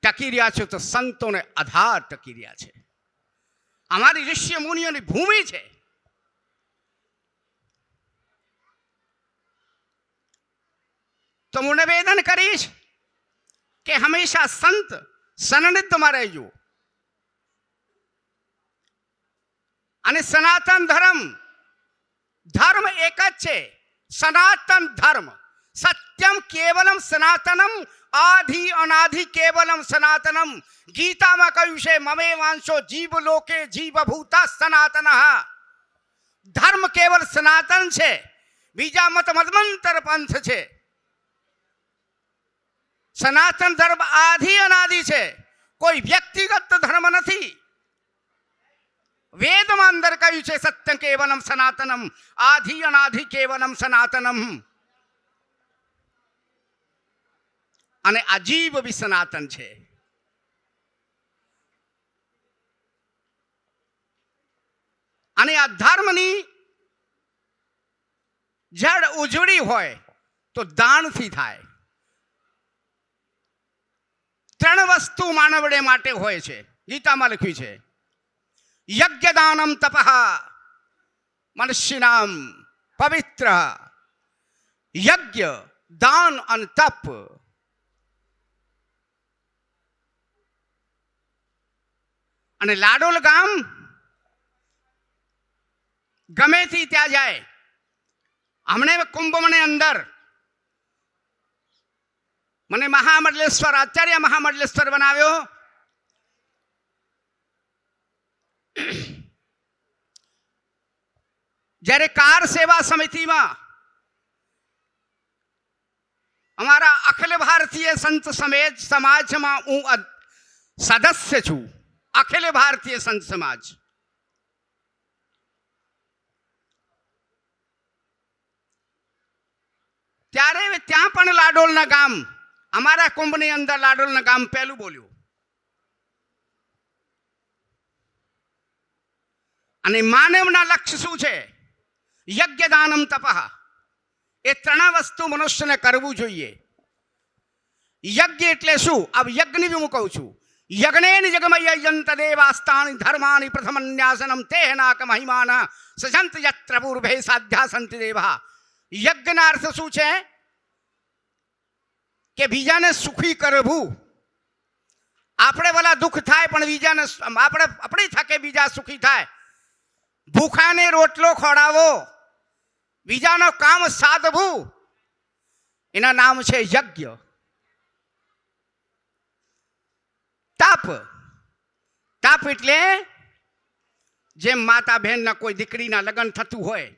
D: ટકી રહ્યા છે તો સંતોને આધાર ટકી રહ્યા છે. અમારી ઋષિ મુનિઓની ભૂમિ છે. તો હું નિવેદન કરીશ કે હંમેશા સંત સન્નિધિમાં રહેજો અને સનાતન ધર્મ એક જ છે. સનાતન ધર્મ સત્યમ કેવલમ સનાતનમ આધિ અનાધિ કેવલમ સનાતનમ. ગીતામાં કહ્યું છે મમે વાંશો જીવ લોકે જીવ ભૂતા સનાતન. ધર્મ કેવલ સનાતન છે, બીજા મત મદમંતર પંથ છે. સનાતન ધર્મ આધિ અનાદિ છે, કોઈ વ્યક્તિગત ધર્મ નથી. વેદમાં અંદર કહ્યું છે સત્ય કેવલમ સનાતનમ આધિ અનાધિ કેવલમ સનાતનમ. અને આ જીવ બી સનાતન છે. અને આ ધર્મની જડ ઉજળી હોય તો દાનથી થાય. 3 વસ્તુ માનવડે માટે હોય છે. ગીતામાં લખ્યું છે યજ્ઞ દાનમ તપઃ મનુષ્યનામ પવિત્ર. યજ્ઞ, દાન અને તપ. અને લાડોલ ગામ ગમેથી ત્યાં જાય. હમણે કુંભમને અંદર મને મહામંડલેશ્વર આચાર્ય મહામંડલેશ્વર બનાવ્યો. જ્યારે કાર સેવા સમિતિમાં અમારા અખિલ ભારતીય સંત સમાજમાં હું સદસ્ય છું. અખિલ ભારતીય સંત સમાજ. ત્યારે ત્યાં પણ લાડોલના ગામ, અમારા કુંભની અંદર લાડોલના ગામ પહેલું બોલ્યું. અને માનવના લક્ષ્ય શું છે? યજ્ઞ દાનમ તપઃ. એ 3 વસ્તુ મનુષ્યને કરવું જોઈએ. યજ્ઞ એટલે શું? આ યજ્ઞની બી હું કહું છું. યજ્ઞેન જગમય યંત દેવાસ્તાની ધર્માની પ્રથમન્યાસનમ તેહનાક મહિમાન સજંત યત્ર પૂર્વે સાધ્યા સંતિ દેવા. યજ્ઞના અર્થ શું છે? કે બીજાને સુખી કરવું. આપણે ભલા દુઃખ થાય પણ બીજાને આપણી થકે બીજા સુખી થાય. ભૂખાને રોટલો ખવડાવો, બીજાનો કામ સાધવું, એના નામ છે યજ્ઞ. તપ. તપ એટલે જેમ માતા બહેનના કોઈ દીકરીના લગ્ન થતું હોય,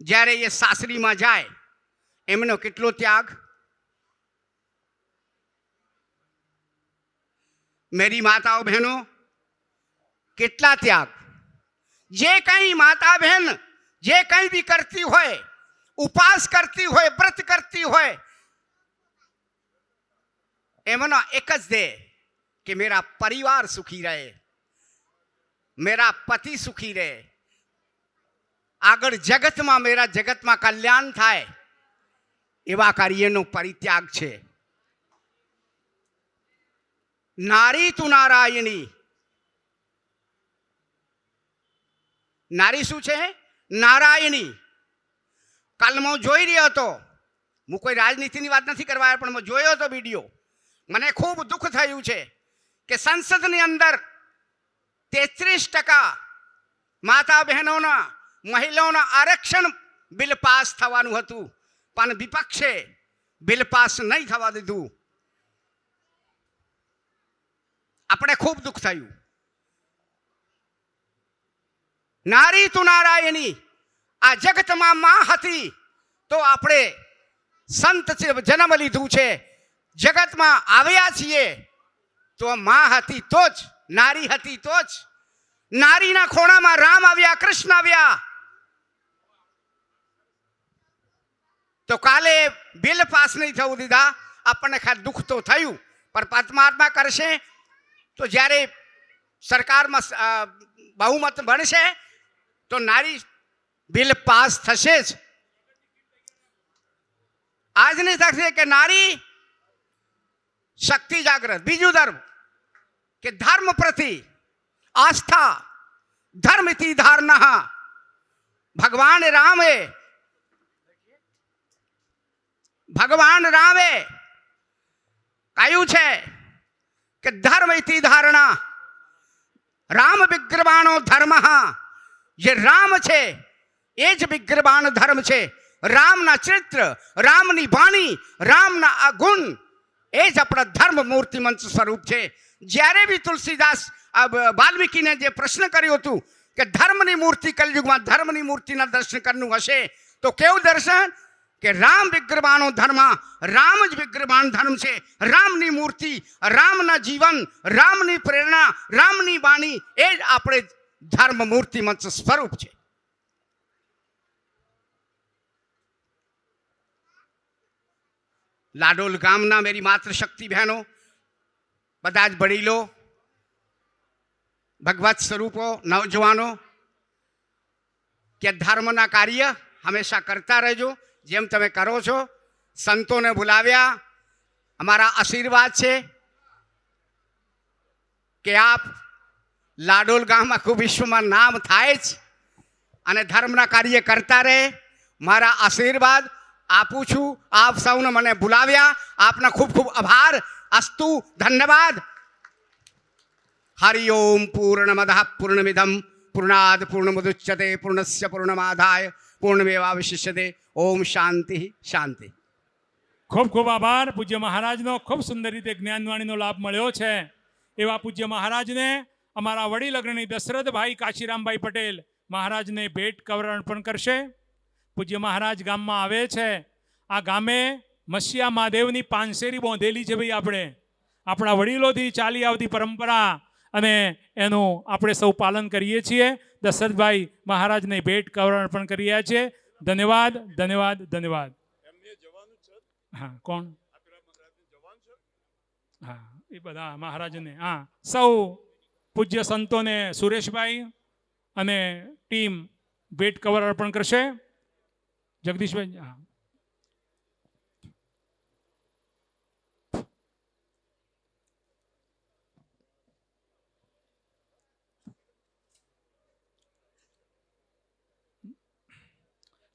D: જ્યારે એ સાસરીમાં જાય એમનો કેટલો ત્યાગ. મેરી માતાઓ બહેનો, કેટલા ત્યાગ. જે કંઈ માતા બહેન જે કંઈ બી કરતી હોય, ઉપવાસ કરતી હોય, વ્રત કરતી હોય, એમનો એક જ દે કે મેરા પરિવાર સુખી રહે, મેરા પતિ સુખી રહે, આગળ જગતમાં મેરા જગતમાં કલ્યાણ થાય. એવા કાર્યનો પરિત્યાગ છે. નારી તું નારાયણી. નારી શું છે? નારાયણી. કાલ હું જોઈ રહ્યો હતો, હું કોઈ રાજનીતિની વાત નથી કરવા, પણ હું જોયો હતો વિડીયો. મને ખૂબ દુઃખ થયું છે કે સંસદની અંદર 33% માતા બહેનોના મહિલાઓના આરક્ષણ બિલ પાસ થવાનું હતું, પણ વિપક્ષે બિલ પાસ નહીં થવા દીધું. આપણે ખૂબ દુઃખ થયું. નારી તું નારાયણી. આ જગતમાં માં હતી તો આપણે સંત જન્મ લીધું છે. જગતમાં આવ્યા છીએ તો માં હતી તો જ, નારી હતી તો જ. નારીના ખોણામાં રામ આવ્યા, કૃષ્ણ આવ્યા. તો કાલે બિલ પાસ નહીં થવું દીધા. આપણને ખાલી દુઃખ તો થયું, પણ પરમાત્મા કરશે તો જ્યારે સરકારમાં બહુમત બનશે તો નારી બિલ પાસ થશે જ. આજની થશે કે નારી શક્તિ જાગૃત. બીજું ધર્મ કે ધર્મ પ્રતિ આસ્થા, ધર્મથી ધારણા. ભગવાન રામે ભગવાન રામે કહ્યું છે કે ધર્મ ઇતિ ધારણા, રામ વિગ્રવાણો ધર્મ. જે રામ છે એ જ વિગ્રવાણ ધર્મ છે. રામના ચરિત્ર, રામની વાણી, રામના આ ગુણ એ જ આપણા ધર્મ મૂર્તિમંત સ્વરૂપ છે. જ્યારે બી તુલસીદાસ વાલ્મીકીને જે પ્રશ્ન કર્યો હતું કે ધર્મની મૂર્તિ કલયુગમાં ધર્મની મૂર્તિના દર્શન કરવું હશે તો કેવું દર્શન? કે રામ વિગ્રવાણો ધર્મ, રામ જ વિગ્રવાણ ધર્મ છે. રામની મૂર્તિ, રામના જીવન, રામની પ્રેરણા, રામની વાણી એ જ આપણે ધર્મ મૂર્તિમંત સ્વરૂપ છે. લાડોલ ગામના મેરી માતૃશક્તિ બહેનો, બધા જ વડીલો, ભગવત સ્વરૂપો, નવજવાનો, કે ધર્મના કાર્ય હંમેશા કરતા રહેજો જેમ તમે કરો છો. સંતોને બોલાવ્યા, અમારા આશીર્વાદ છે કે આપ લાડોલ ગામમાં ખૂબ વિશ્વમાં નામ થાય જ અને ધર્મના કાર્ય કરતા રહે. મારા આશીર્વાદ આપું છું. આપ સૌને મને બોલાવ્યા, આપના ખૂબ ખૂબ આભાર. અસ્તુ, ધન્યવાદ. હરિ ઓમ પૂર્ણમદ પૂર્ણમિદમ પૂર્ણાદ પૂર્ણમુદુચ્યતે પૂર્ણસ્ય પૂર્ણમાદાય પૂર્ણમેવાવશિષ્યતે. ઓમ શાંતિ શાંતિ.
A: ખૂબ ખૂબ આભાર. પૂજ્ય મહારાજનો ખૂબ સુંદર રીતે જ્ઞાનવાણીનો લાભ મળ્યો છે. એવા પૂજ્ય મહારાજને અમારા વડીલ અગ્રણી દશરથભાઈ કાશીરામભાઈ પટેલ મહારાજને ભેટ કવર અર્પણ કરશે. પૂજ્ય મહારાજ ગામમાં આવે છે. આ ગામે મસિયા મહાદેવની પાનસેરી બાંધેલી છે. ભાઈ આપણે આપણા વડીલોથી ચાલી આવતી પરંપરા અને એનું આપણે સૌ પાલન કરીએ છીએ. દશરથભાઈ મહારાજને ભેટ કવર અર્પણ કરી રહ્યા છે. ધન્યવાદ, ધન્યવાદ, ધન્યવાદ. હા, કોણ? હા, એ બધા મહારાજને. હા, સૌ પૂજ્ય સંતોને સુરેશભાઈ અને ટીમ ભેટ કવર અર્પણ કરશે. જગદીશભાઈ. હા,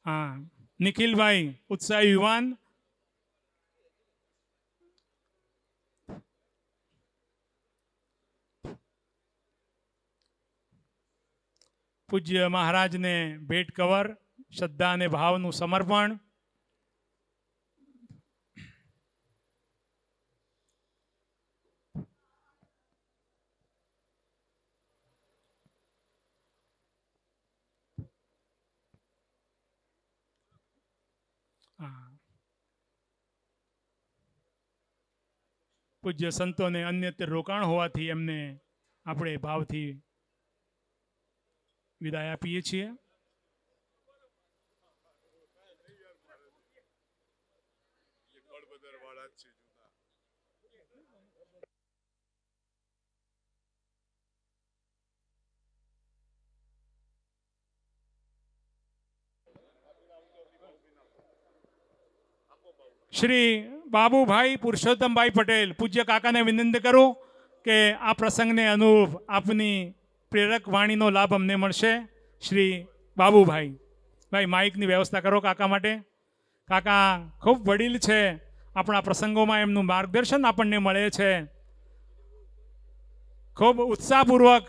A: હા, નિખિલભાઈ ઉત્સાહી યુવાન. પૂજ્ય મહારાજને ભેટ કવર, શ્રદ્ધા અને ભાવનું સમર્પણ. પૂજ્ય સંતોને અન્યત્ર રોકાણ હોવાથી એમને આપણે ભાવથી વિદાય આપીએ છીએ. શ્રી બાબુભાઈ પુરુષોત્તમભાઈ પટેલ, પૂજ્ય કાકાને વિનંતી કરું કે આ પ્રસંગને અનુરૂપ આપની પ્રેરક વાણીનો લાભ અમને મળશે. શ્રી બાબુભાઈ, ભાઈ માઇકની વ્યવસ્થા કરો કાકા માટે. કાકા ખૂબ વડીલ છે. આપણા પ્રસંગોમાં એમનું માર્ગદર્શન આપણને મળે છે. ખૂબ ઉત્સાહપૂર્વક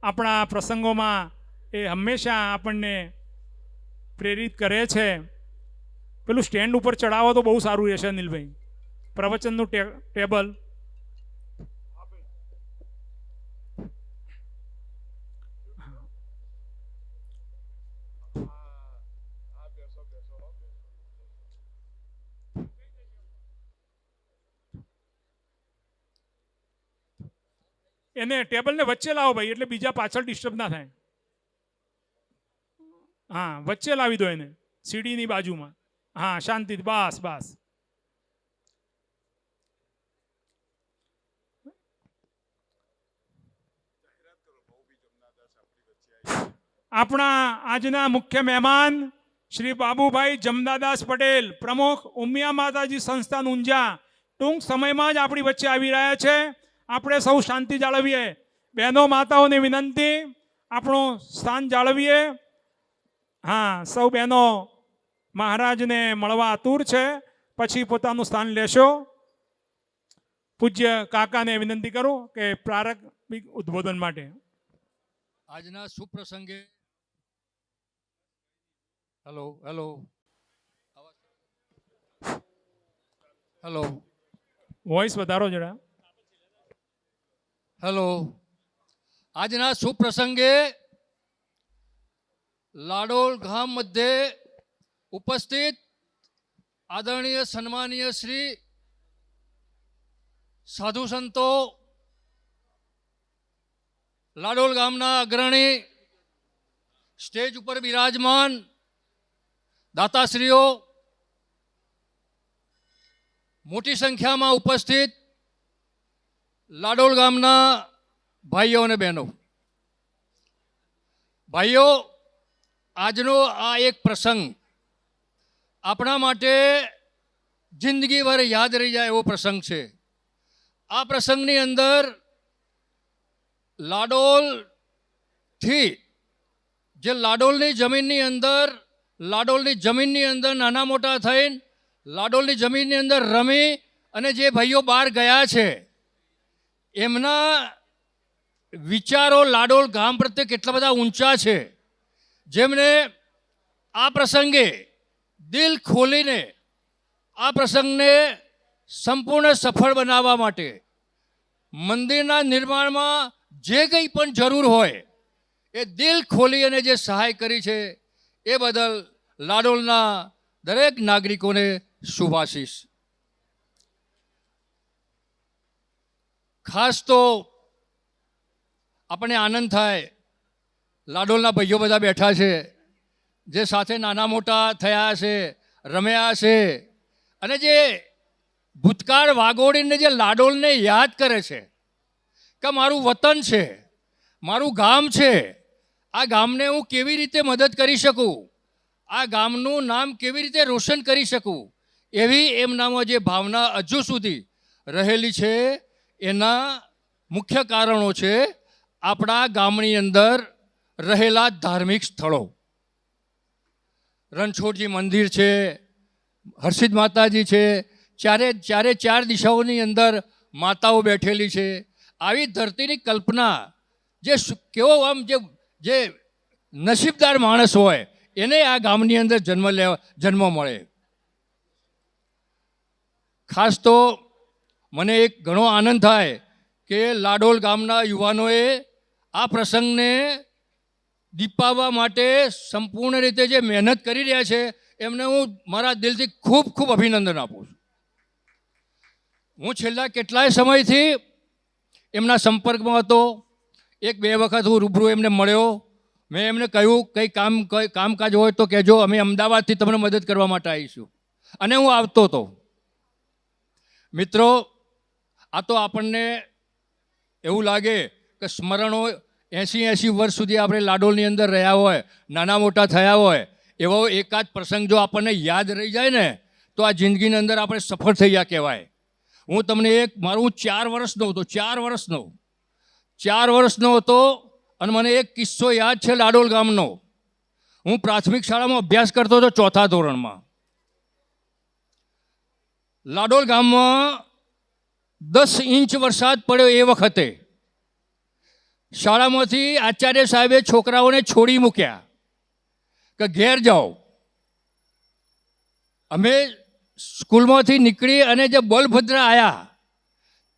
A: આપણા પ્રસંગોમાં એ હંમેશા આપણને પ્રેરિત કરે છે. પેલું સ્ટેન્ડ ઉપર ચડાવો તો બહુ સારું રહેશે અનિલભાઈ. પ્રવચનનું ટેબલ. એને ટેબલને વચ્ચે લાવો ભાઈ, એટલે બીજા પાછળ ડિસ્ટર્બ ના થાય. હા, વચ્ચે લાવી દો એને, સીડીની બાજુમાં. હા, શાંતિ. બસ બસ. આપણા આજના મુખ્ય મહેમાન શ્રી બાબુભાઈ જમદાદાસ પટેલ, પ્રમુખ ઉમિયા માતાજી સંસ્થાન ઊંઝા, ટૂંક સમયમાં જ આપણી વચ્ચે આવી રહ્યા છે. આપણે સૌ શાંતિ જાળવીએ. બહેનો માતાઓને વિનંતી, આપણું સ્થાન જાળવીએ. હા, સૌ બહેનો મહારાજને મળવા આતુર છે, પછી પોતાનું સ્થાન લેશો. પૂજ્ય કાકાને વિનંતી કરું કે પ્રારંભિક ઉદ્બોધન માટે.
E: આજના સુપ્રસંગે હેલો હેલો હેલો
A: વોઇસ વધારો જરા.
E: હેલો આજના સુપ્રસંગે લાડોલ ગામ મધ્યે ઉપસ્થિત આદરણીય સન્માનીય શ્રી સાધુ સંતો, લાડોલ ગામના અગ્રણી, સ્ટેજ ઉપર બિરાજમાન દાતાશ્રીઓ, મોટી સંખ્યામાં ઉપસ્થિત લાડોલ ગામના ભાઈઓ અને બહેનો. ભાઈઓ, આજનો આ એક પ્રસંગ આપણા માટે જિંદગીભર યાદ રહી જાય એવો પ્રસંગ છે. આ પ્રસંગની અંદર લાડોલથી જે લાડોલની જમીનની અંદર નાના મોટા થઈને લાડોલની જમીનની અંદર રમી અને જે ભાઈઓ બહાર ગયા છે એમના વિચારો લાડોલ ગામ પ્રત્યે કેટલા બધા ઊંચા છે, જેમને આ પ્રસંગે દિલ ખોલીને આ પ્રસંગને સંપૂર્ણ સફળ બનાવવા માટે મંદિરના નિર્માણમાં જે કંઈ પણ જરૂર હોય એ દિલ ખોલી અને જે સહાય કરી છે એ બદલ લાડોલના દરેક નાગરિકોને શુભાશીષ. ખાસ તો આપણને આનંદ થાય, લાડોલના ભાઈઓ બધા બેઠા છે જે સાથે નાના મોટા થયા છે, રમ્યા છે અને જે ભૂતકાળ વાગોડીને જે લાડોલને યાદ કરે છે કે મારું વતન છે, મારું ગામ છે, આ ગામને હું કેવી રીતે મદદ કરી શકું, આ ગામનું નામ કેવી રીતે રોશન કરી શકું, એવી એમનામાં જે ભાવના હજુ સુધી રહેલી છે એના મુખ્ય કારણો છે આપણા ગામની અંદર રહેલા ધાર્મિક સ્થળો. રણછોડજી મંદિર છે, હર્ષિદ માતાજી છે, ચાર દિશાઓની અંદર માતાઓ બેઠેલી છે. આવી ધરતીની કલ્પના કેવો આમ જે નસીબદાર માણસ હોય એને આ ગામની અંદર જન્મ મળે. ખાસ તો મને એક ઘણો આનંદ થાય કે લાડોલ ગામના યુવાનોએ આ પ્રસંગને દીપાવવા માટે સંપૂર્ણ રીતે જે મહેનત કરી રહ્યા છે એમને હું મારા દિલથી ખૂબ ખૂબ અભિનંદન આપું છું. હું છેલ્લા કેટલાય સમયથી એમના સંપર્કમાં હતો. 1-2 વખત હું રૂબરૂ એમને મળ્યો. મેં એમને કહ્યું કંઈ કામકાજ હોય તો કહેજો, અમે અમદાવાદથી તમને મદદ કરવા માટે આવીશું, અને હું આવતો હતો. મિત્રો, આ તો આપણને એવું લાગે કે સ્મરણો 80 વર્ષ સુધી આપણે લાડોલની અંદર રહ્યા હોય, નાના મોટા થયા હોય, એવો એકાદ પ્રસંગ જો આપણને યાદ રહી જાય ને તો આ જિંદગીની અંદર આપણે સફળ થઈ ગયા કહેવાય. હું તમને મારું 4 વર્ષનો હતો, 4 વર્ષનો હતો અને મને એક કિસ્સો યાદ છે લાડોલ ગામનો. હું પ્રાથમિક શાળામાં અભ્યાસ કરતો હતો, 4થા ધોરણમાં. લાડોલ ગામમાં 10 ઇંચ વરસાદ પડ્યો એ વખતે. શાળામાંથી આચાર્ય સાહેબે છોકરાઓને છોડી મૂક્યા કે ઘેર જાઓ. અમે સ્કૂલમાંથી નીકળી અને જે બલભદ્રા આવ્યા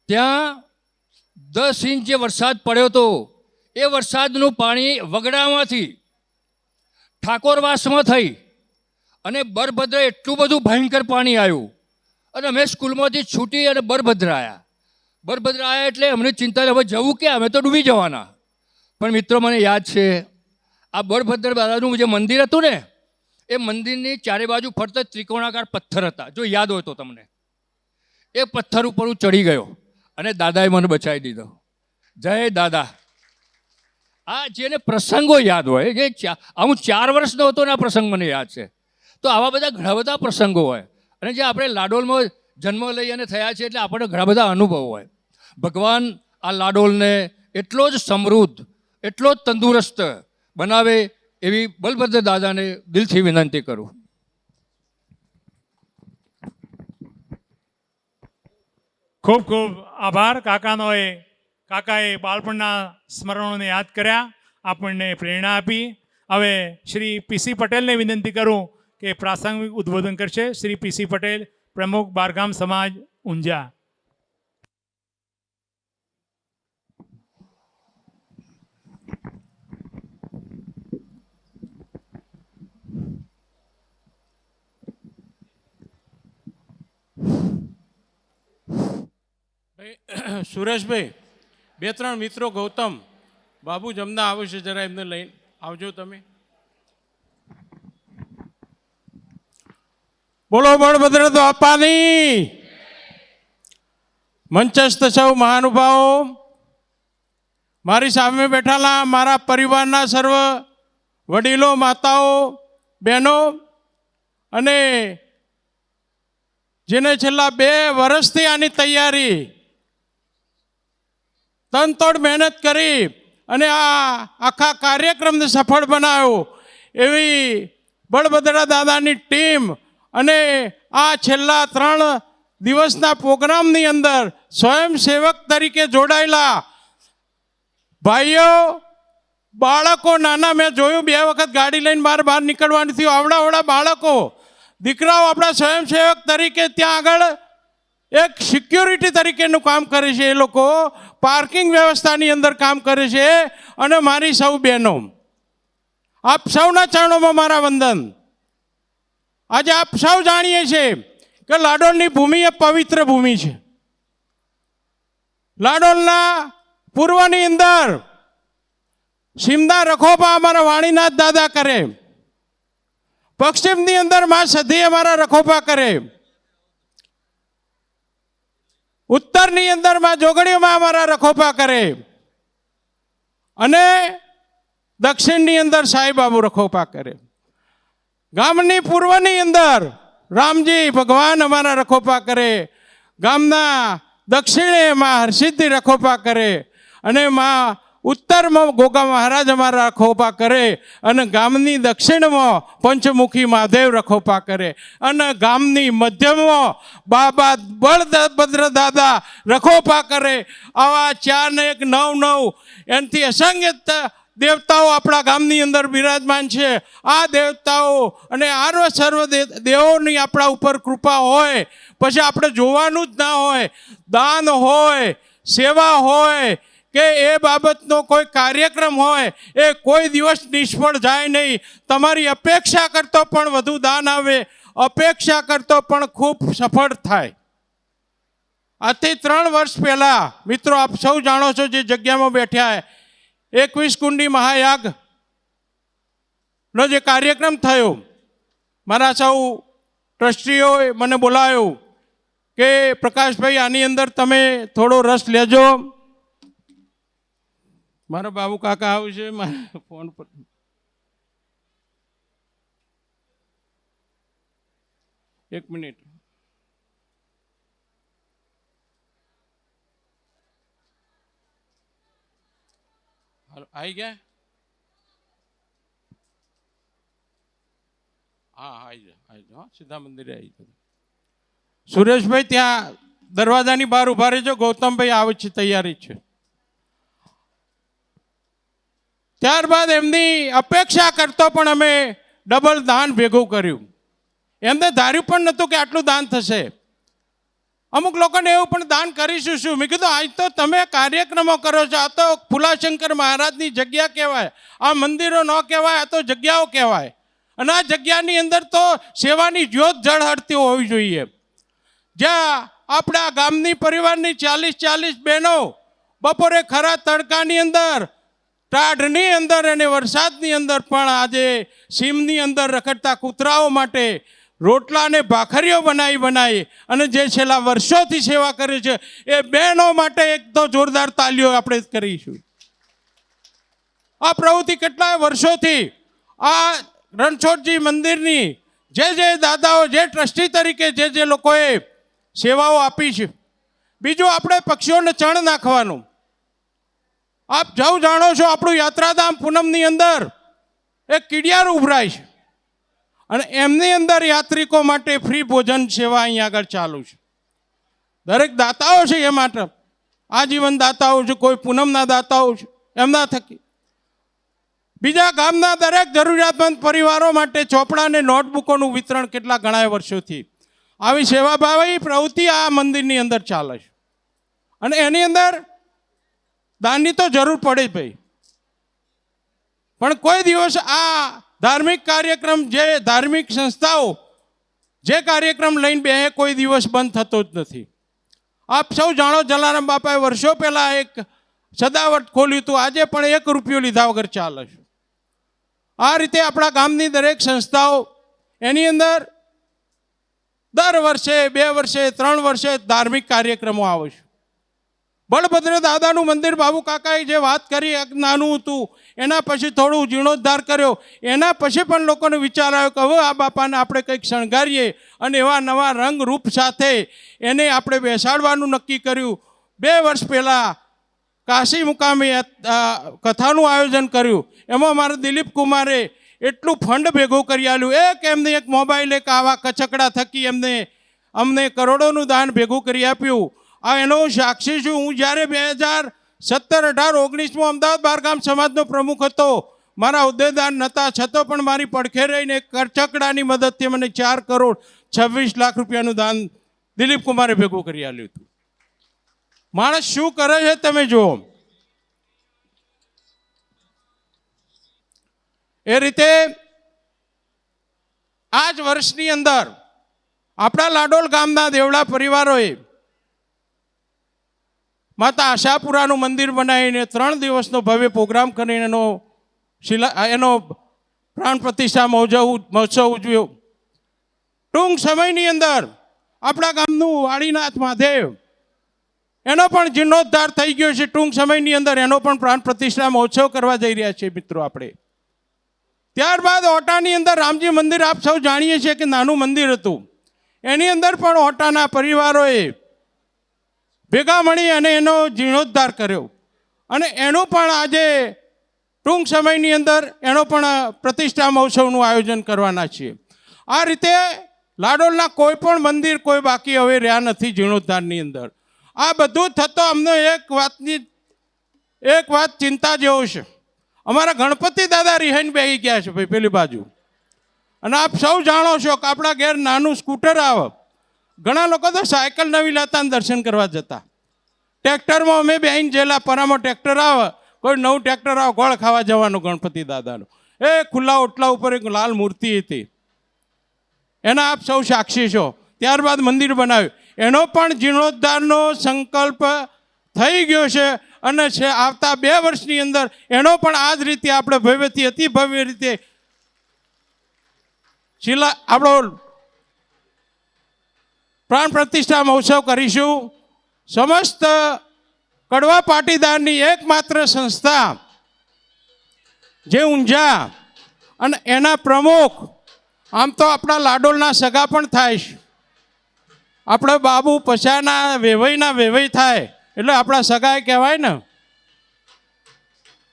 E: ત્યાં 10 ઇંચ જે વરસાદ પડ્યો હતો એ વરસાદનું પાણી વગડામાંથી ઠાકોરવાસમાં થઈ અને બરભદ્ર એટલું બધું ભયંકર પાણી આવ્યું અને અમે સ્કૂલમાંથી છૂટી અને બરભદ્રા આવ્યા એટલે અમને ચિંતા હવે જવું કે અમે તો ડૂબી જવાના. પણ મિત્રો, મને યાદ છે આ બરભદ્ર દાદાનું જે મંદિર હતું ને એ મંદિરની ચારે બાજુ ફરતા ત્રિકોણાકાર પથ્થર હતા, જો યાદ હોય તો તમને. એ પથ્થર ઉપર હું ચડી ગયો અને દાદાએ મને બચાવી દીધો. જય દાદા. આ જેને પ્રસંગો યાદ હોય, જે હું 4 વર્ષનો હતો ને આ પ્રસંગ મને યાદ છે. તો આવા બધા ઘણા બધા પ્રસંગો હોય અને જે આપણે લાડોલમાં જન્મ લઈ અને થયા છે એટલે આપણને ઘણા બધા અનુભવો હોય. ભગવાન આ લાડોલને એટલો જ સમૃદ્ધ, એટલો જ તંદુરસ્ત બનાવે એવી બલભદ્ર દાદાને દિલથી વિનંતી કરું.
A: ખૂબ ખૂબ આભાર કાકાએ બાળપણના સ્મરણોને યાદ કર્યા, આપણને પ્રેરણા આપી. હવે શ્રી પીસી પટેલને વિનંતી કરું કે પ્રાસંગિક ઉદ્બોધન કરશે. શ્રી પીસી પટેલ, પ્રમુખ બારગામ સમાજ ઊંઝા.
F: સુરેશભાઈ, બે ત્રણ મિત્રો ગૌતમ બાબુ જમના આવે છે, જરા એમને લઈને આવજો તમે. બોલો બળભદ્ર બાપાની. મંચસ્થ સૌ મહાનુભાવો, મારી સામે બેઠેલા મારા પરિવારના સર્વ વડીલો, માતાઓ, બહેનો અને જેને છેલ્લા 2 વર્ષથી આની તૈયારી તનતોડ મહેનત કરી અને આ આખા કાર્યક્રમને સફળ બનાવ્યો એવી બળભદ્રા દાદાની ટીમ અને આ છેલ્લા 3 દિવસના પ્રોગ્રામની અંદર સ્વયંસેવક તરીકે જોડાયેલા ભાઈઓ, બાળકો નાના, મેં જોયું 2 વખત ગાડી લઈને બહાર નીકળવાનું થયું, આવડા બાળકો, દીકરાઓ આપણા સ્વયંસેવક તરીકે ત્યાં આગળ એક સિક્યોરિટી તરીકેનું કામ કરે છે. એ લોકો પાર્કિંગ વ્યવસ્થાની અંદર કામ કરે છે. અને મારી સૌ બહેનો, આપ સૌના ચરણોમાં મારા વંદન. આજે આપ સૌ જાણીએ છીએ કે લાડોલની ભૂમિ એ પવિત્ર ભૂમિ છે. લાડોલના પૂર્વની અંદર સિમદા રખોપા અમારા વાણીનાથ દાદા કરે, પશ્ચિમની અંદર માં સધી અમારા રખોપા કરે, ઉત્તરની અંદર માં જોગણીઓમાં અમારા રખોપા કરે અને દક્ષિણની અંદર સાંઈ બાબુ રખોપા કરે. ગામની પૂર્વની અંદર રામજી ભગવાન અમારા રખોપા કરે, ગામના દક્ષિણે માં હરસિદ્ધિ રખોપા કરે અને માં ઉત્તરમાં ગોગા મહારાજ અમારા રખોપા કરે અને ગામની દક્ષિણમાં પંચમુખી મહાદેવ રખોપા કરે અને ગામની મધ્યમાં બાબા બળભદ્ર દાદા રખોપા કરે. આવા 4 ને 1 9 એનાથી અસંખ્ય દેવતાઓ આપણા ગામની અંદર બિરાજમાન છે. આ દેવતાઓ અને આરો સર્વ દેવોની આપણા ઉપર કૃપા હોય પછી આપણે જોવાનું જ ના હોય. દાન હોય, સેવા હોય કે એ બાબતનો કોઈ કાર્યક્રમ હોય, એ કોઈ દિવસ નિષ્ફળ જાય નહીં. તમારી અપેક્ષા કરતો પણ વધુ દાન આવે, અપેક્ષા કરતો પણ ખૂબ સફળ થાય. આજથી 3 વર્ષ પહેલાં મિત્રો, આપ સૌ જાણો છો, જે જગ્યામાં બેઠ્યા 21 કુંડી મહાયાગનો જે કાર્યક્રમ થયો, મારા સૌ ટ્રસ્ટીઓએ મને બોલાવ્યો કે પ્રકાશભાઈ આની અંદર તમે થોડો રસ લેજો. મારા બાબુ કાકા આવશે મારા ફોન પર. એક મિનિટ. હાલો, આવી ગયા? હા, આવી જાઓ, સીધા મંદિરે આવી જાઓ. સુરેશભાઈ ત્યાં દરવાજાની બહાર ઉભા રહેજો. ગૌતમભાઈ આવે છે, તૈયારી છે. ત્યારબાદ એમની અપેક્ષા કરતો પણ અમે ડબલ દાન ભેગું કર્યું. એમને ધાર્યું પણ નહોતું કે આટલું દાન થશે. અમુક લોકોને એવું પણ દાન કરીશું શું. મેં કીધું આજ તો તમે કાર્યક્રમો કરો છો, આ તો ફુલાશંકર મહારાજની જગ્યા કહેવાય, આ મંદિરો ન કહેવાય, આ તો જગ્યાઓ કહેવાય. અને આ જગ્યાની અંદર તો સેવાની જ્યોત ઝળહળતી હોવી જોઈએ. જ્યાં આપણા ગામની પરિવારની 40 બહેનો બપોરે ખરા તડકાની અંદર, ટાઢની અંદર અને વરસાદની અંદર પણ આજે સીમની અંદર રખડતા કૂતરાઓ માટે રોટલા અને ભાખરીઓ બનાવી અને જે છેલ્લા વર્ષોથી સેવા કરે છે એ બહેનો માટે એક તો જોરદાર તાલીઓ આપણે કરીશું. આ પ્રવૃત્તિ કેટલાય વર્ષોથી આ રણછોડજી મંદિરની જે દાદાઓ, જે ટ્રસ્ટી તરીકે જે લોકોએ સેવાઓ આપી છે. બીજું, આપણે પક્ષીઓને ચણ નાખવાનું. આપ સૌ જાણો છો, આપણું યાત્રાધામ પૂનમની અંદર એક કીડિયાર ઉભરાય છે અને એમની અંદર યાત્રિકો માટે ફ્રી ભોજન સેવા અહીંયા આગળ ચાલુ છે. દરેક દાતાઓ છે એ માટે આજીવન દાતાઓ છે, કોઈ પૂનમના દાતાઓ છે એમના થકી, બીજા ગામના દરેક જરૂરિયાતમંદ પરિવારો માટે ચોપડા અને નોટબુકોનું વિતરણ કેટલા ઘણા વર્ષોથી આવી સેવાભાવી પ્રવૃત્તિ આ મંદિરની અંદર ચાલે છે. અને એની અંદર દાનની તો જરૂર પડે જ ભાઈ, પણ કોઈ દિવસ આ ધાર્મિક કાર્યક્રમ, જે ધાર્મિક સંસ્થાઓ જે કાર્યક્રમ લઈને બે કોઈ દિવસ બંધ થતો જ નથી. આપ સૌ જાણો, જલારામ બાપાએ વર્ષો પહેલાં એક સદાવટ ખોલ્યું હતું, આજે પણ 1 રૂપિયો લીધા વગર ચાલે છે. આ રીતે આપણા ગામની દરેક સંસ્થાઓ એની અંદર દર વર્ષે, 2 વર્ષે, 3 વર્ષે ધાર્મિક કાર્યક્રમો આવે છે. બળભદ્ર દાદાનું મંદિર બાબુ કાકાએ જે વાત કરી, એક નાનું હતું, એના પછી થોડું જીર્ણોદ્ધાર કર્યો, એના પછી પણ લોકોને વિચાર આવ્યો કે હવે આ બાપાને આપણે કંઈક શણગારીએ અને એવા નવા રંગ રૂપ સાથે એને આપણે બેસાડવાનું નક્કી કર્યું. 2 વર્ષ પહેલાં કાશી મુકામે કથાનું આયોજન કર્યું. એમાં મારા દિલીપ કુમારે એટલું ફંડ ભેગું કરી આલ્યું, એમને એક મોબાઈલ, એક આવા કચકડા થકી અમને કરોડોનું દાન ભેગું કરી આપ્યું. આ એનો હું સાક્ષી છું. હું જ્યારે 2017, 18, 19માં અમદાવાદ બારગામ સમાજનો પ્રમુખ હતો, મારા હોદ્દેદાર નહોતા, છતાં પણ મારી પડખે રહીને કચકડાની મદદથી મને 4 કરોડ 26 લાખ રૂપિયાનું દાન દિલીપ કુમારે ભેગું કરી આપ્યું હતું. માણસ શું કરે છે તમે જુઓ. એ રીતે આ જ વર્ષની અંદર આપણા લાડોલ ગામના દેવડા પરિવારોએ માતા આશાપુરાનું મંદિર બનાવીને 3 દિવસનો ભવ્ય પ્રોગ્રામ કરીને એનો પ્રાણ પ્રતિષ્ઠા મહોત્સવ ઉજવ્યો. ટૂંક સમયની અંદર આપણા ગામનું વાડીનાથ મહાદેવ, એનો પણ જીર્ણોદ્ધાર થઈ ગયો છે. ટૂંક સમયની અંદર એનો પણ પ્રાણ પ્રતિષ્ઠા મહોત્સવ કરવા જઈ રહ્યા છીએ મિત્રો આપણે. ત્યારબાદ ઓટાની અંદર રામજી મંદિર, આપ સૌ જાણીએ છીએ કે નાનું મંદિર હતું, એની અંદર પણ ઓટાના પરિવારોએ ભેગા મળી અને એનો જીર્ણોદ્ધાર કર્યો અને એનું પણ આજે ટૂંક સમયની અંદર એનો પણ પ્રતિષ્ઠા મહોત્સવનું આયોજન કરવાના છીએ. આ રીતે લાડોલના કોઈ પણ મંદિર કોઈ બાકી હવે રહ્યા નથી જીર્ણોદ્ધારની અંદર. આ બધું થતો અમને એક વાત ચિંતા જેવો છે. અમારા ગણપતિ દાદા રિહાઈને બેસી ગયા છે ભાઈ પેલી બાજુ. અને આપ સૌ જાણો છો કે આપણા ઘેર નાનું સ્કૂટર આવે, ઘણા લોકો તો સાયકલ નવી લેતા દર્શન કરવા જતા. ટ્રેક્ટરમાં અમે બેહીને જેલા પરામાં ટ્રેક્ટર આવે, કોઈ નવું ટ્રેક્ટર આવે, ગોળ ખાવા જવાનું ગણપતિ દાદાનું. એ ખુલ્લા ઓટલા ઉપર એક લાલ મૂર્તિ હતી, એના આપ સૌ સાક્ષી છો. ત્યારબાદ મંદિર બનાવ્યું, એનો પણ જીર્ણોદ્ધારનો સંકલ્પ થઈ ગયો છે અને આવતા 2 વર્ષની અંદર એનો પણ આ જ રીતે આપણે ભવ્યથી અતિ ભવ્ય રીતે આપણો પ્રાણ પ્રતિષ્ઠા મહોત્સવ કરીશું. સમસ્ત કડવા પાટીદારની એકમાત્ર સંસ્થા જે ઊંઝા અને એના પ્રમુખ, આમ તો આપણા લાડોલના સગા પણ થાય છે, આપણે બાબુ પછાના વેવાઈના વેવાઈ થાય એટલે આપણા સગાએ કહેવાય ને.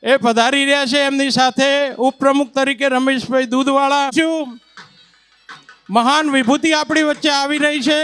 F: એ પધારી રહ્યા છે. એમની સાથે ઉપપ્રમુખ તરીકે રમેશભાઈ દૂધવાળા, શું મહાન વિભૂતિ આપણી વચ્ચે આવી રહી છે.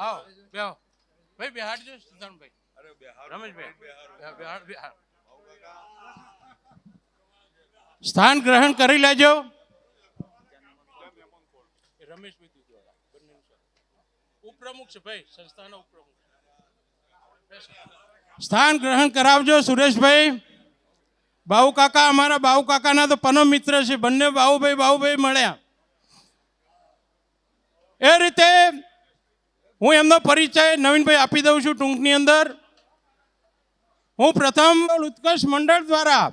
F: આવો બેહો ભાઈ, બેહાડજો સુધાનભાઈ, રમેશભાઈ સ્થાન ગ્રહણ કરી લેજો. રમેશભાઈ ઉપપ્રમુખ છે ભાઈ, સંસ્થાના ઉપપ્રમુખ. સ્થાન ગ્રહણ કરાવજો સુરેશભાઈ. બાહુ કાકા, અમારા બાહુ કાકાના તો પરમ મિત્ર છે, બંને બાહુભાઈ મળ્યા. એ રીતે હું એમનો પરિચય નવીનભાઈ આપી દઉં છું ટૂંકની અંદર. હું પ્રથમ ઉત્કર્ષ મંડળ દ્વારા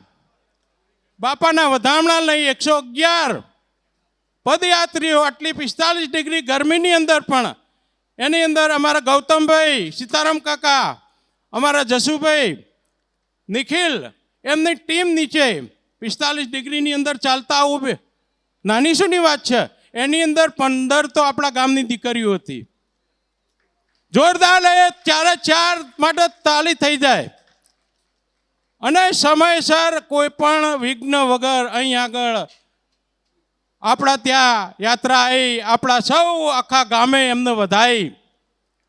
F: બાપાના વધામણા લઈ 111 પદયાત્રીઓ આટલી 45 ડિગ્રી ગરમીની અંદર પણ એની અંદર અમારા ગૌતમભાઈ, સીતારામ કાકા, અમારા જસુભાઈ, નિખિલ, એમની ટીમ નીચે 45 ડિગ્રીની અંદર ચાલતા આવું નાની શુંની વાત છે. એની અંદર 15 તો આપણા ગામની દીકરીઓ હતી. જોરદાર એ ચારે ચાર માટે તાલી થઈ જાય. અને સમયસર કોઈ પણ વિઘ્ન વગર અહીં આગળ આપણા ત્યાં યાત્રા આવી, આપણા સૌ આખા ગામે એમને વધાઈ,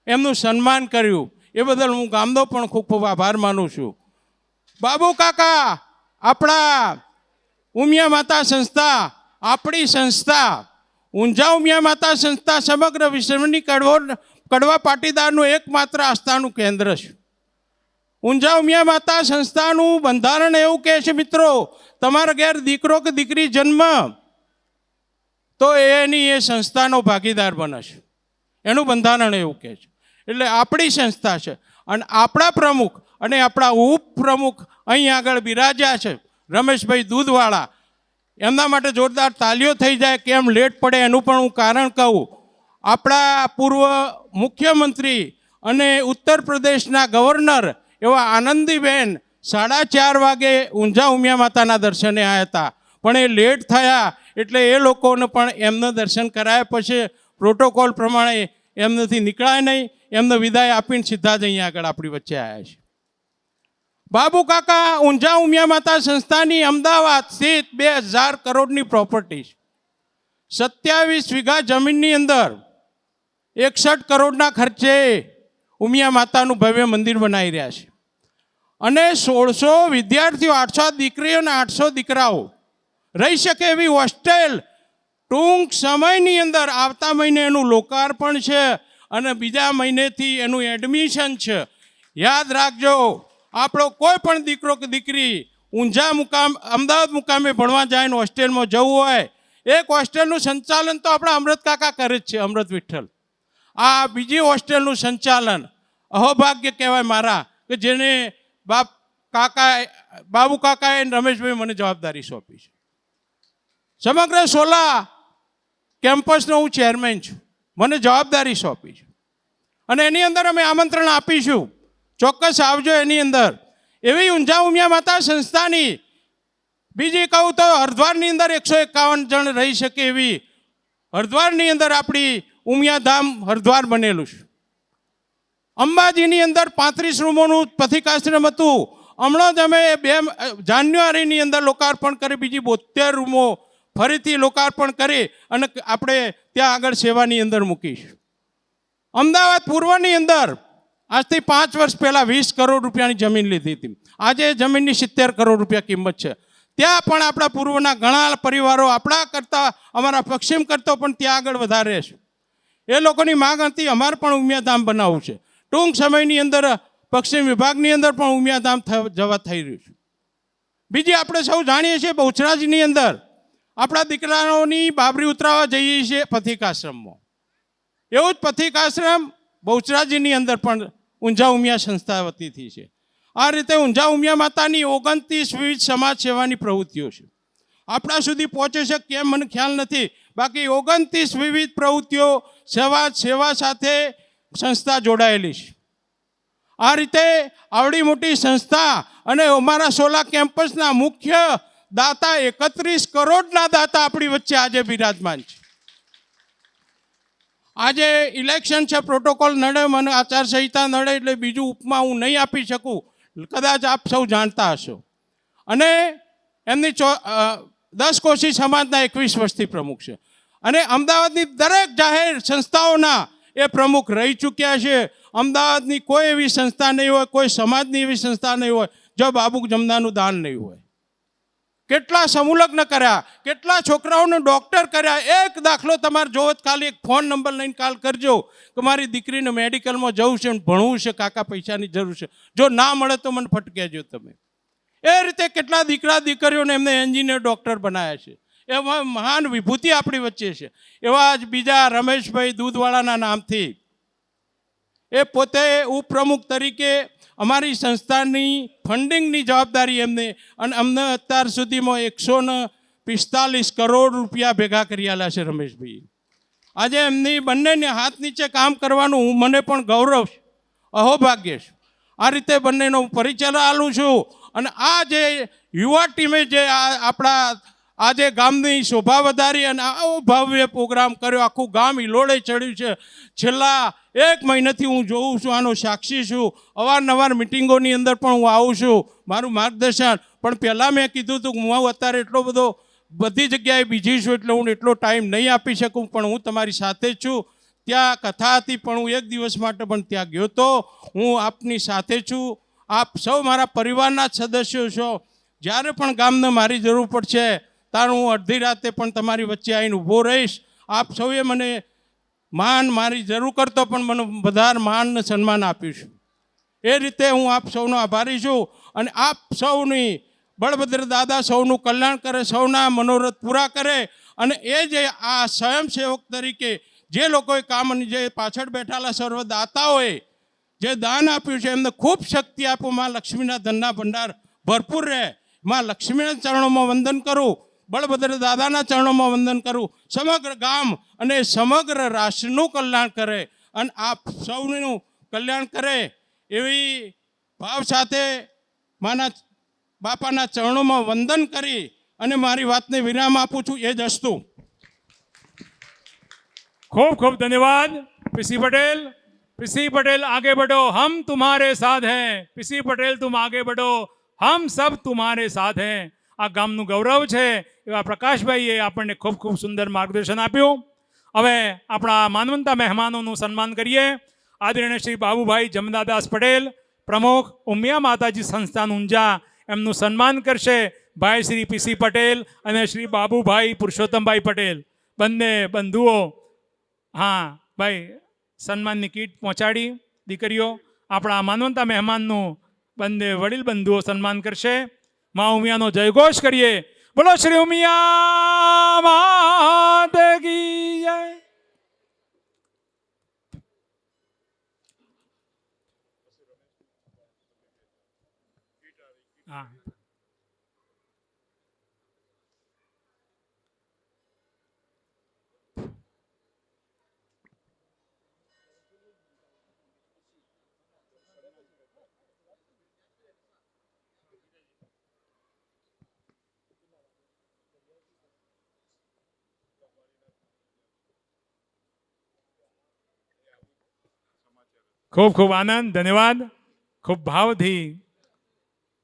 F: એમનું સન્માન કર્યું. એ બદલ હું ગામનો પણ ખૂબ ખૂબ આભાર માનું છું. બાબુ કાકા, આપણા ઉમિયા માતા સંસ્થા, આપણી સંસ્થા ઊંઝા ઉમિયા માતા સંસ્થા સમગ્ર વિશ્વની કડવા પાટીદારનું એકમાત્ર આસ્થાનું કેન્દ્ર છે. ઊંઝા ઉમિયા માતા સંસ્થાનું બંધારણ એવું કહે છે, મિત્રો, તમારા ઘેર દીકરો કે દીકરી જન્મ તો એની એ સંસ્થાનો ભાગીદાર બને છે. એનું બંધારણ એવું કહે છે. એટલે આપણી સંસ્થા છે. અને આપણા પ્રમુખ અને આપણા ઉપપ્રમુખ અહીં આગળ બિરાજ્યા છે, રમેશભાઈ દૂધવાળા. એમના માટે જોરદાર તાલીઓ થઈ જાય. કેમ લેટ પડે એનું પણ હું કારણ કહું. આપણા પૂર્વ મુખ્યમંત્રી અને ઉત્તર પ્રદેશના ગવર્નર એવા આનંદીબેન 4:30 વાગે ઊંઝા ઉમિયા માતાના દર્શને આવ્યા હતા, પણ એ લેટ થયા એટલે એ લોકોને પણ એમના દર્શન કરાયા પછી પ્રોટોકોલ પ્રમાણે એમનાથી નીકળાય નહીં. એમને વિદાય આપીને સીધા જ અહીંયા આગળ આપણી વચ્ચે આવ્યા છે. બાબુ કાકા, ઊંઝા ઉમિયા માતા સંસ્થાની અમદાવાદ સ્થિત 2000 કરોડની પ્રોપર્ટી છે. 27 વીઘા જમીનની અંદર 61 કરોડના ખર્ચે ઉમિયા માતાનું ભવ્ય મંદિર બનાવી રહ્યા છે. અને 1600 વિદ્યાર્થીઓ, 800 દીકરીઓ અને 800 દીકરાઓ રહી શકે એવી હોસ્ટેલ ટૂંક સમયની અંદર આવતા મહિને એનું લોકાર્પણ છે અને બીજા મહિનેથી એનું એડમિશન છે. યાદ રાખજો, આપણો કોઈ પણ દીકરો કે દીકરી ઊંઝા મુકામ, અમદાવાદ મુકામે ભણવા જાય ને હોસ્ટેલમાં જવું હોય, એક હોસ્ટેલનું સંચાલન તો આપણા અમૃત કાકા કરે જ છે, અમૃત વિઠ્ઠલ. આ બીજી હોસ્ટેલનું સંચાલન અહોભાગ્ય કહેવાય મારા, કે જેને બાબુ કાકાએ અને રમેશભાઈ મને જવાબદારી સોંપી છે. સમગ્ર સોલા કેમ્પસનો હું ચેરમેન છું, મને જવાબદારી સોંપી છે. અને એની અંદર અમે આમંત્રણ આપીશું, ચોક્કસ આવજો. એની અંદર એવી ઊંઝા ઉમિયા માતા સંસ્થાની બીજી કહું તો હરિદ્વારની અંદર 151 જણ રહી શકે એવી હરિદ્વારની અંદર આપણી ઉમિયાધામ હરિદ્વાર બનેલું છે. અંબાજીની અંદર 35 રૂમોનું પથિકાશ્રમ હતું. હમણાં જ અમે 2 જાન્યુઆરીની અંદર લોકાર્પણ કરી, બીજી 72 રૂમો ફરીથી લોકાર્પણ કરી અને આપણે ત્યાં આગળ સેવાની અંદર મૂકીશું. અમદાવાદ પૂર્વની અંદર આજથી 5 વર્ષ પહેલાં 20 કરોડ રૂપિયાની જમીન લીધી હતી. આજે જમીનની 70 કરોડ રૂપિયા કિંમત છે. ત્યાં પણ આપણા પૂર્વના ઘણા પરિવારો આપણા કરતાં, અમારા પશ્ચિમ કરતાં પણ ત્યાં આગળ વધારે છે. એ લોકોની માંગ હતી અમારે પણ ઉમિયાધામ બનાવવું છે. ટૂંક સમયની અંદર પશ્ચિમ વિભાગની અંદર પણ ઉમિયાધામ જવા થઈ રહ્યું છે. બીજી આપણે સૌ જાણીએ છીએ, બહુચરાજીની અંદર આપણા દીકરાઓની બાબરી ઉતરાવવા જઈએ છીએ પથિકાશ્રમમાં. એવું જ પથિકાશ્રમ બહુચરાજીની અંદર પણ ઊંઝા ઉમિયા સંસ્થા વતીથી છે. આ રીતે ઊંઝા ઉમિયા માતાની 29 વિવિધ સમાજ સેવાની પ્રવૃત્તિઓ છે. આપણા સુધી પહોંચે છે કેમ મને ખ્યાલ નથી, બાકી 29 વિવિધ પ્રવૃત્તિઓ સેવા સાથે સંસ્થા જોડાયેલી છે. આ રીતે આવડી મોટી સંસ્થા અને અમારા સોલા કેમ્પસના મુખ્ય દાતા 31 કરોડના દાતા આપણી વચ્ચે આજે બિરાજમાન છે. આજે ઇલેક્શન છે, પ્રોટોકોલ નડે, મને આચારસંહિતા નડે એટલે બીજું ઉપમા હું નહીં આપી શકું, કદાચ આપ સૌ જાણતા હશો. અને એમની 10 કોશી સમાજના 21 વર્ષથી પ્રમુખ છે. અને અમદાવાદની દરેક જાહેર સંસ્થાઓના એ પ્રમુખ રહી ચૂક્યા છે. અમદાવાદની કોઈ એવી સંસ્થા નહીં હોય, કોઈ સમાજની એવી સંસ્થા નહીં હોય જો બાબુ જમનાનું દાન નહીં હોય. કેટલા સમૂહલગ્ન કર્યા, કેટલા છોકરાઓને ડૉક્ટર કર્યા. એક દાખલો તમારે જોવો, ખાલી એક ફોન નંબર લઈને કાલ કરજો કે મારી દીકરીને મેડિકલમાં જવું છે ને ભણવું છે, કાકા પૈસાની જરૂર છે, જો ના મળે તો મને ફટકેજો તમે. એ રીતે કેટલા દીકરા દીકરીઓને એમને એન્જિનિયર ડૉક્ટર બનાવ્યા છે. એવા મહાન વિભૂતિ આપણી વચ્ચે છે. એવા જ બીજા રમેશભાઈ દૂધવાળાના નામથી એ પોતે ઉપપ્રમુખ તરીકે અમારી સંસ્થાની ફંડિંગની જવાબદારી એમને, અને અમને અત્યાર સુધીમાં 145 કરોડ રૂપિયા ભેગા કરી આલ્યા છે રમેશભાઈ. આજે એમની બંનેને હાથ નીચે કામ કરવાનું મને પણ ગૌરવ છે, અહોભાગ્ય છે. આ રીતે બંનેનો હું પરિચય આલું છું. અને આ જે યુવા ટીમે જે આપણા આજે ગામની શોભા વધારી અને આવો ભવ્ય પ્રોગ્રામ કર્યો, આખું ગામ હિલોળે ચડ્યું છે. છેલ્લા 1 મહિનાથી હું જોઉં છું, આનો સાક્ષી છું. અવારનવાર મિટિંગોની અંદર પણ હું આવું છું, મારું માર્ગદર્શન. પણ પહેલાં મેં કીધું હતું કે હું અત્યારે એટલો બધો બધી જગ્યાએ બીજી છું, એટલે હું એટલો ટાઈમ નહીં આપી શકું, પણ હું તમારી સાથે જ છું. ત્યાં કથા હતી પણ હું 1 દિવસ માટે પણ ત્યાં ગયો તો. હું આપની સાથે છું. આપ સૌ મારા પરિવારના જ સદસ્યો છો. જ્યારે પણ ગામને મારી જરૂર પડશે ત્યારે હું અડધી રાતે પણ તમારી વચ્ચે આવીને ઊભો રહીશ. આપ સૌએ મને મારી જરૂર કરતો પણ મને વધારે માન ને સન્માન આપ્યું છે. એ રીતે હું આપ સૌનો આભારી છું. અને આપ સૌની બળભદ્ર દાદા સૌનું કલ્યાણ કરે, સૌના મનોરથ પૂરા કરે. અને એ જે આ સ્વયંસેવક તરીકે જે લોકોએ કામ, જે પાછળ બેઠેલા સર્વદાતાઓએ જે દાન આપ્યું છે એમને ખૂબ શક્તિ આપો. માં લક્ષ્મીના ધનના ભંડાર ભરપૂર રહે. માં લક્ષ્મીના ચરણોમાં વંદન કરું, બળભદ્ર દાદાના ચરણોમાં વંદન કરું. સમગ્ર ગામ અને સમગ્ર રાષ્ટ્રનું કલ્યાણ કરે અને આપ સૌનું કલ્યાણ કરે એવી ભાવ સાથે માના બાપાના ચરણોમાં વંદન કરી અને મારી વાતને વિરામ આપું છું. એ જ અસ્તુ.
A: खूब खूब धन्यवाद पीसी पटेल. पीसी पटेल आगे बढ़ो, हम तुम्हारे साथ हैं. पीसी पटेल तुम आगे बढ़ो, हम सब तुम्हारे साथ हैं. આ ગામનું ગૌરવ છે એવા પ્રકાશભાઈએ આપણને ખૂબ ખૂબ સુંદર માર્ગદર્શન આપ્યું. હવે આપણા માનવંતા મહેમાનોનું સન્માન કરીએ. આદરણીય શ્રી બાબુભાઈ જમદાદાસ પટેલ, પ્રમુખ ઉમિયા માતાજી સંસ્થાન ઊંઝા, એમનું સન્માન કરશે ભાઈ શ્રી પીસી પટેલ અને શ્રી બાબુભાઈ પુરુષોત્તમભાઈ પટેલ, બંને બંધુઓ. હા ભાઈ, સન્માનની કીટ પહોંચાડી દીકરીઓ. આપણા માનવંતા મહેમાનનું બંને વડીલ બંધુઓ સન્માન કરશે. મા ઉમિયાનો જયઘોષ કરીએ. બોલો શ્રી ઉમિયા માત કી જય. હા, ખૂબ ખૂબ આનંદ, ધન્યવાદ. ખૂબ ભાવથી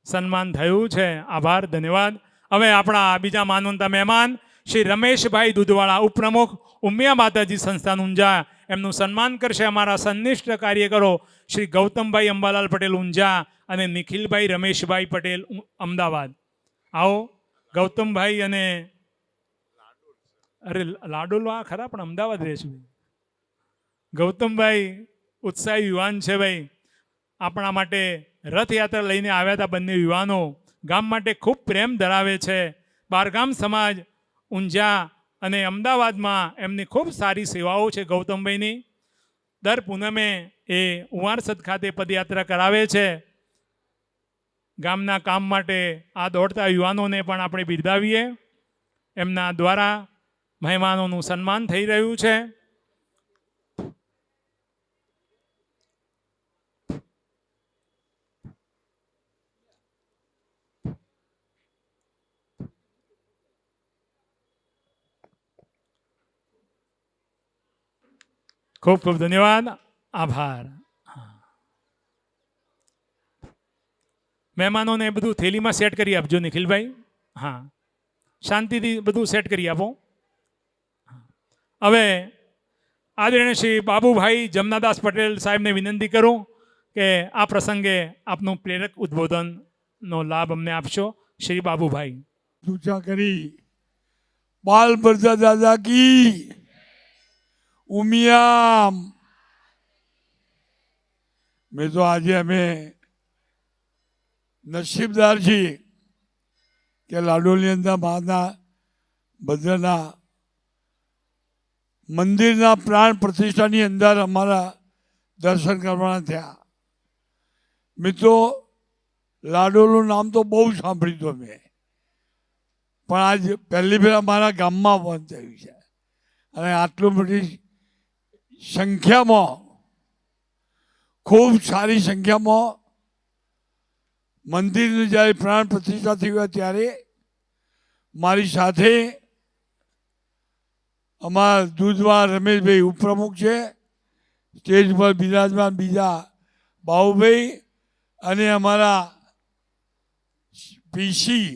A: સન્માન થયું છે. આભાર, ધન્યવાદ. હવે આપણા બીજા માનવંતા મહેમાન શ્રી રમેશભાઈ દૂધવાળા, ઉપપ્રમુખ ઉમિયા માતાજી સંસ્થાન ઊંઝા, એમનું સન્માન કરશે અમારા સંનિષ્ઠ કાર્યકરો શ્રી ગૌતમભાઈ અંબાલાલ પટેલ ઊંઝા અને નિખિલભાઈ રમેશભાઈ પટેલ અમદાવાદ. આવો ગૌતમભાઈ અને અરે લાડોલો આ ખરા પણ અમદાવાદ રહે છે. ગૌતમભાઈ ઉત્સાહી યુવાન છે ભાઈ. આપણા માટે રથયાત્રા લઈને આવ્યા હતા બંને યુવાનો. ગામ માટે ખૂબ પ્રેમ ધરાવે છે. બારગામ સમાજ ઊંઝા અને અમદાવાદમાં એમની ખૂબ સારી સેવાઓ છે ગૌતમભાઈની. દર પૂનમે એ ઉવારસદ ખાતે પદયાત્રા કરાવે છે. ગામના કામ માટે આ દોડતા યુવાનોને પણ આપણે બિરદાવીએ. એમના દ્વારા મહેમાનોનું સન્માન થઈ રહ્યું છે. ખૂબ ખૂબ ધન્યવાદ, આભાર. મહેમાનોને બધું થેલીમાં સેટ કરી આપજો નિખિલભાઈ. હા, શાંતિથી બધું સેટ કરી આપો. હવે આદરણીય શ્રી બાબુભાઈ જમનાદાસ પટેલ સાહેબને વિનંતી કરું કે આ પ્રસંગે આપનું પ્રેરક ઉદ્બોધનનો લાભ અમને આપશો. શ્રી બાબુભાઈ.
G: ઊંચા કરી બાલ બરદા દાદા કી ઉમિયા. મેં તો આજે અમે નસીબદાર છીએ કે લાડોની અંદર માના ભદ્રના મંદિરના પ્રાણ પ્રતિષ્ઠાની અંદર અમારા દર્શન કરવાના થયા. મિત્રો, લાડોનું નામ તો બહુ સાંભળ્યું હતું મેં, પણ આજ પહેલી ફેર મારા ગામમાં બંધ થયું છે. અને આટલું મોટી સંખ્યામાં, ખૂબ સારી સંખ્યામાં મંદિરની જ્યારે પ્રાણ પ્રતિષ્ઠા થઈ હોય ત્યારે મારી સાથે અમારા દૂધવાળા રમેશભાઈ ઉપપ્રમુખ છે, સ્ટેજ પર બિરાજમાન બીજા બાહુભાઈ અને અમારા પીસી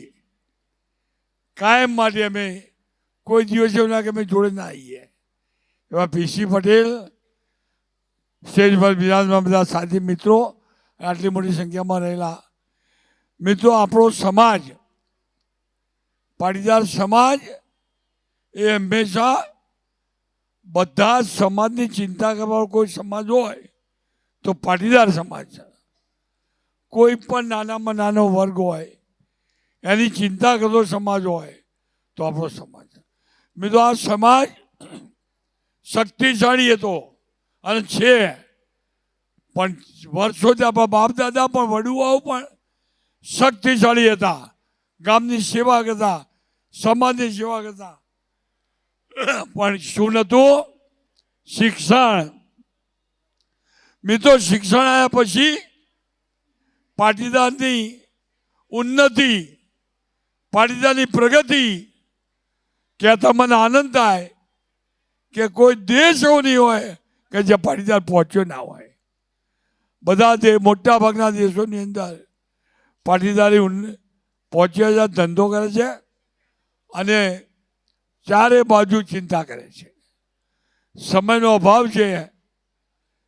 G: કાયમ માટે અમે કોઈ દિવસ એવું ના કે અમે જોડે ના આવીએ એવા પીસી પટેલ, સ્ટેજ પર બિરાજમાન બધા સાથી મિત્રો, આટલી મોટી સંખ્યામાં રહેલા મિત્રો. આપણો સમાજ, પાટીદાર સમાજ એ હંમેશા બધા જ સમાજની ચિંતા કરવાનો કોઈ સમાજ હોય તો પાટીદાર સમાજ છે. કોઈ પણ નાનામાં નાનો વર્ગ હોય એની ચિંતા કરતો સમાજ હોય તો આપણો સમાજ છે. મિત્રો, આ સમાજ શક્તિશાળી હતો અને છે, પણ વર્ષોથી આપણા બાપ દાદા પણ વડુઆઓ પણ શક્તિશાળી હતા. ગામની સેવા કરતા, સમાજની સેવા કરતા, પણ શું નહોતું? શિક્ષણ. મિત્રો, શિક્ષણ આવ્યા પછી પાટીદારની ઉન્નતિ, પાટીદારની પ્રગતિ કહેતા મને આનંદ થાય કે કોઈ દેશ એવો નહીં હોય કે જે પાટીદાર પહોંચ્યો ના હોય. બધા મોટા ભાગના દેશોની અંદર પાટીદારી પહોંચ્યા છે, ધંધો કરે છે અને ચારે બાજુ ચિંતા કરે છે. સમયનો અભાવ છે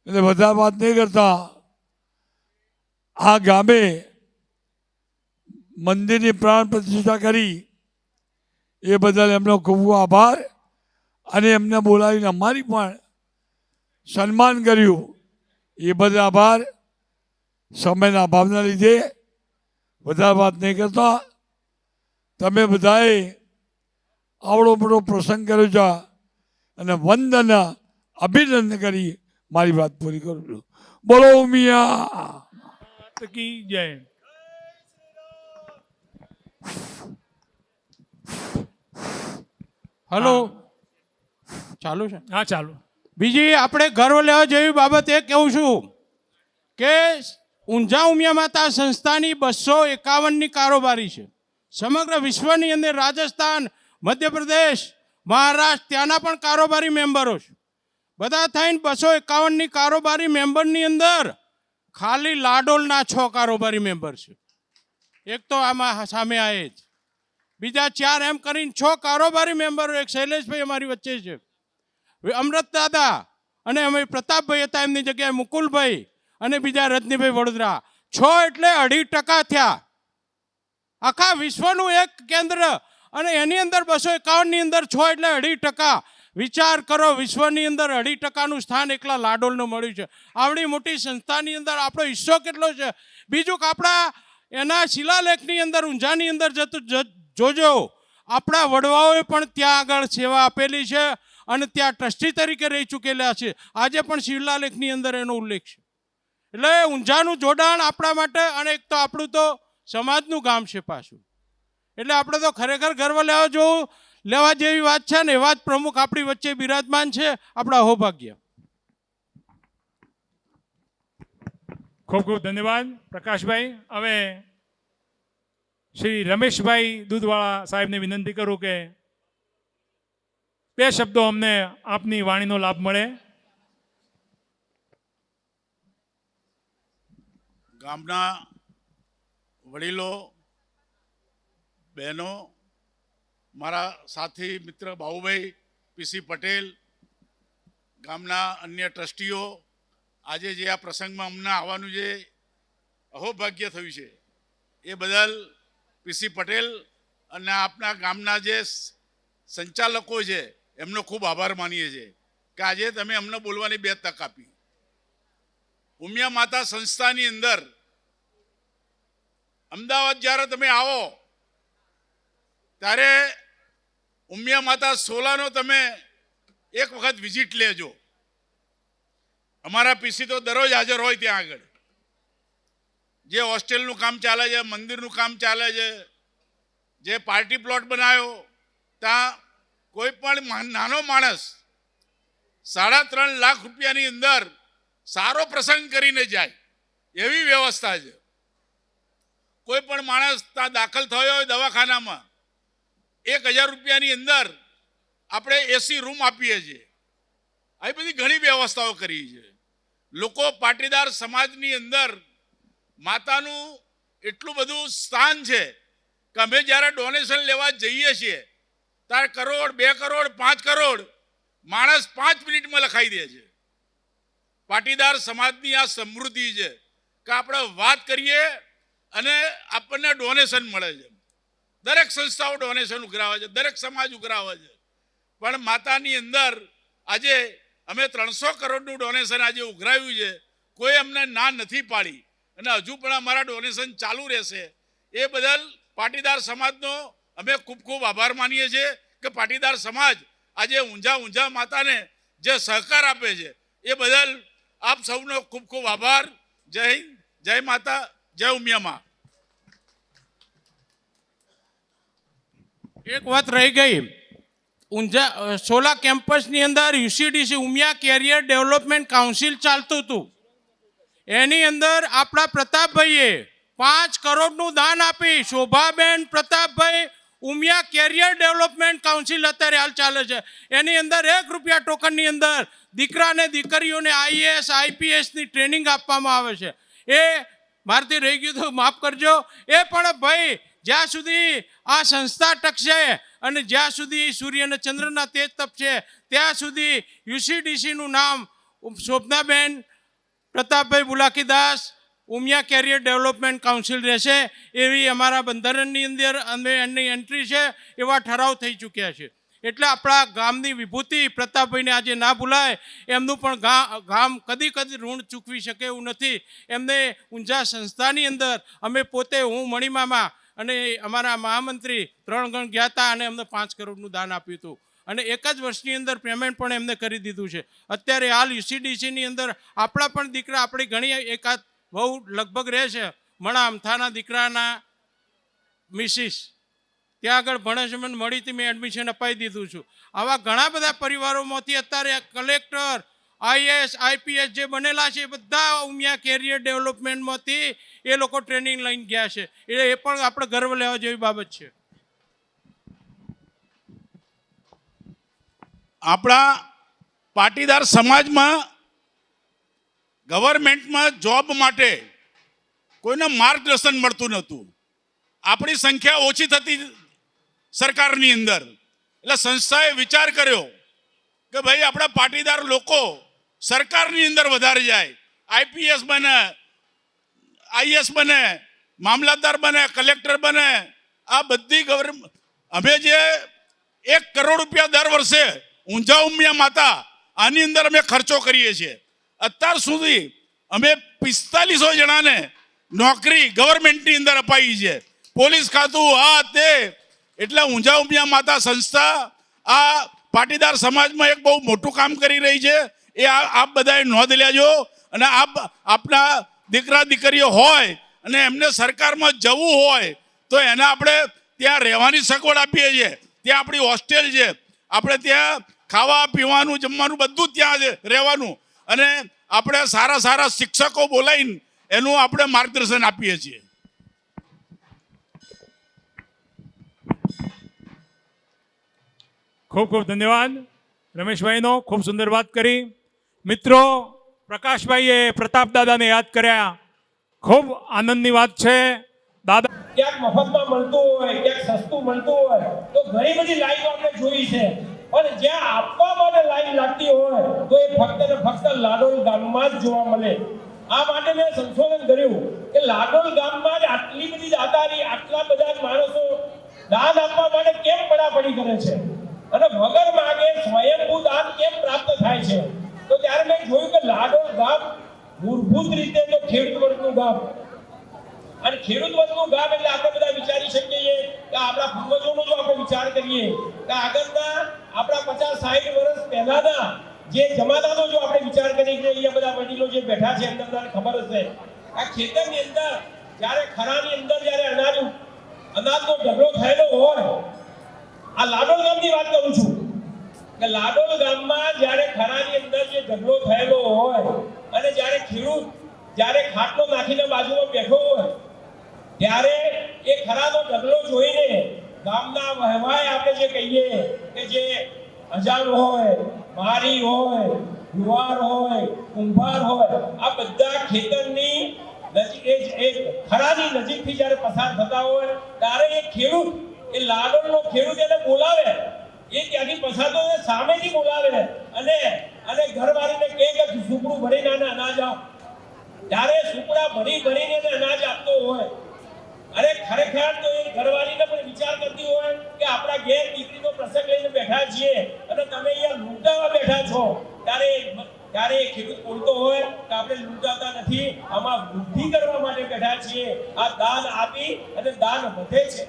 G: એટલે વધારે વાત નહીં કરતા, આ ગામે મંદિરની પ્રાણ પ્રતિષ્ઠા કરી એ બદલ એમનો ખૂબ ખૂબ આભાર. અને એમને બોલાવીને અમારી પણ સન્માન કર્યું એ બદલ આભાર. સમયના અભાવના લીધે વધારે વાત નહીં કરતા, તમે બધાએ આવડો મોટો પ્રસંગ કર્યો છે અને વંદન અભિનંદન કરી મારી વાત પૂરી કરું છું. બોલો મિયા
A: કી જય.
F: હલો, ચાલુ છે?
A: હા, ચાલુ.
F: બીજી આપણે ગર્વ લેવા જેવી બાબત એ કહું છું કે ઊંઝા ઉમિયા માતા સંસ્થાની 251ની કારોબારી છે. સમગ્ર વિશ્વની અંદર રાજસ્થાન, મધ્યપ્રદેશ, મહારાષ્ટ્ર ત્યાંના પણ કારોબારી મેમ્બરો છે. બધા થઈને 251ની કારોબારી મેમ્બરની અંદર ખાલી લાડોલના 6 કારોબારી મેમ્બર છે. એક તો આમાં સામે આવે જ, બીજા 4 એમ કરીને 6 કારોબારી મેમ્બરો. એક શૈલેષભાઈ અમારી વચ્ચે છે, અમૃત દાદા, અને અમે પ્રતાપભાઈ હતા એમની જગ્યાએ મુકુલભાઈ, અને બીજા રજનીભાઈ વડોદરા. 6 એટલે 2.5% થયા. આખા વિશ્વનું એક કેન્દ્ર, અને એની અંદર 251ની અંદર 6 એટલે 2.5%. વિચાર કરો, વિશ્વની અંદર 2.5%નું સ્થાન એકલા લાડોલનું મળ્યું છે. આવડી મોટી સંસ્થાની અંદર આપણો હિસ્સો કેટલો છે? બીજું કે આપણા એના શિલાલેખની અંદર ઊંઝાની અંદર જોજો, આપણા વડવાઓએ પણ ત્યાં આગળ સેવા આપેલી છે અને ત્યાં ટ્રસ્ટી તરીકે રહી ચૂકેલા છે. આજે પણ શિલાલેખની અંદર એનો ઉલ્લેખ છે. એટલે ઊંઝાનું જોડાણ આપણા માટે, અને એક તો આપણું તો સમાજનું ગામ છે પાછું, એટલે આપણે તો ખરેખર ગર્વ લેવા જેવી વાત છે ને. એવા જ પ્રમુખ આપણી વચ્ચે બિરાજમાન છે, આપણા અહોભાગ્ય.
A: ખૂબ ખૂબ ધન્યવાદ પ્રકાશભાઈ. હવે શ્રી રમેશભાઈ દૂધવાળા સાહેબને વિનંતી કરું કે 2 શબ્દો અમને આપની વાણીનો લાભ મળે.
H: ગામના વડીલો, બહેનો, મારા સાથી મિત્ર બાહુભાઈ, પીસી પટેલ, ગામના અન્ય ટ્રસ્ટીઓ, આજે જે આ પ્રસંગમાં અમને આવવાનું જે અહોભાગ્ય થયું છે એ બદલ પીસી પટેલ અને આપણા ગામના જે સંચાલકો છે એમનો ખૂબ આભાર માનીએ છીએ કે આજે તમે અમને બોલવાની 2 તક આપી. ઉમિયા માતા સંસ્થાની અંદર અમદાવાદ જ્યારે તમે આવો ત્યારે ઉમિયા માતા સોલાનો તમે એક વખત વિઝિટ લેજો. અમારા પીસી તો દરરોજ હાજર હોય ત્યાં આગળ. જે હોસ્ટેલનું કામ ચાલે છે, મંદિરનું કામ ચાલે છે, જે પાર્ટી પ્લોટ બનાવ્યો, ત્યાં કોઈ પણ નાનો માણસ 3.5 લાખ રૂપિયાની અંદર સારો પ્રસંગ કરીને જાય એવી વ્યવસ્થા છે. કોઈ પણ માણસ ત્યાં દાખલ થયો હોય દવાખાનામાં 1,000 રૂપિયાની અંદર આપણે એસી રૂમ આપીએ છીએ. આવી બધી ઘણી વ્યવસ્થાઓ કરી છે. લોકો પાટીદાર સમાજની અંદર માતાનું એટલું બધું સ્થાન છે કે અમે જ્યારે ડોનેશન લેવા જઈએ છીએ ત્યારે 1 કરોડ, 2 કરોડ, 5 કરોડ માણસ 5 મિનિટમાં લખાઈ દે છે. પાટીદાર સમાજની આ સમૃદ્ધિ છે કે આપણે વાત કરીએ અને આપણને ડોનેશન મળે છે. દરેક સંસ્થાઓ ડોનેશન ઉઘરાવે છે, દરેક સમાજ ઉઘરાવે છે. પણ માતાની અંદર આજે અમે 300 કરોડનું ડોનેશન આજે ઉઘરાવ્યું છે. કોઈ અમને ના નથી પાડી અને હજુ પણ અમારા ડોનેશન ચાલુ રહેશે. એ બદલ પાટીદાર સમાજનો અમે ખૂબ ખૂબ આભાર માનીએ છીએ કે પાટીદાર સમાજ આજે ઊંઝા માતાને જે સહકાર આપે છે એ બદલ આપ સૌનો ખૂબ ખૂબ આભાર. જય હિન્દ, જય માતા, જય ઉમિયામાં.
F: એક વાત રહી ગઈ. ઊંઝા સોલા કેમ્પસની અંદર યુસીડીસી ઉમિયા કેરિયર ડેવલપમેન્ટ કાઉન્સિલ ચાલતું હતું. એની અંદર આપણા પ્રતાપભાઈએ 5 કરોડનું દાન આપી Shobhaben Pratapbhai Umiya carrier development Council અત્યારે હાલ ચાલે છે. એની અંદર 1 રૂપિયા ટોકનની અંદર દીકરાને દીકરીઓને આઈએએસ આઈપીએસની ટ્રેનિંગ આપવામાં આવે છે. એ મારથી રહી ગયું તો માફ કરજો. એ પણ ભાઈ જ્યાં સુધી આ સંસ્થા ટકશે અને જ્યાં સુધી સૂર્ય અને ચંદ્રના તેજ તપશે ત્યાં સુધી યુસીડીસીનું નામ Shobhanaben Pratapbhai Bulakidas Umiya carrier development council રહેશે. એવી અમારા બંધારણની અંદર એમની એન્ટ્રી છે, એવા ઠરાવ થઈ ચૂક્યા છે. એટલે આપણા ગામની વિભૂતિ પ્રતાપભાઈને આજે ના ભૂલાય. એમનું પણ ગામ કદી ઋણ ચૂકવી શકે એવું નથી. એમને ઊંઝા સંસ્થાની અંદર અમે પોતે, હું મણિમામા અને અમારા મહામંત્રી 3 ગણ ગયા હતા અને એમને 5 કરોડનું દાન આપ્યું હતું અને 1 જ વર્ષની અંદર પેમેન્ટ પણ એમને કરી દીધું છે. અત્યારે હાલ યુસીડીસીની અંદર આપણા પણ દીકરા, આપણી ઘણી એકાદ બહુ લગભગ રહે છે, મણા અમથાના દીકરાના મિસિસ ત્યાં આગળ ભણે છે, મને મળીથી મેં એડમિશન અપાઈ દીધું છું. આવા ઘણા બધા પરિવારોમાંથી અત્યારે કલેક્ટર, આઈએએસ આઈપીએસ જે બનેલા છે એ બધા ઉમિયા કેરિયર ડેવલપમેન્ટમાંથી એ લોકો ટ્રેનિંગ લઈને ગયા છે. એ પણ આપણે ગર્વ લેવા જેવી બાબત છે.
H: આપણા પાટીદાર સમાજમાં ગવર્મેન્ટમાં જોબ માટે કોઈને માર્ગદર્શન મળતું નહોતું. આપણી સંખ્યા ઓછી થતી સરકારની અંદર. એટલે સંસ્થાએ વિચાર કર્યો કે ભાઈ આપણા પાટીદાર લોકો સરકારની અંદર વધારે જાય, આઈપીએસ બને, આઈએસ બને, મામલતદાર બને, કલેક્ટર બને. આ બધી અમે જે 1 કરોડ રૂપિયા દર વર્ષે ઊંઝા ઉમિયા માતા આની અંદર અમે ખર્ચો કરીએ છીએ. અત્યાર સુધી અમે 4500 જણાને નોકરી ગવર્મેન્ટની અંદર અપાઈ છે, પોલીસ ખાતું, આ તે. એટલે ઊંઝા ઉમિયા માતા સંસ્થા આ પાટીદાર સમાજમાં એક બહુ મોટું કામ કરી રહી છે. એ આપ બધાએ નોંધ લેજો. અને આપના દીકરા દીકરીઓ હોય અને એમને સરકારમાં જવું હોય તો એને આપણે ત્યાં રહેવાની સગવડ આપીએ છીએ. ત્યાં આપણી હોસ્ટેલ છે, આપણે ત્યાં ખાવા પીવાનું જમવાનું બધું ત્યાં રહેવાનું અને આપણે સારા શિક્ષકો બોલાવીને એનું આપણે માર્ગદર્શન આપીએ છીએ.
A: ખૂબ ખૂબ ધન્યવાદ રમેશભાઈનો. ખૂબ સુંદર વાત કરી. મિત્રો, પ્રકાશભાઈએ પ્રતાપ દાદાને યાદ કર્યા. ખૂબ આનંદની વાત છે. દાદા
I: ક્યાંક મફતમાં મળતું હોય, ક્યાંક સસ્તું મળતું હોય તો ઘણી બધી લાઈનો આપણે જોઈ છે. પણ જ્યાં આપવા માટે લાઈન લાગતી હોય તો એ ફક્ત ને ફક્ત લાડોલ ગામમાં જ જોવા મળે. આ માટે મેં સંશોધન કર્યું કે લાડોલ ગામમાં જ આટલી બધી દાતારી, આટલા બધા માણસો દાન આપવા માટે કેમ પડાપડી કરે છે અને વગર માગે સ્વયંભૂ દાન કેમ પ્રાપ્ત થાય છે. તો ત્યારે મેં જોયું કે લાડોલ ગામ મૂળભૂત રીતે તો ખેડૂત વર્ગનું ગામ, અને ખેડૂત વર્ગનું ગામ એટલે આપણે બધા વિચારી શકીએ કે આપણા પૂર્વજોનો જો આપણે વિચાર કરીએ કે આગળના આપણા 50-60 વર્ષ પહેલાના જે જમાનાનો જો આપણે વિચાર કરીએ કે અહીંયા બધા વડીલો જે બેઠા છે એમને બધાને ખબર હશે આ ખેતરની અંદર જ્યારે ખરાની અંદર જ્યારે અનાજનો ઢગલો થયેલો હોય, આ લાડોલ ગામની વાત કરું છું કે લાડોલ ગામમાં જ્યારે ખરાની અંદર જે ઢગલો થયેલો હોય અને જ્યારે ખેડૂત જ્યારે ખાટલો નાખીને બાજુમાં બેઠો હોય ત્યારે એ ખરાનો ઢગલો જોઈને ગામના વહેવાય આપણે જે કહીએ કે જે અજાણ હોય, મારી હોય, જુવાર હોય, કુંભાર હોય, આ બધા ખેતરની નજીક એ ખરાની નજીકથી જ્યારે પસાર થતા હોય ત્યારે એ ખેડૂત, એ લાડોલનો ખેડૂત એને બોલાવે, એ ત્યાંથી પસાર થતો સામેથી બોલાવે અને ઘરવાળીને કહે કે સુપડું ભરીને આને અનાજ આપ. ત્યારે સુપડા ભરીને એને અનાજ આપતો હોય અને ખરેખર તો એ ઘરવાળીને પણ વિચાર કરતી હોય કે આપણા ઘેર દીકરીનો પ્રસંગ લઈને બેઠા છીએ અને તમે અહીંયા લૂંટાવા બેઠા છો. ત્યારે એ ખેડૂત બોલતો હોય કે આપણે લૂંટાતા નથી, આમાં વૃદ્ધિ કરવા માટે બેઠા છીએ. આ દાન આપી અને દાન વધે છે.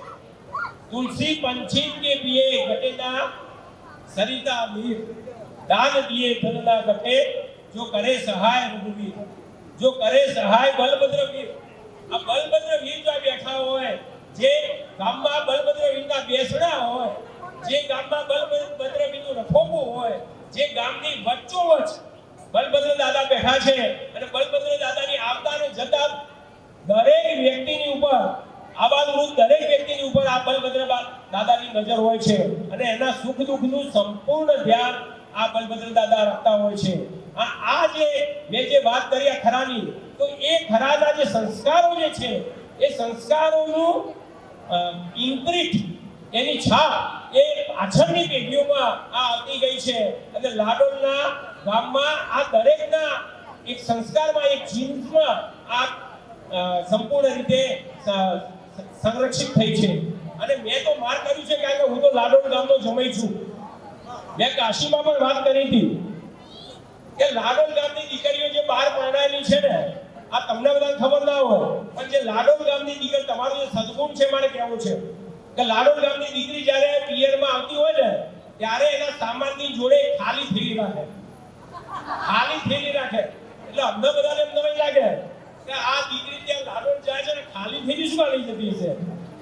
I: तुलसी पंछी के पिए घटेना सरिता मीर, दान दिए धन ना घटे, जो करे सहाय रघुवीर, जो करे सहाय बलभद्र वीर. આ બલભદ્ર વીર જો બેઠા હોય, જે ગામમાં બલભદ્ર વીરના બેસણા હોય, જે ગામમાં બલભદ્ર વીરનું રખોપું હોય, જે ગામની વચ્ચોવચ બલભદ્ર દાદા બેઠા છે અને બલભદ્ર દાદાની આવતા અને જતા દરેક વ્યક્તિની ઉપર, આબાદવૃદ્ધ દરેક વ્યક્તિની ઉપર આ બલભદ્ર દાદાની નજર હોય છે અને એના સુખ દુઃખનું સંપૂર્ણ ધ્યાન આ બલભદ્ર દાદા રાખતા હોય છે. આ જે મેં જે વાત કરી આ ખરાની, તો એ ખરાના જે સંસ્કારો જે છે એ સંસ્કારોનું ઇમ્પ્રિન્ટ, એની છાપ એ પાછળની પેઢીઓમાં આ આવતી ગઈ છે અને લાડોલના ગામમાં આ દરેકના એક સંસ્કારમાં, એક જીન્સમાં આ સંપૂર્ણ રીતે સંરક્ષિત થઈ છે. અને મેં તો માર કર્યું છે કારણ કે હું તો લાડોલ ગામનો જમાઈ છું. મેં કાશીમાં પણ વાત કરી હતી કે લાડોલ ગામની દીકરીઓ જે બહાર પરણાયેલી છે ને, આ તમને બધાને ખબર ના હોય પણ જે લાડોલ ગામની દીકરી, તમારું જે સદગુણ છે મારે કહેવું છે કે લાડોલ ગામની દીકરી જ્યારે પિયરમાં આવતી હોય ને ત્યારે એના સામાનની જોડે ખાલી થેલી રાખે. એટલે અમને બધાને એમ નવાઈ લાગે કે આ દીકરી ત્યાં લાડોલ જાય છે ને ખાલી થેલી શું લઈ જતી છે,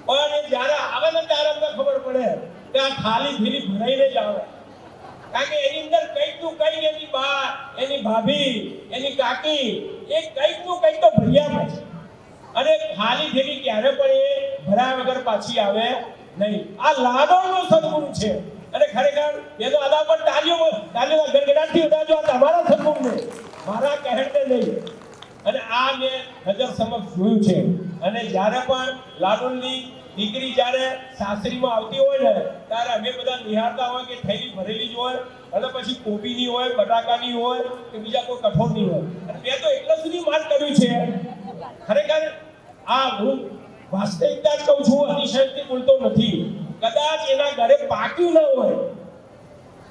I: પણ એ જ્યારે આવે ને ત્યારે અમને ખબર પડે કે આ ખાલી થેલી ભરાઈને જ આવે. કારણ કે એની અંદર કંઈક નું કંઈક એની બા, એની ભાભી, એની કાકી, એ કંઈક નું કંઈક તો ભર્યા છે અને ખાલી થેલી ક્યારે પણ એ ભરાયા વગર પાછી આવે નહીં. આ લાડોલનો સદગુણ છે અને ખરેખર એનો આદા પર તાલીઓના ગડગડાટથી વધારજો. આ તમારા સદગુણને, મારા કહેણને નહીં. અને આ મેં નજર સમક્ષ જોયું છે. અને જ્યારે પણ લાડોલની દીકરી જ્યારે સાસરીમાં આવતી હોય ને ત્યારે અમે બધા નિહાળતા હોય કે થેલી ભરેલી જ હોય અને પછી કોબીની હોય, બટાકાની હોય કે બીજા કોઈ કઠોળની હોય. અને મેં તો એટલા સુધી માન કર્યું છે, ખરેખર આ હું વાસ્તવિકતા જ કહું છું, અતિશયથી બોલતો નથી. કદાચ એના ઘરે પાક્યું ન હોય,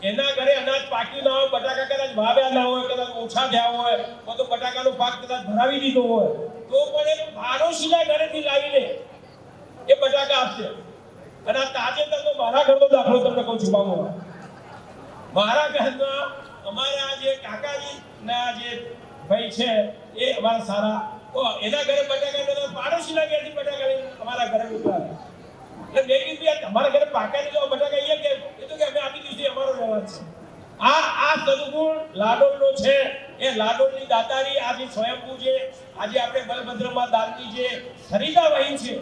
I: એના ઘરે અનાજ પાક્યું ના હોય, બટાકા કદાચ વાવ્યા ના હોય, કદાચ ઓછા થયા હોય, તો બટાકાનો પાક કદાચ ભરાવી દીધો હોય, તો પણ એ પાડોશીના ઘરેથી લાવીને એ બટાકા આપશે. અને આ તાજેતરનો મારા ઘરનો દાખલો તમને કહું છું. મારા ઘરમાં અમારા જે કાકાજીના જે ભાઈ છે એ અમારા સારા, તો એના ઘરે બટાકા, પાડોશીના ઘરેથી બટાકા લઈને અમારા ઘરે મોકલાવે. એટલે મેં કીધું યાર તમારા ઘરે પાકાની જો બટાકા અહીંયા કે એ તો કે અમે આપી દીધું, અમારો વ્યવહાર છે. આ સદગુણ લાડોલનો છે. એ લાડોલની દાતારી આજે સ્વયંભૂ જે આજે આપણે બલભદ્રમાં દાનની જે સરિતા વહી છે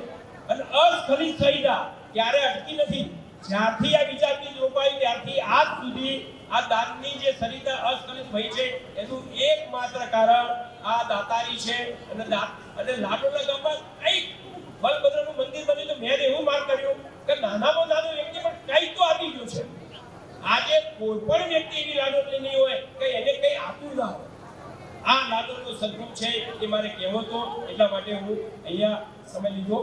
I: અને અસ્ખલિત સરિતા ક્યારે અટકી નથી. જ્યારથી આ વિચારથી રોપાઈ ત્યારથી આજ સુધી આ દાનની જે સરિતા અસ્ખલિત વહી છે એનું એકમાત્ર કારણ આ દાતારી છે. અને લાડોલના ગામમાં કંઈક બલભદ્રનું મંદિર બન્યું તો મેં એવું માન કર્યું કે નાનામાં નાનો વ્યક્તિ પણ કંઈક તો આપી ગયો છે. આજે કોઈ પણ વ્યક્તિ એવી લાડોલની નહીં હોય કે એને કંઈ આપ્યું ના હોય. આ લાડોલનો સદગુણ છે એ મારે કહેવો હતો, એટલા માટે હું અહીંયા સમય લીધો.